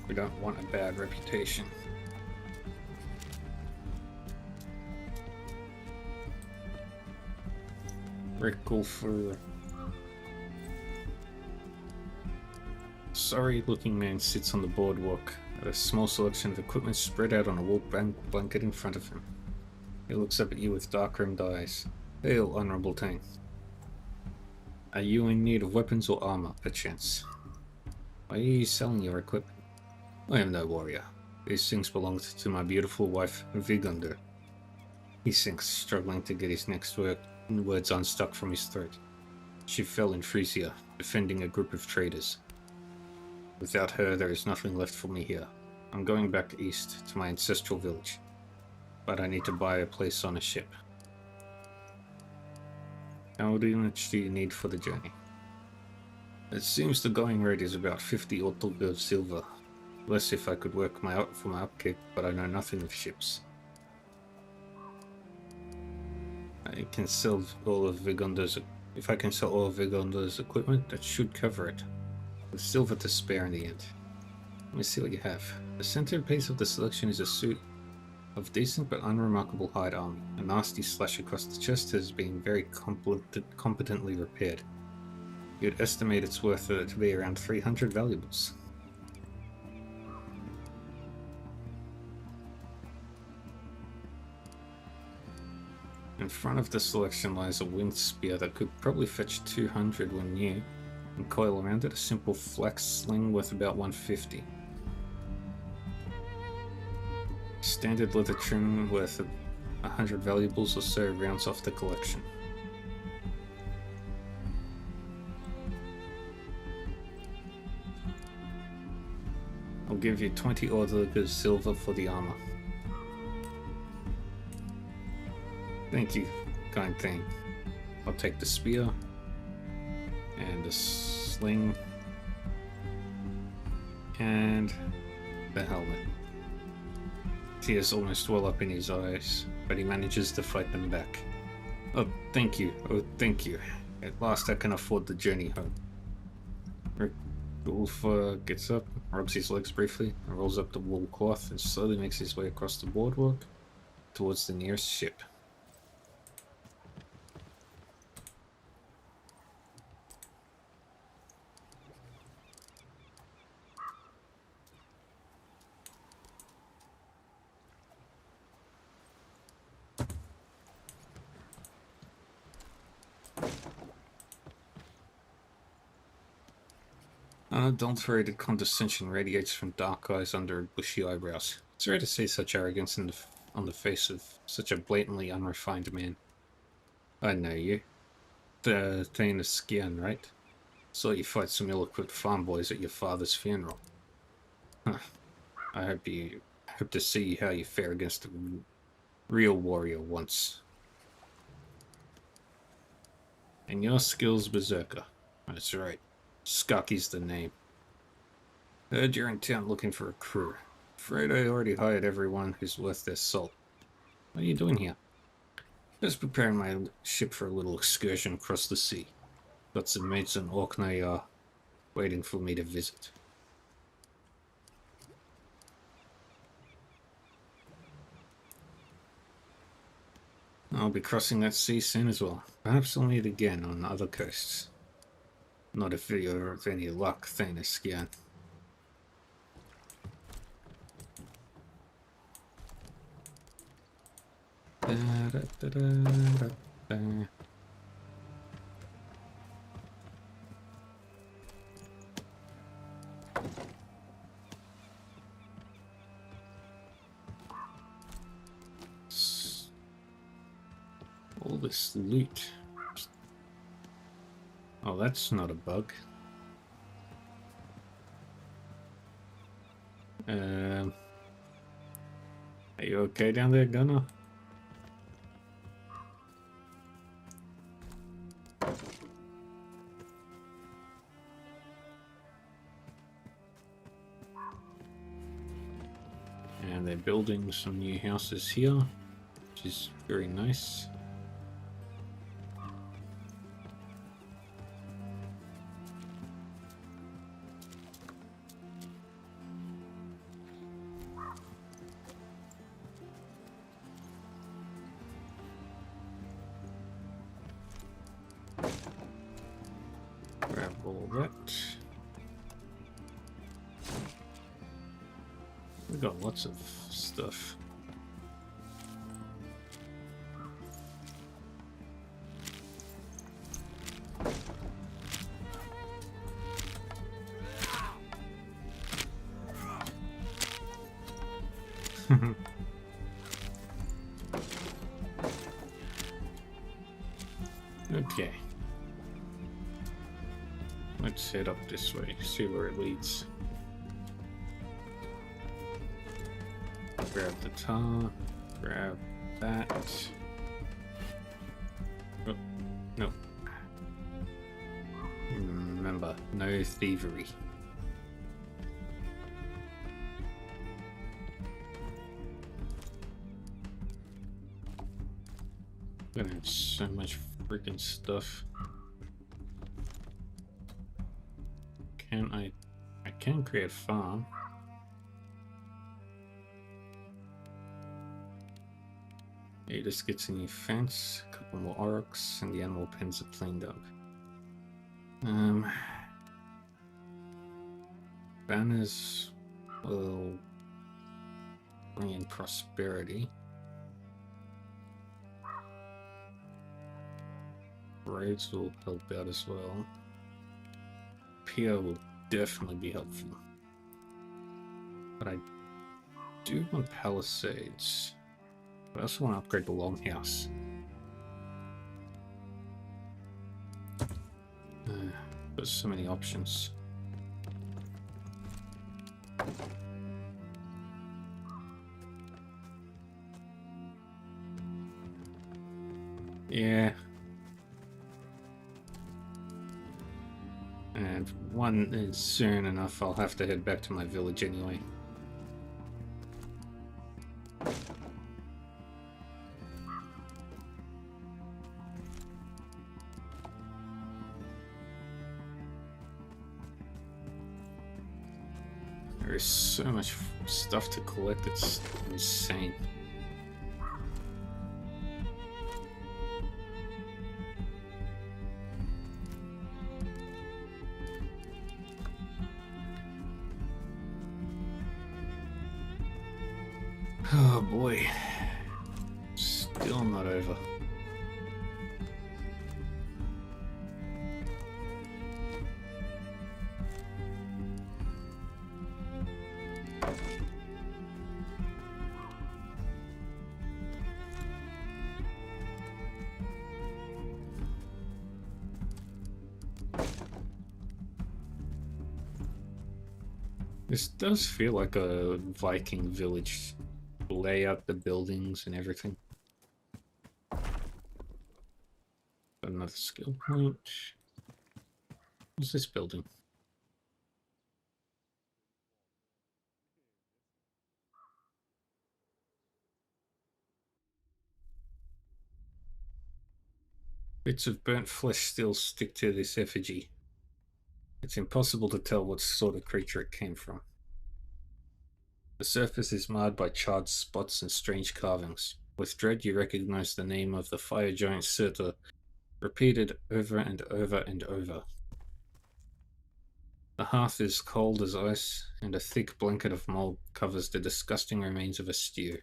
We don't want a bad reputation. Rickle for... Sorry-looking man sits on the boardwalk, at a small selection of equipment spread out on a wool blanket in front of him. He looks up at you with dark-rimmed eyes. Hail, Honourable Tang. Are you in need of weapons or armour, perchance? Why are you selling your equipment? I am no warrior. These things belong to my beautiful wife, Vigander. He sinks, struggling to get his next words unstuck from his throat. She fell in Frisia, defending a group of traders. Without her, there is nothing left for me here. I'm going back east, to my ancestral village. But I need to buy a place on a ship. How much do you need for the journey? It seems the going rate is about 50 ortolga of silver. Less if I could work for my upkeep, but I know nothing of ships. I can sell all of Vigonder's... If I can sell all of Vigonder's equipment, that should cover it. With silver to spare in the end. Let me see what you have. The centerpiece of the selection is a suit of decent but unremarkable hide armor. A nasty slash across the chest has been very competently repaired. You'd estimate its worth to be around 300 valuables. In front of the selection lies a wind spear that could probably fetch 200 when new, and coil around it a simple flax sling worth about 150. Standard leather trim worth 100 valuables or so rounds off the collection. I'll give you 20 ortolga silver for the armor. Thank you, kind thing. I'll take the spear and the sling and the helmet. Tears almost well up in his eyes, but he manages to fight them back. Oh, thank you. Oh, thank you. At last I can afford the journey home. The wolf gets up, rubs his legs briefly, and rolls up the wool cloth and slowly makes his way across the boardwalk towards the nearest ship. Unadulterated condescension radiates from dark eyes under bushy eyebrows. It's rare to see such arrogance on the face of such a blatantly unrefined man. I know you. The Thane of Skian, right? Saw you fight some ill-equipped farm boys at your father's funeral. Huh. I hope to see how you fare against a real warrior once. And your skills, Berserker. That's right. Skaki's the name. Heard you're in town looking for a crew. Afraid I already hired everyone who's worth their salt. What are you doing here? Just preparing my ship for a little excursion across the sea. Got some mates in Orkney waiting for me to visit. I'll be crossing that sea soon as well. Perhaps I'll meet again on other coasts. Not if you're of any luck, Thane of Skian. All this loot. Oh, that's not a bug. Are you okay down there, Gunnar? And they're building some new houses here, which is very nice. Grab all that. We got lots of stuff. Okay. Let's head up this way, see where it leads. Grab the tar, grab that. Oh, no. Remember, no thievery. I'm gonna have so much freaking stuff. I can create a farm. Yeah, this gets a new fence, a couple more aurochs, and the animal pens are cleaned up. Banners will bring in prosperity. Raids will help out as well. Pier will definitely be helpful. But I do want palisades. But I also want to upgrade the longhouse. There's so many options. Yeah. And one is soon enough, I'll have to head back to my village anyway. There's so much stuff to collect, it's insane. Oh boy. Still not over. This does feel like a Viking village. Lay out the buildings and everything. Another skill point. What's this building? Bits of burnt flesh still stick to this effigy. It's impossible to tell what sort of creature it came from. The surface is marred by charred spots and strange carvings. With dread you recognize the name of the fire giant Surtur, repeated over and over and over. The hearth is cold as ice, and a thick blanket of mold covers the disgusting remains of a stew.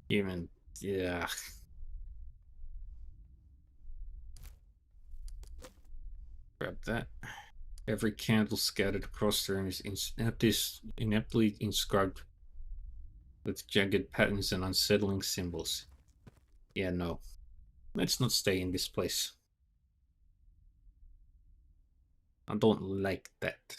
Human, yeah. Grab that. Every candle scattered across the room is ineptly inscribed with jagged patterns and unsettling symbols. Yeah, no. Let's not stay in this place. I don't like that.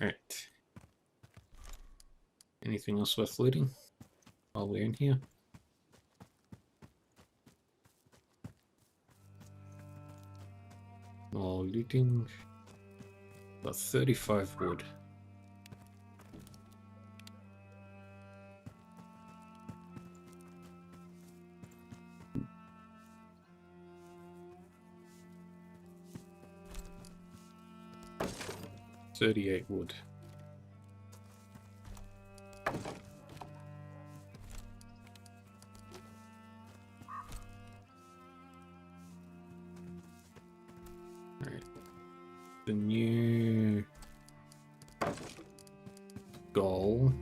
Alright. Anything else worth looting while we're in here? More looting. About 35 wood. $38 wood. Alright. The new goal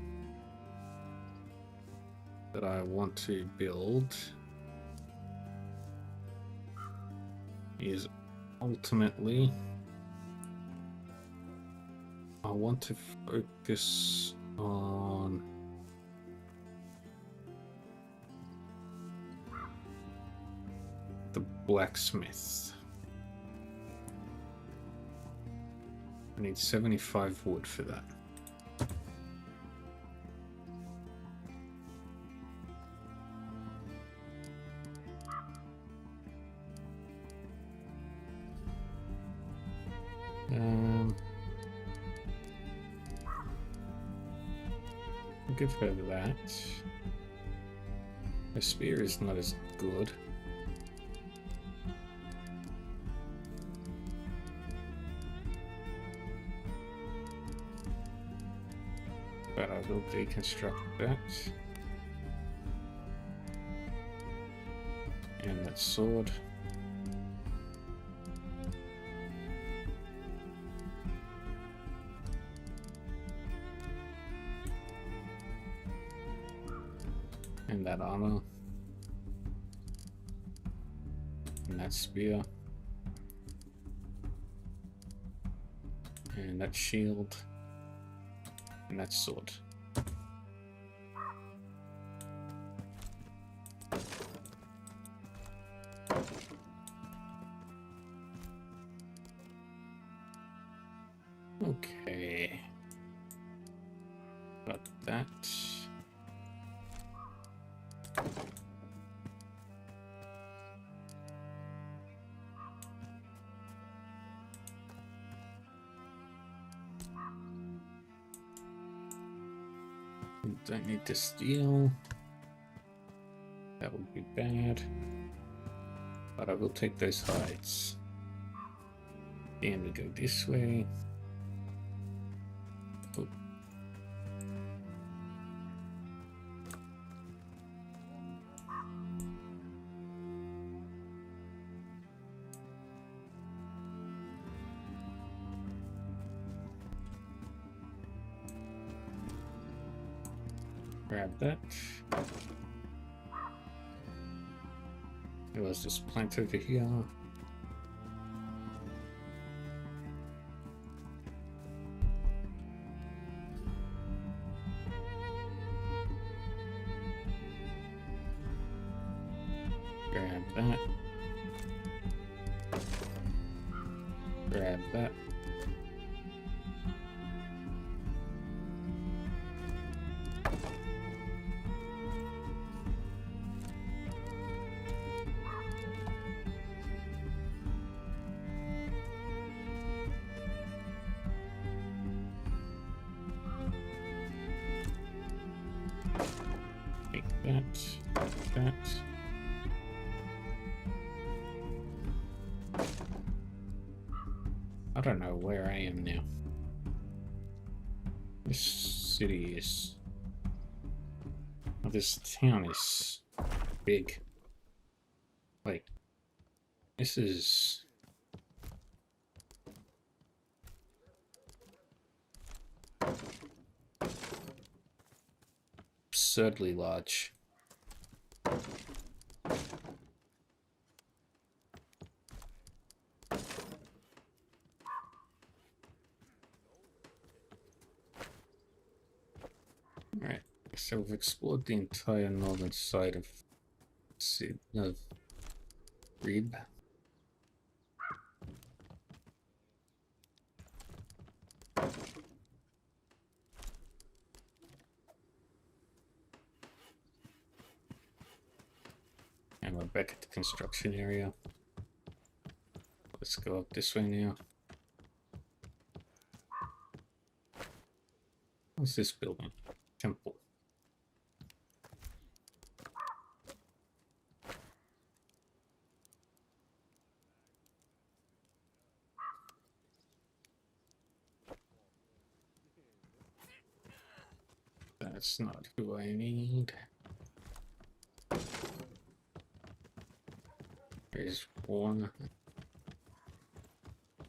that I want to build is ultimately I want to focus on the blacksmith. I need 75 wood for that. I'll give her that. Her spear is not as good. But I will deconstruct that. And that sword. And that armor. And that spear. And that shield. And that sword. Okay. Got that. We don't need to steal. That would be bad. But I will take those hides. And we go this way. Oh. Grab that. There was this plant over here. Grab that. Grab that. Take that. I don't know where I am now. This city is... this town is big. Like, this is... absurdly large. Alright, so we've explored the entire northern side of Reeb. And we're back at the construction area. Let's go up this way now. What's this building? Temple. That's not who I need. There's one.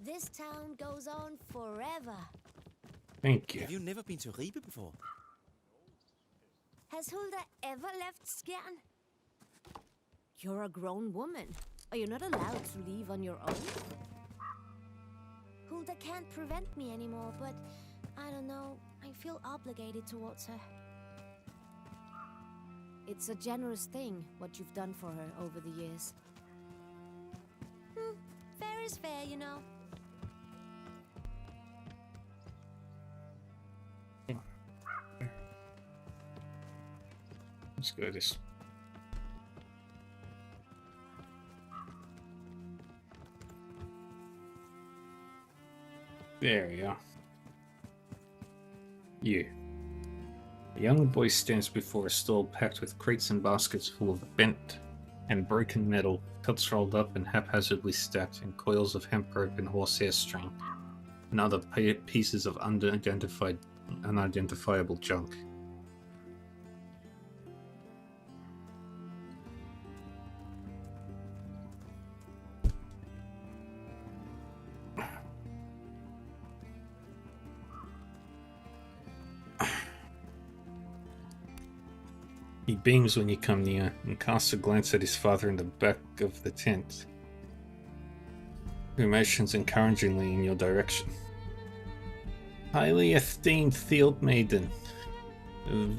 This town goes on forever. Thank you. Have you never been to Ribe before? Has Hulda ever left Skjern? You're a grown woman. Are you not allowed to leave on your own? Hulda can't prevent me anymore, but I don't know. I feel obligated towards her. It's a generous thing, what you've done for her over the years. Fair is fair, you know. Let's go this. There we are. You. A young boy stands before a stall packed with crates and baskets full of bent and broken metal, cuts rolled up and haphazardly stacked, and coils of hemp rope and horsehair string, and other pieces of unidentifiable junk. He beams when you come near and casts a glance at his father in the back of the tent, who motions encouragingly in your direction. Highly esteemed field maiden,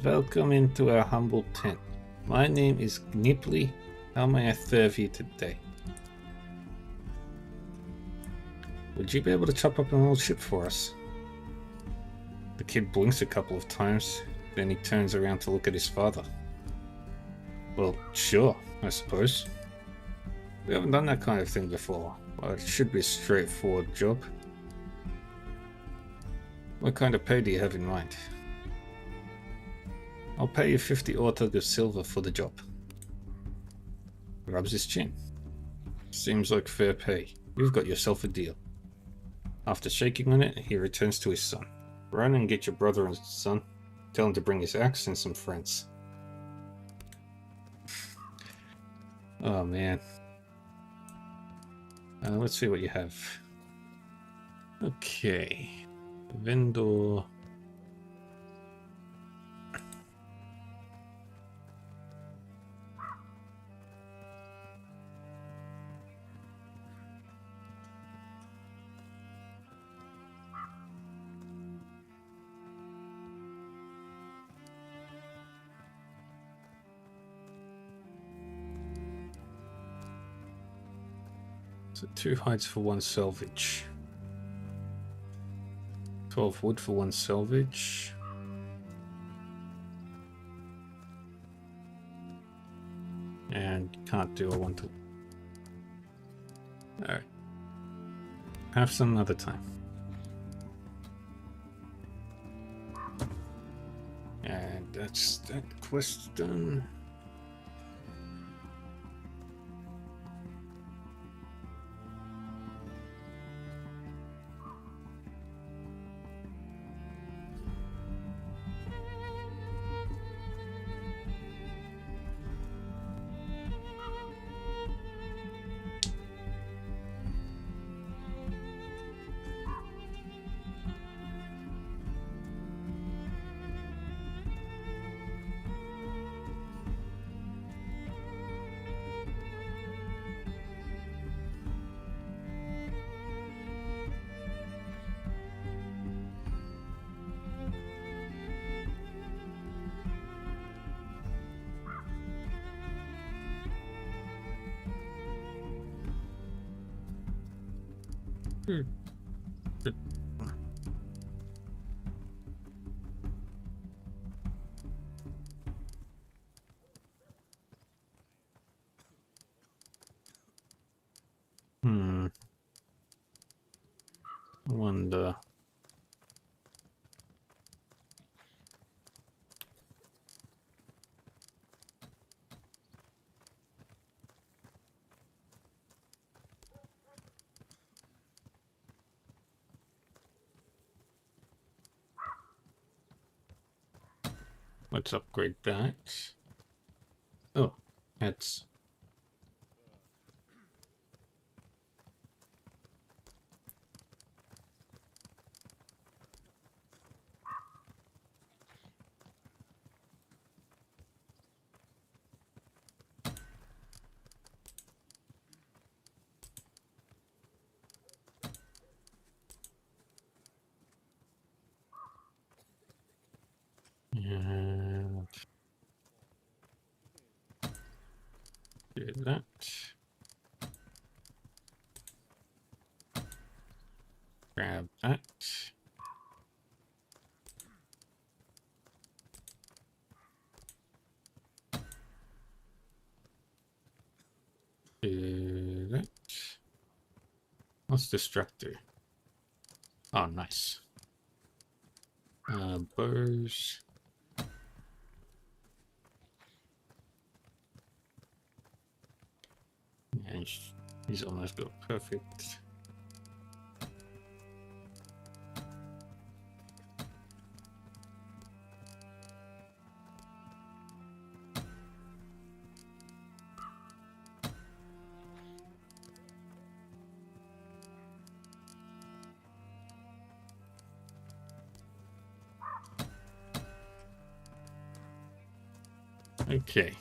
welcome into our humble tent. My name is Gnipli. How may I serve you today? Would you be able to chop up an old ship for us? The kid blinks a couple of times, then he turns around to look at his father. Well, sure, I suppose. We haven't done that kind of thing before, but it should be a straightforward job. What kind of pay do you have in mind? I'll pay you 50 ortog of silver for the job. Rubs his chin. Seems like fair pay. You've got yourself a deal. After shaking on it, he returns to his son. Run and get your brother and son. Tell him to bring his axe and some friends. Oh man. Let's see what you have. Okay. Vendor. So 2 hides for 1 salvage. 12 wood for 1 salvage. And can't do a 1 to... Alright. Have some other time. And that's that quest done. Wonder. Let's upgrade that. Oh, that's... And... do that. Grab that. Do that. What's destructor? Oh, nice. Bows. And he's almost got perfect. Okay.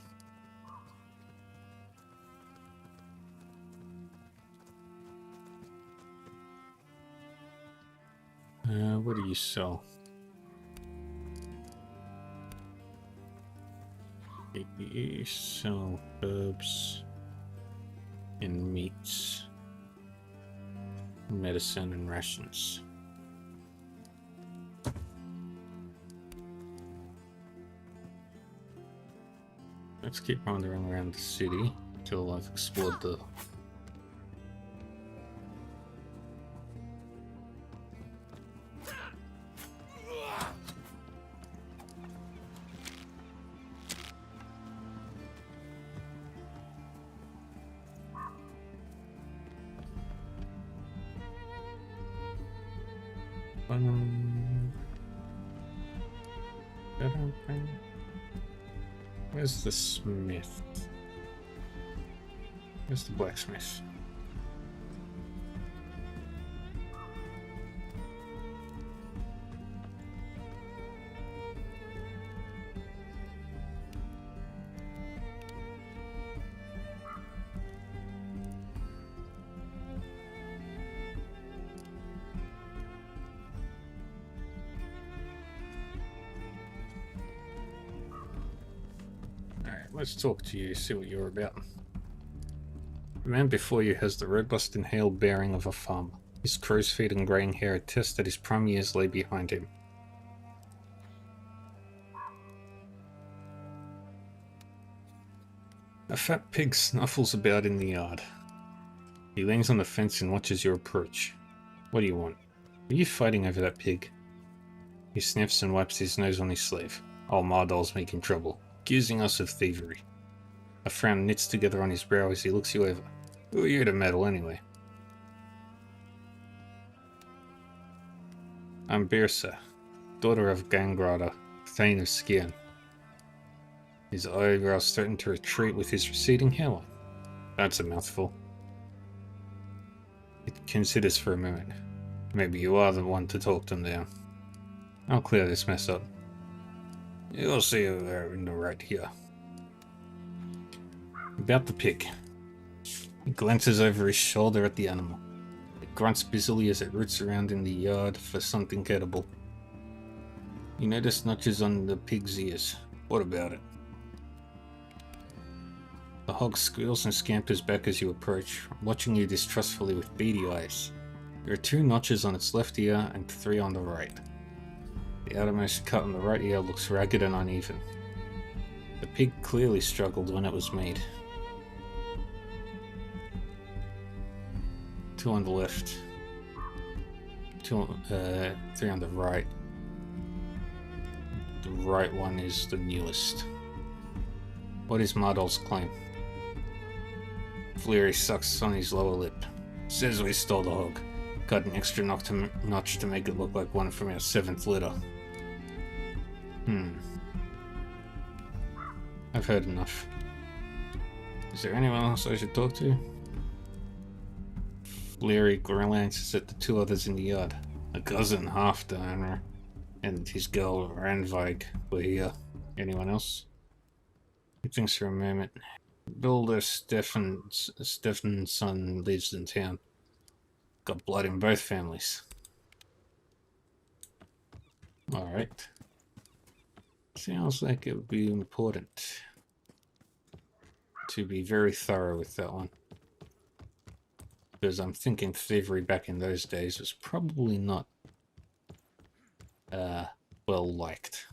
What do you sell? You sell herbs and meats, medicine and rations. Let's keep wandering around the city until I've explored the... Where's the smith? Where's the blacksmith? Let's talk to you, see what you're about. The man before you has the robust and hale bearing of a farmer. His crow's feet and greying hair attest that his prime years lay behind him. A fat pig snuffles about in the yard. He leans on the fence and watches your approach. What do you want? Are you fighting over that pig? He sniffs and wipes his nose on his sleeve. Old Mardol's making trouble, accusing us of thievery. A frown knits together on his brow as he looks you over. Who are you to meddle anyway? I'm Birsa, daughter of Gangrada, Thane of Skian. His eyebrows threaten to retreat with his receding hairline. That's a mouthful. He considers for a moment. Maybe you are the one to talk them down. I'll clear this mess up. You'll see who they're in the right here. About the pig. He glances over his shoulder at the animal. It grunts busily as it roots around in the yard for something edible. You notice notches on the pig's ears. What about it? The hog squeals and scampers back as you approach, watching you distrustfully with beady eyes. There are 2 notches on its left ear and 3 on the right. The outermost cut on the right ear looks ragged and uneven. The pig clearly struggled when it was made. 2 on the left. 3 on the right. The right one is the newest. What is Mardol's claim? Fleary sucks on his lower lip. Says we stole the hog. Got an extra notch to make it look like one from our 7th litter. I've heard enough. Is there anyone else I should talk to? Fleary glances at the 2 others in the yard. A cousin, half the owner, and his girl, Ranvig, were here. Anyone else? He thinks for a moment. Builder Stefan's son lives in town. Got blood in both families. Alright. Sounds like it would be important to be very thorough with that one. Because I'm thinking thievery back in those days was probably not well liked.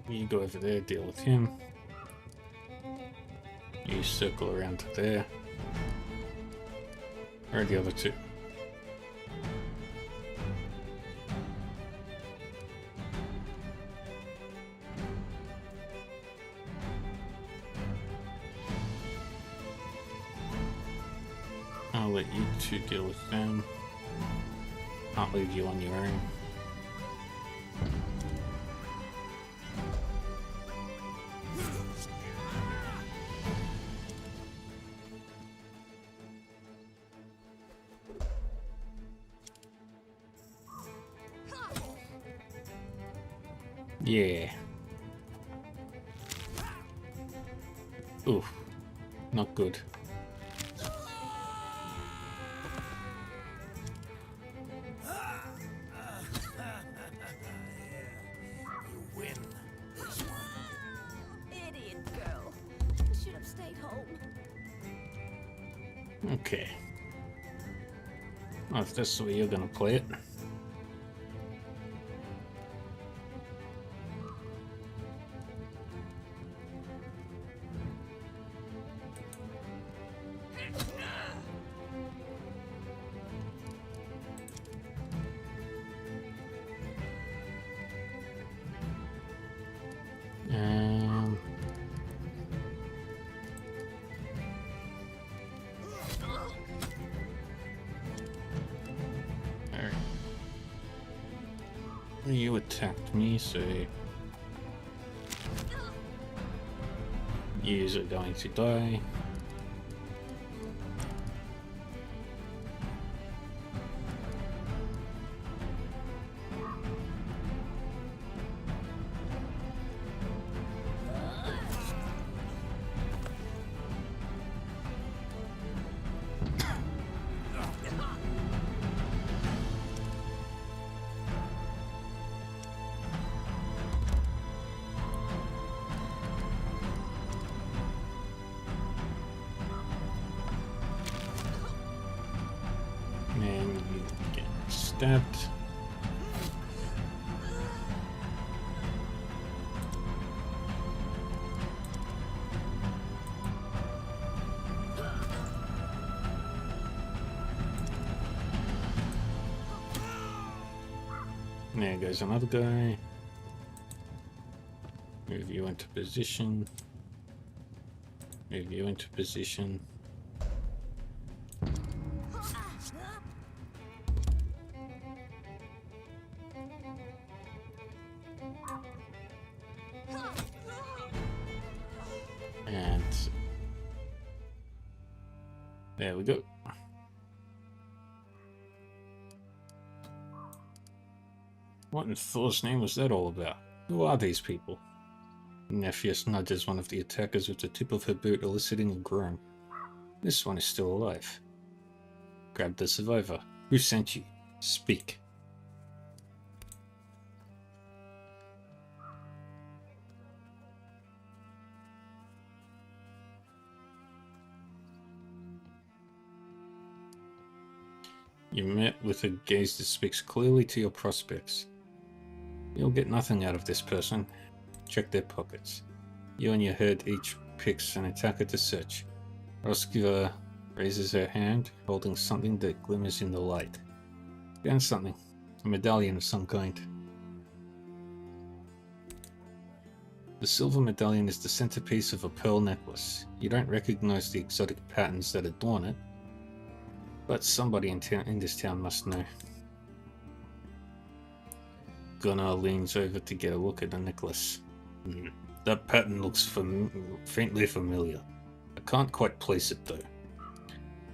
You go over there, deal with him. You circle around to there. Where are the other 2? I'll let you 2 deal with them. Can't leave you on your own. Yeah. Oof. Not good. You win this one. Idiot girl. Should have stayed home. Okay. Well, if that's the way you're gonna play it. You attacked me, so you are going to die. And you get stabbed. There goes another guy. Move you into position. Move you into position. And there we go. What in Thor's name was that all about? Who are these people? Nepheus nudges one of the attackers with the tip of her boot, eliciting a groan. This one is still alive. Grab the survivor. Who sent you? Speak. You met with a gaze that speaks clearly to your prospects. You'll get nothing out of this person. Check their pockets. You and your herd each picks an attacker to search. Roskiva raises her hand, holding something that glimmers in the light. Found something. A medallion of some kind. The silver medallion is the centerpiece of a pearl necklace. You don't recognize the exotic patterns that adorn it, but somebody in this town must know. Gunnar leans over to get a look at the necklace. That pattern looks faintly familiar. I can't quite place it though.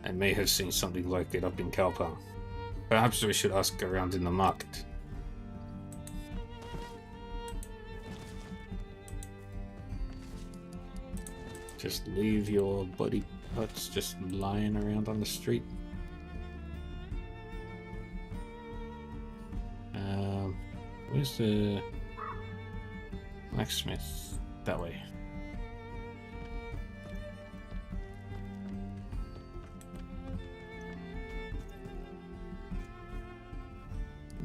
I may have seen something like it up in Kalpang. Perhaps we should ask around in the market. Just leave your body parts just lying around on the street. Where's the blacksmith? That way.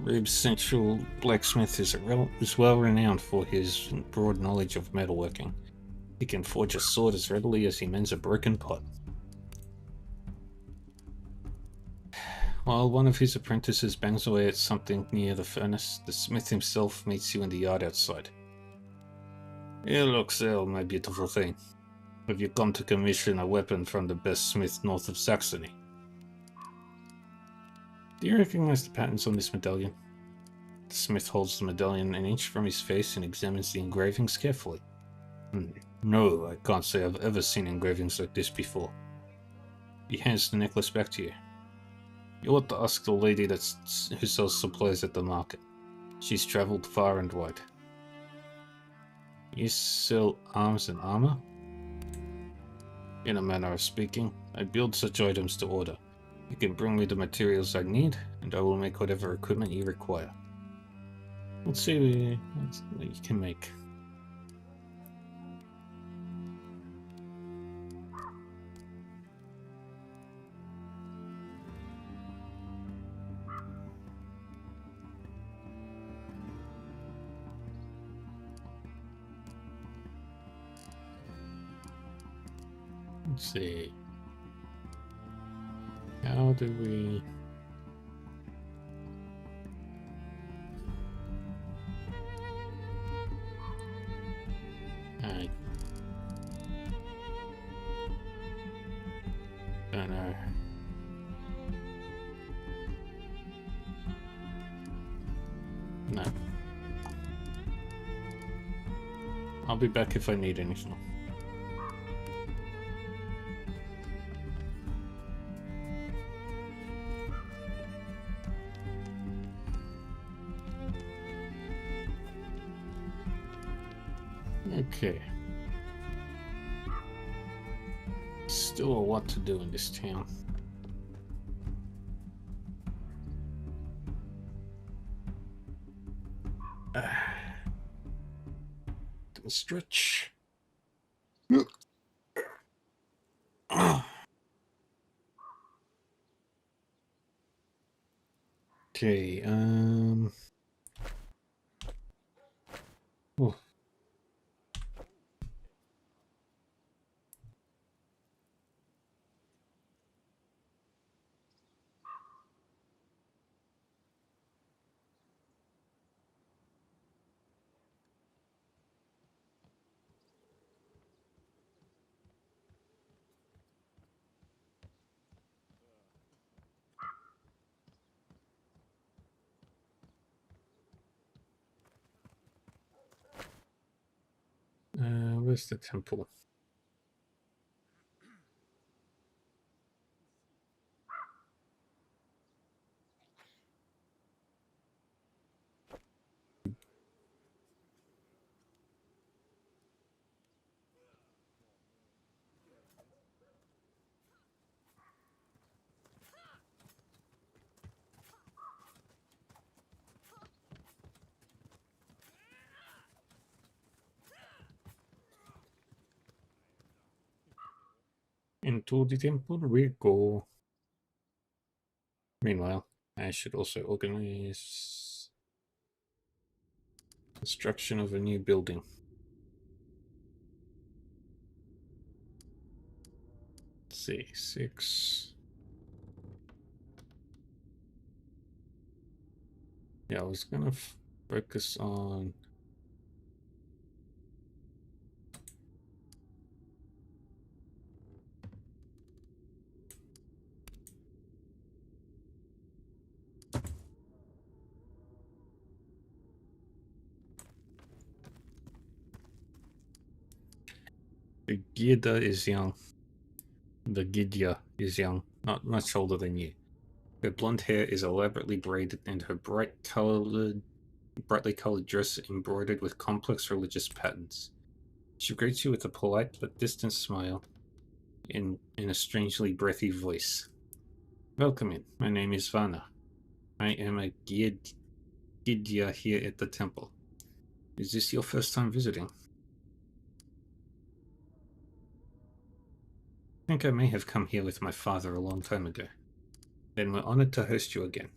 Rube's Central Blacksmith is well renowned for his broad knowledge of metalworking. He can forge a sword as readily as he mends a broken pot. While one of his apprentices bangs away at something near the furnace, the smith himself meets you in the yard outside. Here, look, Sel, my beautiful thing. Have you come to commission a weapon from the best smith north of Saxony? Do you recognize the patterns on this medallion? The smith holds the medallion an inch from his face and examines the engravings carefully. No, I can't say I've ever seen engravings like this before. He hands the necklace back to you. You ought to ask the lady who sells supplies at the market. She's travelled far and wide. You sell arms and armor? In a manner of speaking, I build such items to order. You can bring me the materials I need, and I will make whatever equipment you require. Let's see what you can make. Let's see. How do we... I don't know. No. I'll be back if I need anything. Okay. Still a lot to do in this town. Stretch. Okay, oh. Where's the temple? Into the temple we go. Meanwhile, I should also organize construction of a new building. Let's see, 6. Yeah, I was gonna focus on the Gida is young. The Gidya is young, not much older than you. Her blonde hair is elaborately braided and her brightly colored dress embroidered with complex religious patterns. She greets you with a polite but distant smile in a strangely breathy voice. Welcome in. My name is Vana. I am a Gidya here at the temple. Is this your first time visiting? I think I may have come here with my father a long time ago. Then we're honored to host you again.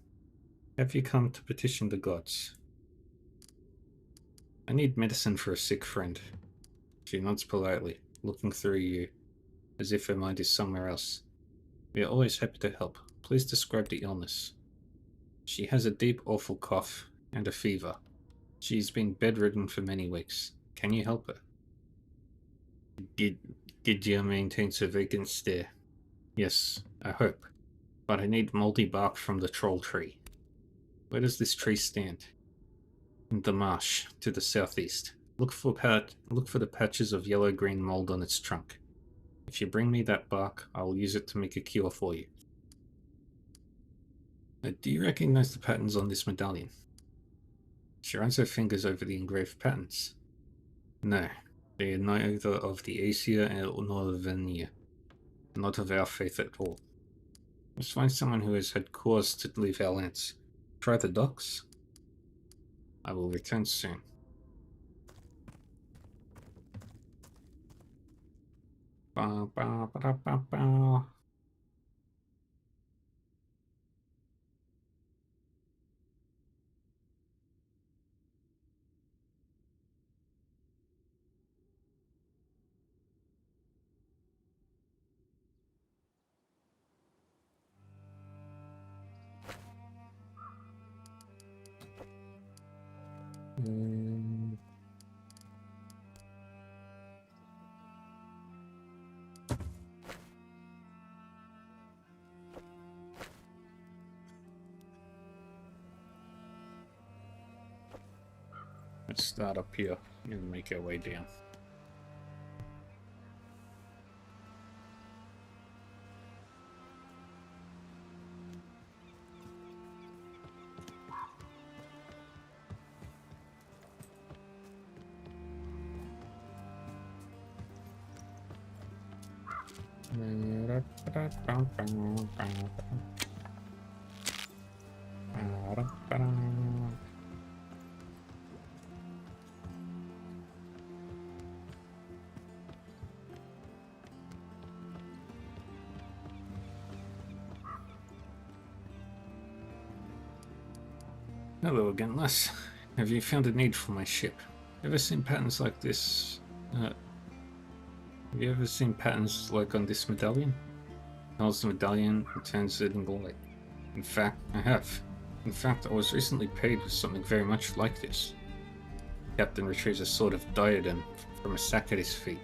Have you come to petition the gods? I need medicine for a sick friend. She nods politely, looking through you as if her mind is somewhere else. We are always happy to help. Please describe the illness. She has a deep, awful cough and a fever. She's been bedridden for many weeks. Can you help her? Gidya maintains a vacant stare. Yes, I hope. But I need moldy bark from the troll tree. Where does this tree stand? In the marsh, to the southeast. Look for the patches of yellow-green mold on its trunk. If you bring me that bark, I will use it to make a cure for you. Do you recognize the patterns on this medallion? She runs her fingers over the engraved patterns. No, they are neither of the Asia nor the Venia. Not of our faith at all. Let's find someone who has had cause to leave our lands. Try the docks. I will return soon. Ba, ba, ba, ba, ba. Let's start up here and make our way down. Hello again, Les. Have you found a need for my ship? Ever seen patterns like this? Have you ever seen patterns like on this medallion? Holds the medallion and turns it into light. In fact, I have. In fact, I was recently paid with something very much like this. The captain retrieves a sort of diadem from a sack at his feet.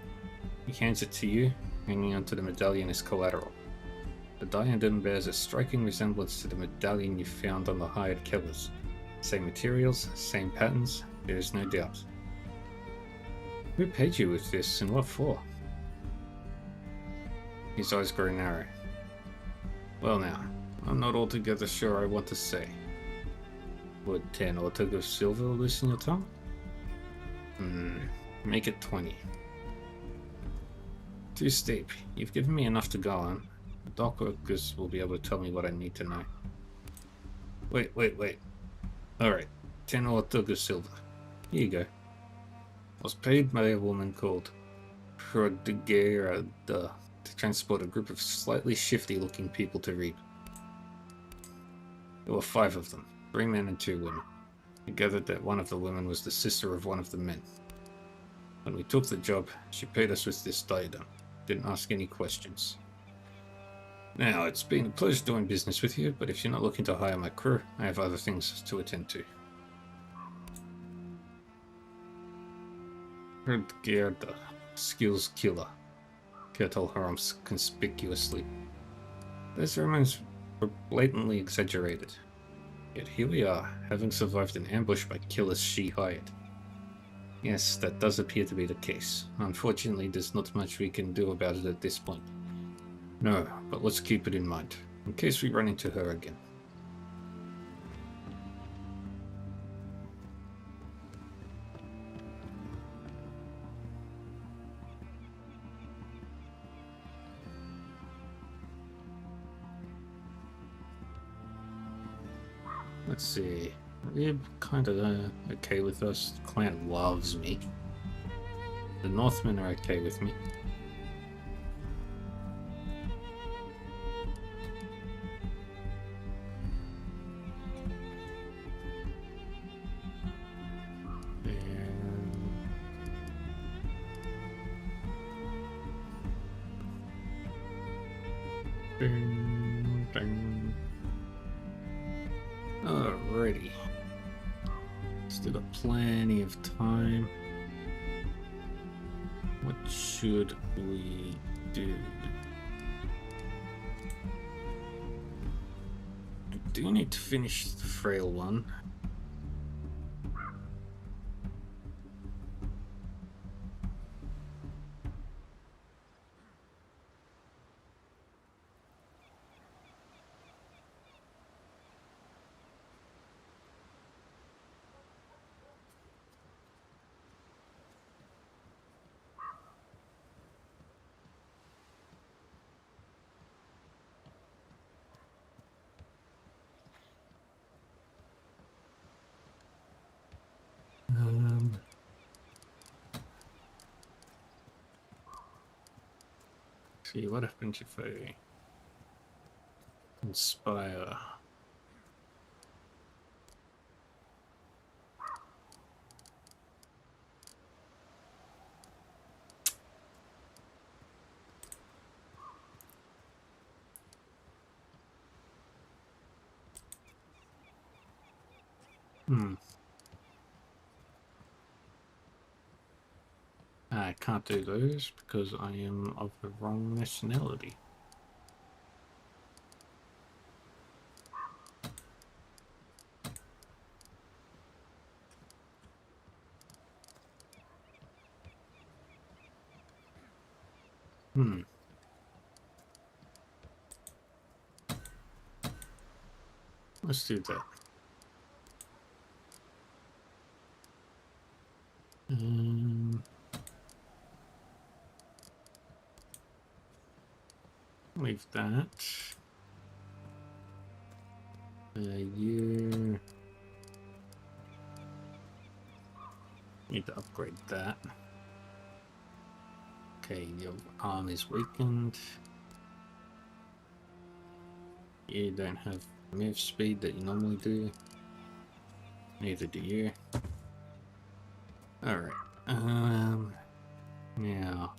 He hands it to you, hanging onto the medallion as collateral. The diadem bears a striking resemblance to the medallion you found on the hired killers. Same materials, same patterns, there is no doubt. Who paid you with this and what for? His eyes grow narrow. Well now, I'm not altogether sure I want to say. Would 10 or tug of silver loosen your tongue? Make it 20. Too steep. You've given me enough to go on. The dock workers will be able to tell me what I need to know. Wait. Alright, 10 or tug of silver. Here you go. I was paid by a woman called Hrothgar to transport a group of slightly shifty-looking people to Reap. There were 5 of them, 3 men and 2 women. I gathered that one of the women was the sister of one of the men. When we took the job, she paid us with this diadem. Didn't ask any questions. Now, it's been a pleasure doing business with you, but if you're not looking to hire my crew, I have other things to attend to. Hrothgar, the skills killer. Kettle harms conspicuously. Those rumors were blatantly exaggerated. Yet here we are, having survived an ambush by killers she hired. Yes, that does appear to be the case. Unfortunately, there's not much we can do about it at this point. No, but let's keep it in mind, in case we run into her again. Let's see. We're kind of okay with us. The clan loves me. The Northmen are okay with me. Alrighty. Still got plenty of time. What should we do? I do need to finish the frail one. See what happens if I inspire. I can't do those because I am of the wrong nationality. Let's do that. Leave that. You need to upgrade that. Okay, your arm is weakened. You don't have move speed that you normally do. Neither do you. Alright. Now.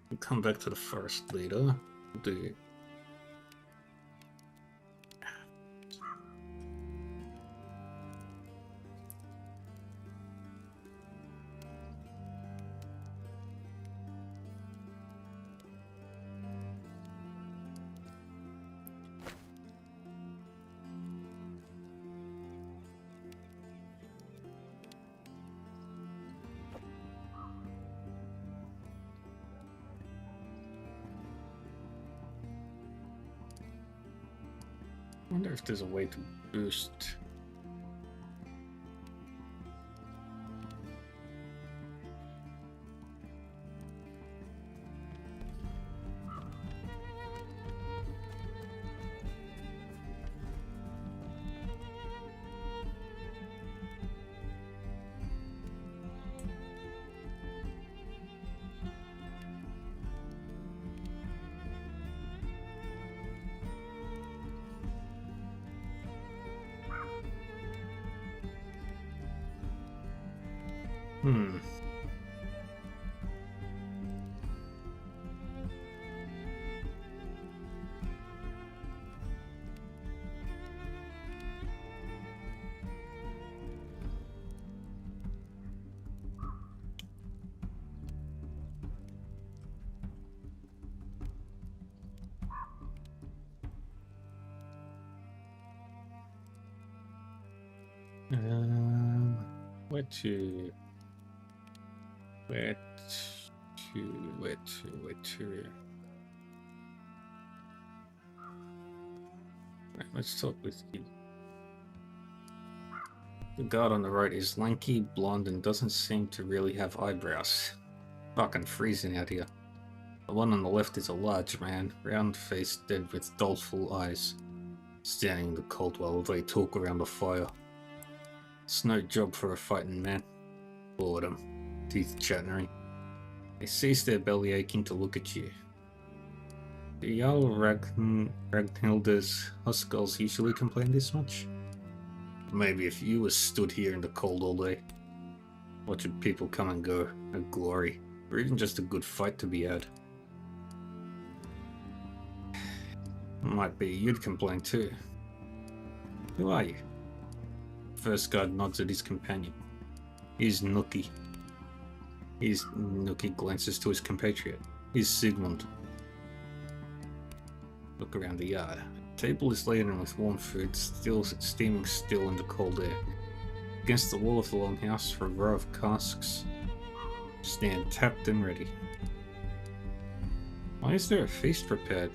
We'll come back to the forest later. We'll do. I wonder if there's a way to boost. Where to? Right, let's talk with you. The guard on the right is lanky, blonde, and doesn't seem to really have eyebrows. Fucking freezing out here. The one on the left is a large man, round-faced, dead with doleful eyes, standing in the cold while they talk around the fire. It's no job for a fighting man. Boredom. Teeth chattering. They cease their belly aching to look at you. Do Jarl Ragnhilda's Huskarls usually complain this much? Maybe if you was stood here in the cold all day, watching people come and go, a glory, or even just a good fight to be had. Might be you'd complain too. Who are you? First guard nods at his companion. He's Nookie. Nookie glances to his compatriot. He's Sigmund. Look around the yard. The table is laden with warm food, still steaming still in the cold air. Against the wall of the longhouse, a row of casks stand tapped and ready. Why is there a feast prepared,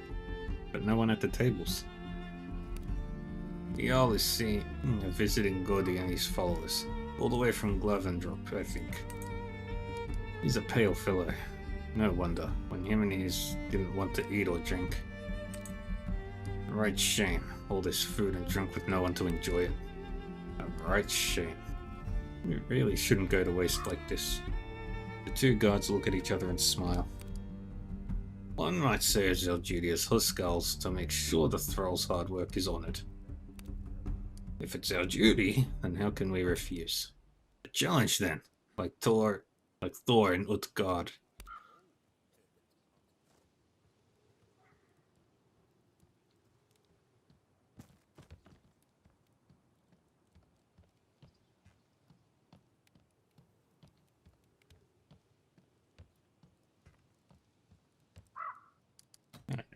but no one at the tables? The Jarl is seen visiting Gordy and his followers, all the way from Glavendrop, I think. He's a pale fellow. No wonder, when him and his didn't want to eat or drink. A right shame, all this food and drink with no one to enjoy it. A right shame. We really shouldn't go to waste like this. The two guards look at each other and smile. One might say it's our duty as Huskarls to make sure the thrall's hard work is honoured. If it's our duty, then how can we refuse? A challenge then, like Thor and Utgard.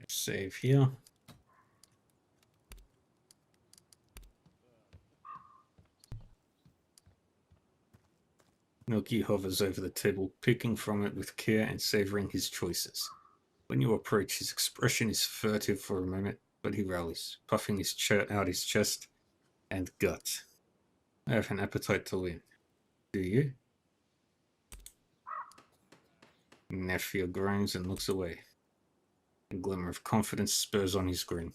Save here. Noki hovers over the table, picking from it with care and savoring his choices. When you approach, his expression is furtive for a moment, but he rallies, puffing out his chest and gut. I have an appetite to win. Do you? Nephew groans and looks away. A glimmer of confidence spurs on his grin.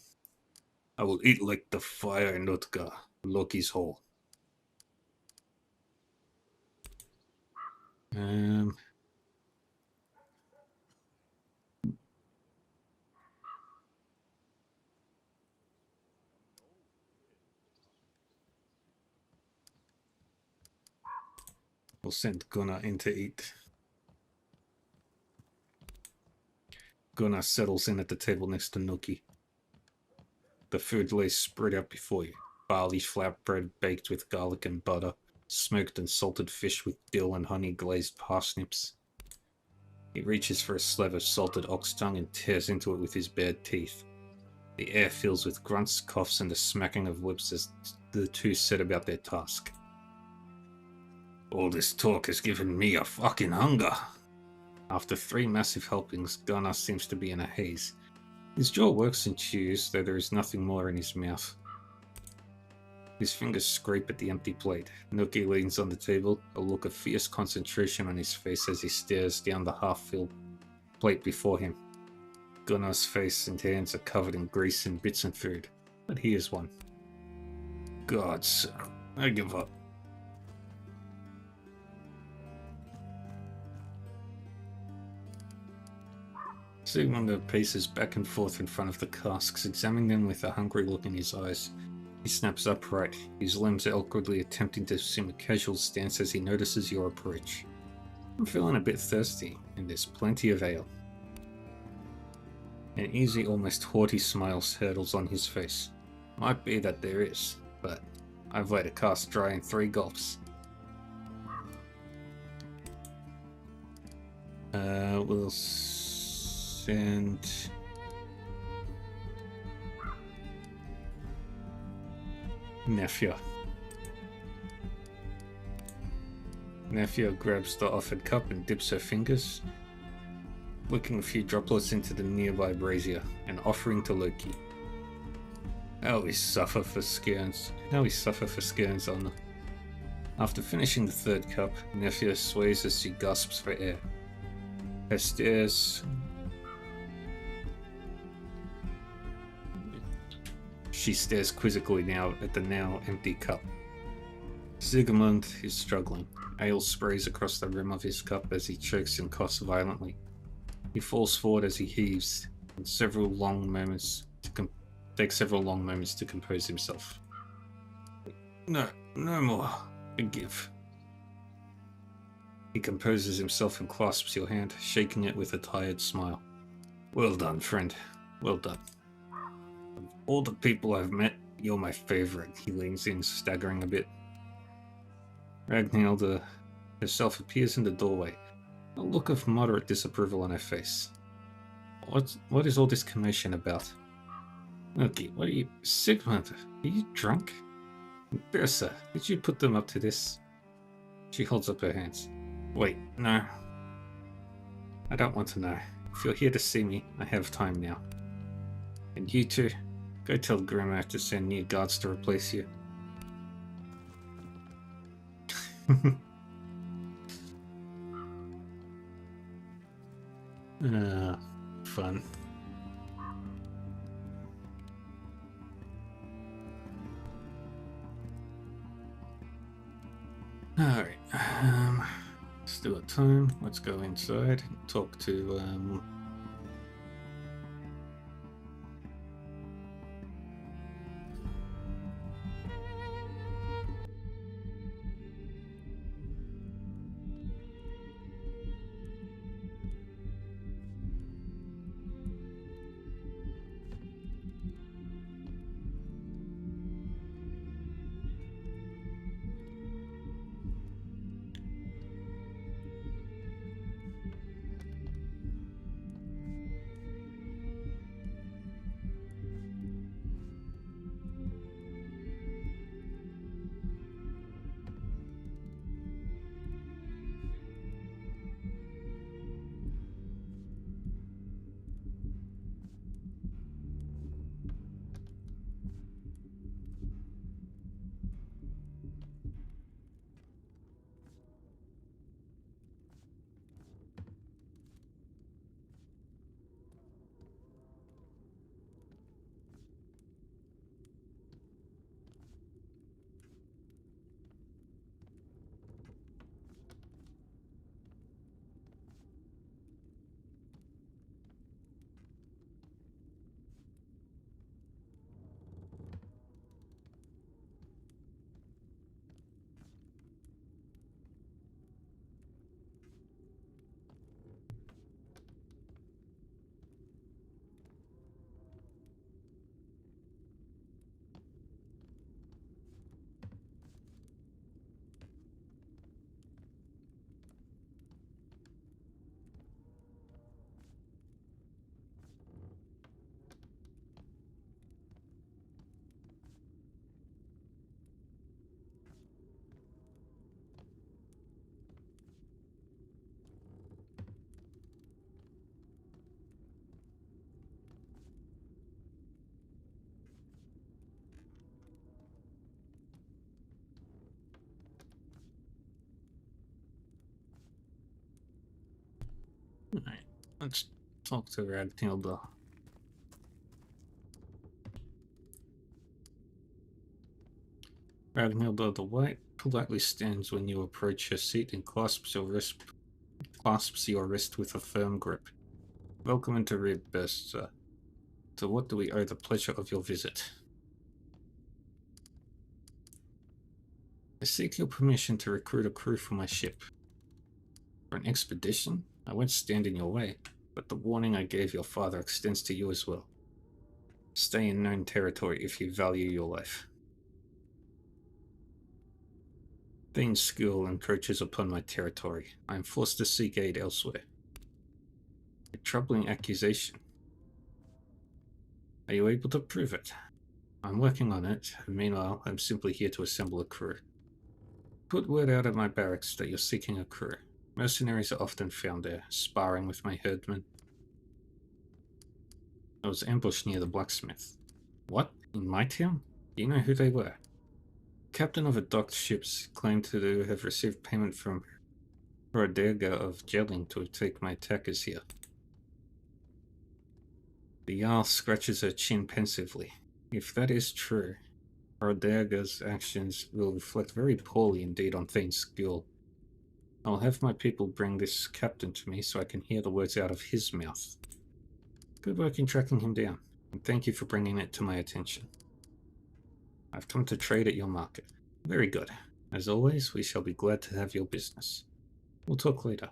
I will eat like the fire in Utka, Loki's hole. We'll send Gunnar in to eat. Gunnar settles in at the table next to Nuki. The food lays spread out before you. Barley flatbread baked with garlic and butter, smoked and salted fish with dill and honey glazed parsnips. He reaches for a slab of salted ox tongue and tears into it with his bared teeth. The air fills with grunts, coughs, and the smacking of whips as the two set about their task. All this talk has given me a fucking hunger. After 3 massive helpings, Gunnar seems to be in a haze. His jaw works and chews, though there is nothing more in his mouth. His fingers scrape at the empty plate. Nuki leans on the table, a look of fierce concentration on his face as he stares down the half-filled plate before him. Gunnar's face and hands are covered in grease and bits and food, but he is one. God, sir, I give up. Sigmund paces back and forth in front of the casks, examining them with a hungry look in his eyes. He snaps upright, his limbs awkwardly attempting to assume a casual stance as he notices your approach. I'm feeling a bit thirsty, and there's plenty of ale. An easy, almost haughty smile hurtles on his face. Might be that there is, but I've let a cask dry in 3 gulps. We'll send... Nephew. Nephew grabs the offered cup and dips her fingers, licking a few droplets into the nearby brazier and offering to Loki. How we suffer for skerns on. After finishing the 3rd cup, Nephew sways as she gasps for air. Her stares... She stares quizzically now at the now empty cup. Sigmund is struggling. Ale sprays across the rim of his cup as he chokes and coughs violently. He falls forward as he heaves, and takes several long moments to compose himself. No more. Forgive. He composes himself and clasps your hand, shaking it with a tired smile. Well done, friend. Well done. Of all the people I've met, you're my favorite. He leans in, staggering a bit. Ragnhild herself appears in the doorway, a look of moderate disapproval on her face. What is all this commotion about? Okay, what are you... Sigmund, are you drunk? Bersa, did you put them up to this? She holds up her hands. Wait, no. I don't want to know. If you're here to see me, I have time now. And you two, go tell Grandma to send new guards to replace you. Fun. Alright, still at time. Let's go inside and talk to, Let's talk to Ragnhilda. Ragnhilda the White politely stands when you approach her seat and clasps your wrist with a firm grip. Welcome into Ridburst, sir. To what do we owe the pleasure of your visit? I seek your permission to recruit a crew for my ship. For an expedition? I won't stand in your way, but the warning I gave your father extends to you as well. Stay in known territory if you value your life. Thane's school encroaches upon my territory. I am forced to seek aid elsewhere. A troubling accusation. Are you able to prove it? I'm working on it, and meanwhile, I'm simply here to assemble a crew. Put word out at my barracks that you're seeking a crew. Mercenaries are often found there, sparring with my herdmen. I was ambushed near the blacksmith. What? In my town? Do you know who they were? Captain of a docked ship claimed to have received payment from Roderga of Jelling to take my attackers here. The Jarl scratches her chin pensively. If that is true, Roderga's actions will reflect very poorly indeed on Thane's skill. I'll have my people bring this captain to me so I can hear the words out of his mouth. Good work in tracking him down, and thank you for bringing it to my attention. I've come to trade at your market. Very good. As always, we shall be glad to have your business. We'll talk later.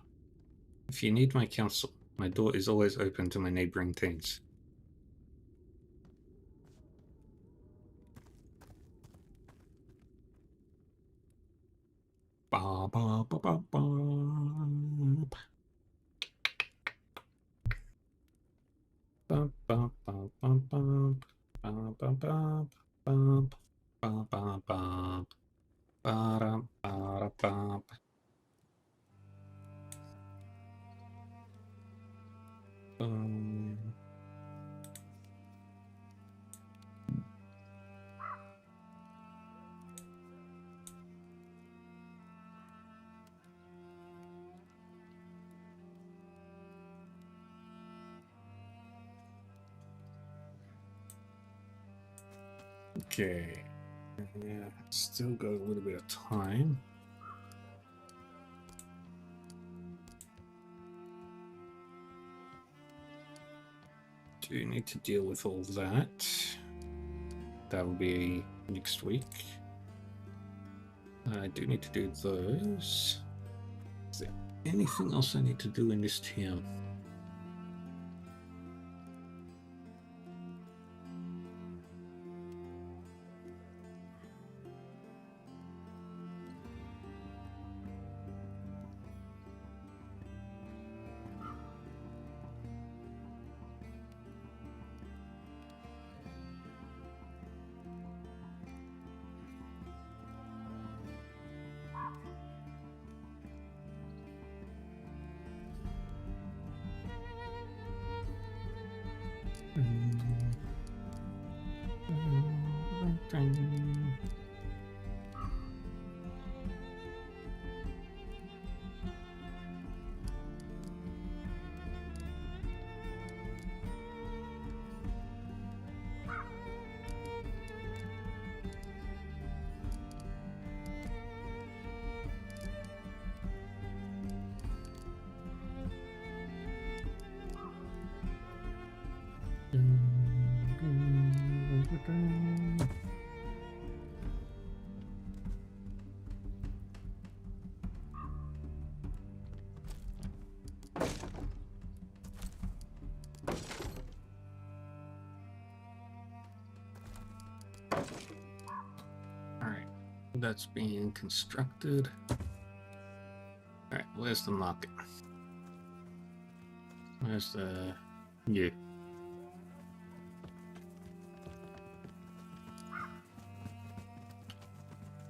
If you need my counsel, my door is always open to my neighboring thanes. Ba ba ba ba ba. Bum bum bum bum bum bum bum bum bum bum bum bum ba-dum ba bum. Okay. Yeah, still got a little bit of time. Do need to deal with all that. That will be next week. I do need to do those. Is there anything else I need to do in this town? Alright, that's being constructed. Alright, where's the market? Where's the... you?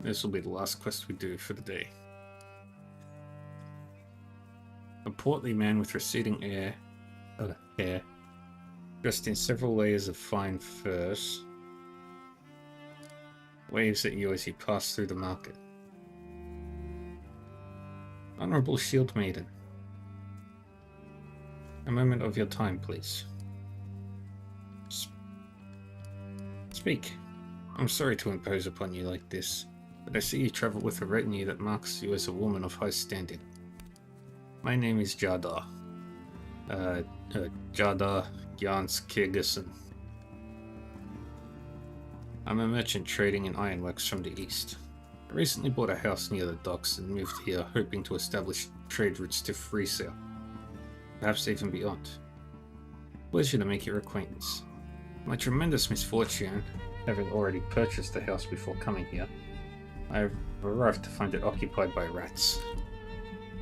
This will be the last quest we do for the day. A portly man with receding hair, dressed in several layers of fine furs, waves at you as you pass through the market. Honorable Shield Maiden. A moment of your time, please. Speak. I'm sorry to impose upon you like this, but I see you travel with a retinue that marks you as a woman of high standing. My name is Jadar. Jadar Jans Kirgison. I'm a merchant trading in ironworks from the east. I recently bought a house near the docks and moved here hoping to establish trade routes to Freesale, perhaps even beyond. Pleasure to make your acquaintance. My tremendous misfortune, having already purchased the house before coming here, I have arrived to find it occupied by rats.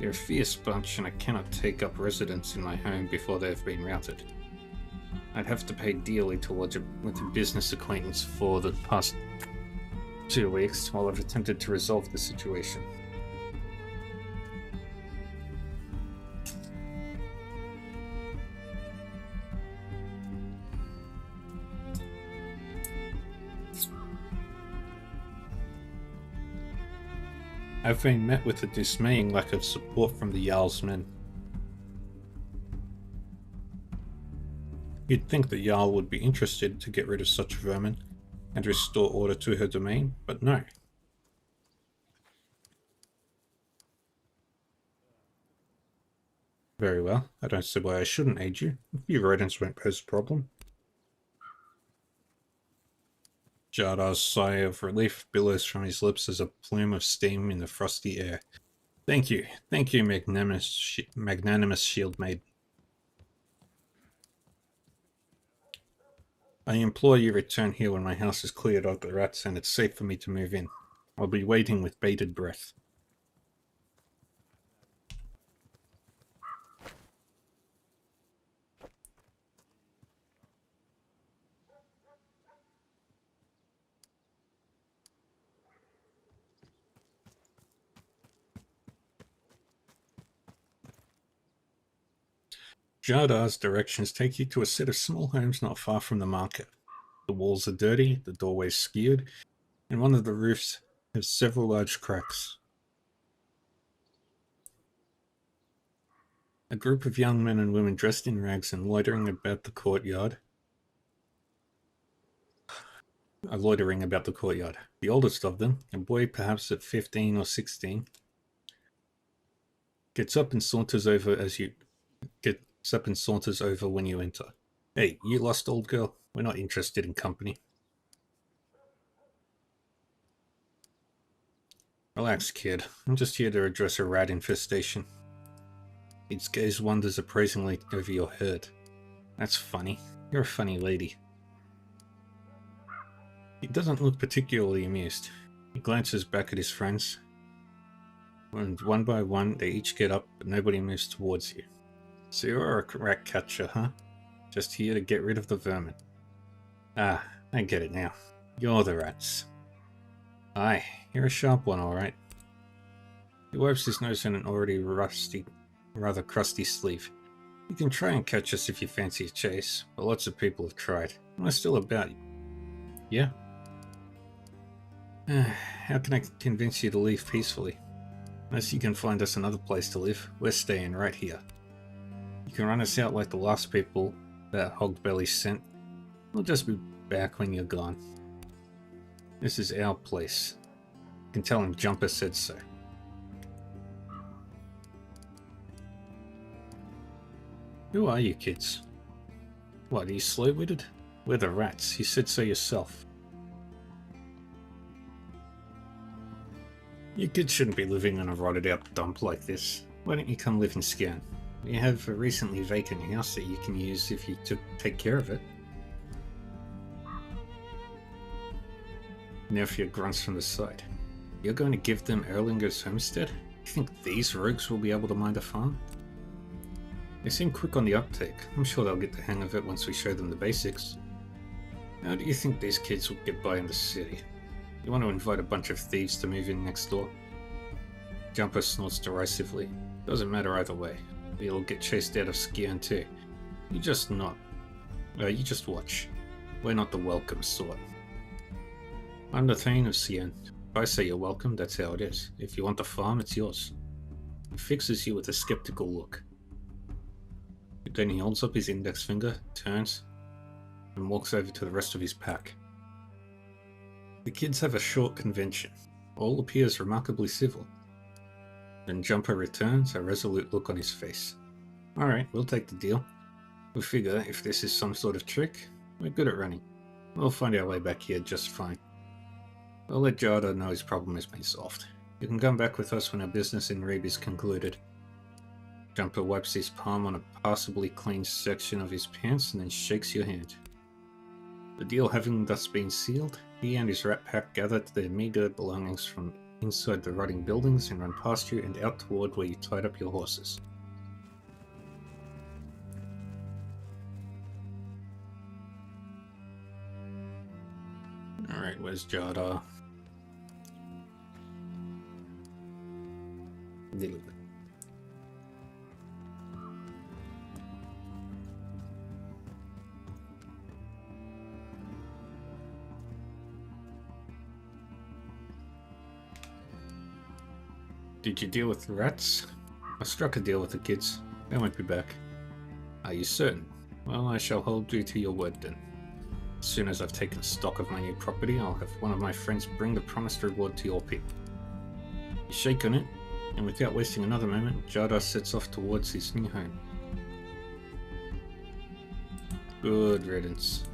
They're a fierce bunch and I cannot take up residence in my home before they have been routed. I'd have to pay dearly towards it with a business acquaintance for the past 2 weeks while I've attempted to resolve the situation. I've been met with a dismaying lack of support from the Jarl's men. You'd think the Jarl would be interested to get rid of such vermin and restore order to her domain, but no. Very well, I don't see why I shouldn't aid you. A few rodents won't pose a problem. Jadar's sigh of relief billows from his lips as a plume of steam in the frosty air. Thank you, magnanimous shield maid. I implore you return here when my house is cleared of the rats and it's safe for me to move in. I'll be waiting with bated breath. Jadar's directions take you to a set of small homes not far from the market. The walls are dirty, the doorways skewed, and one of the roofs has several large cracks. A group of young men and women dressed in rags and loitering about the courtyard. The oldest of them, a boy perhaps at 15 or 16, gets up and saunters over when you enter. Hey, you lost, old girl? We're not interested in company. Relax, kid. I'm just here to address a rat infestation. Its gaze wanders appraisingly over your herd. That's funny. You're a funny lady. He doesn't look particularly amused. He glances back at his friends, and one by one they each get up, but nobody moves towards you. So you're a rat catcher, huh? Just here to get rid of the vermin. Ah, I get it now. You're the rats. Aye, you're a sharp one, alright. He wipes his nose in an already rather crusty sleeve. You can try and catch us if you fancy a chase, but lots of people have tried. We're still about you. Yeah? How can I convince you to leave peacefully? Unless you can find us another place to live, we're staying right here. You can run us out like the last people that Hogbelly sent. We'll just be back when you're gone. This is our place. You can tell him Jumper said so. Who are you kids? What, are you slow-witted? We're the rats, you said so yourself. You kids shouldn't be living in a rotted-out dump like this. Why don't you come live in Scan? We have a recently vacant house that you can use if you take care of it. Nephew grunts from the side. You're going to give them Erlinger's homestead? You think these rogues will be able to mind a farm? They seem quick on the uptake. I'm sure they'll get the hang of it once we show them the basics. How do you think these kids will get by in the city? You want to invite a bunch of thieves to move in next door? Jumper snorts derisively. Doesn't matter either way. You'll get chased out of Skian too. You just watch. We're not the welcome sort. I'm the Thane of Skian. If I say you're welcome, that's how it is. If you want the farm, it's yours. He fixes you with a skeptical look. Then he holds up his index finger, turns, and walks over to the rest of his pack. The kids have a short convention. All appears remarkably civil. Then Jumper returns, a resolute look on his face. Alright, we'll take the deal. We figure if this is some sort of trick, we're good at running. We'll find our way back here just fine. I'll let Jada know his problem has been solved. You can come back with us when our business in Reeb is concluded. Jumper wipes his palm on a passably clean section of his pants and then shakes your hand. The deal having thus been sealed, he and his rat pack gather their meager belongings from inside the rotting buildings and run past you and out toward where you tied up your horses. Alright, where's Jada? Little bit. Did you deal with the rats? I struck a deal with the kids. They won't be back. Are you certain? Well, I shall hold you to your word then. As soon as I've taken stock of my new property, I'll have one of my friends bring the promised reward to your pit. You shake on it, and without wasting another moment, Jada sets off towards his new home. Good riddance.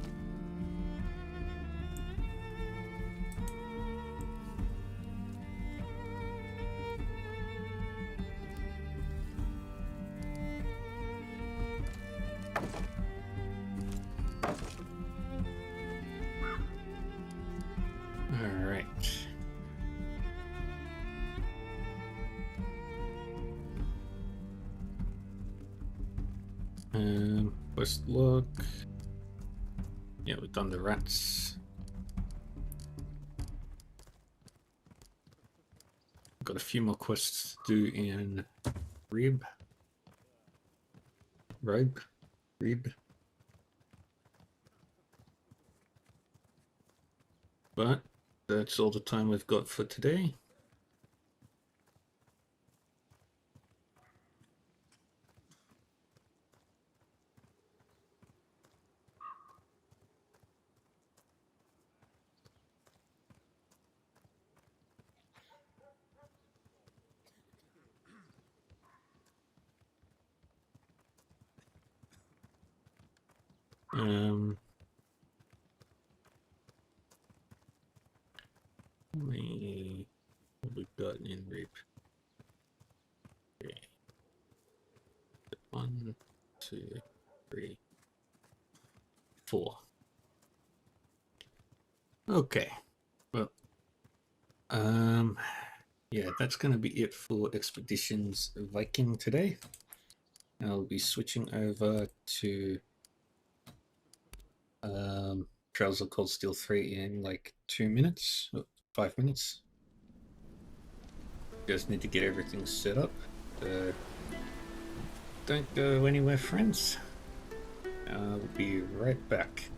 Alright. Quest log. Yeah, we've done the rats. Got a few more quests to do in Rib. But that's all the time we've got for today. What we got in Reap? Okay. 1, 2, 3, 4. Okay. Well, yeah, that's going to be it for Expeditions Viking today. I'll be switching over to Trails of Cold Steel 3 in like 2 minutes, or 5 minutes. Just need to get everything set up. Don't go anywhere, friends. I'll be right back.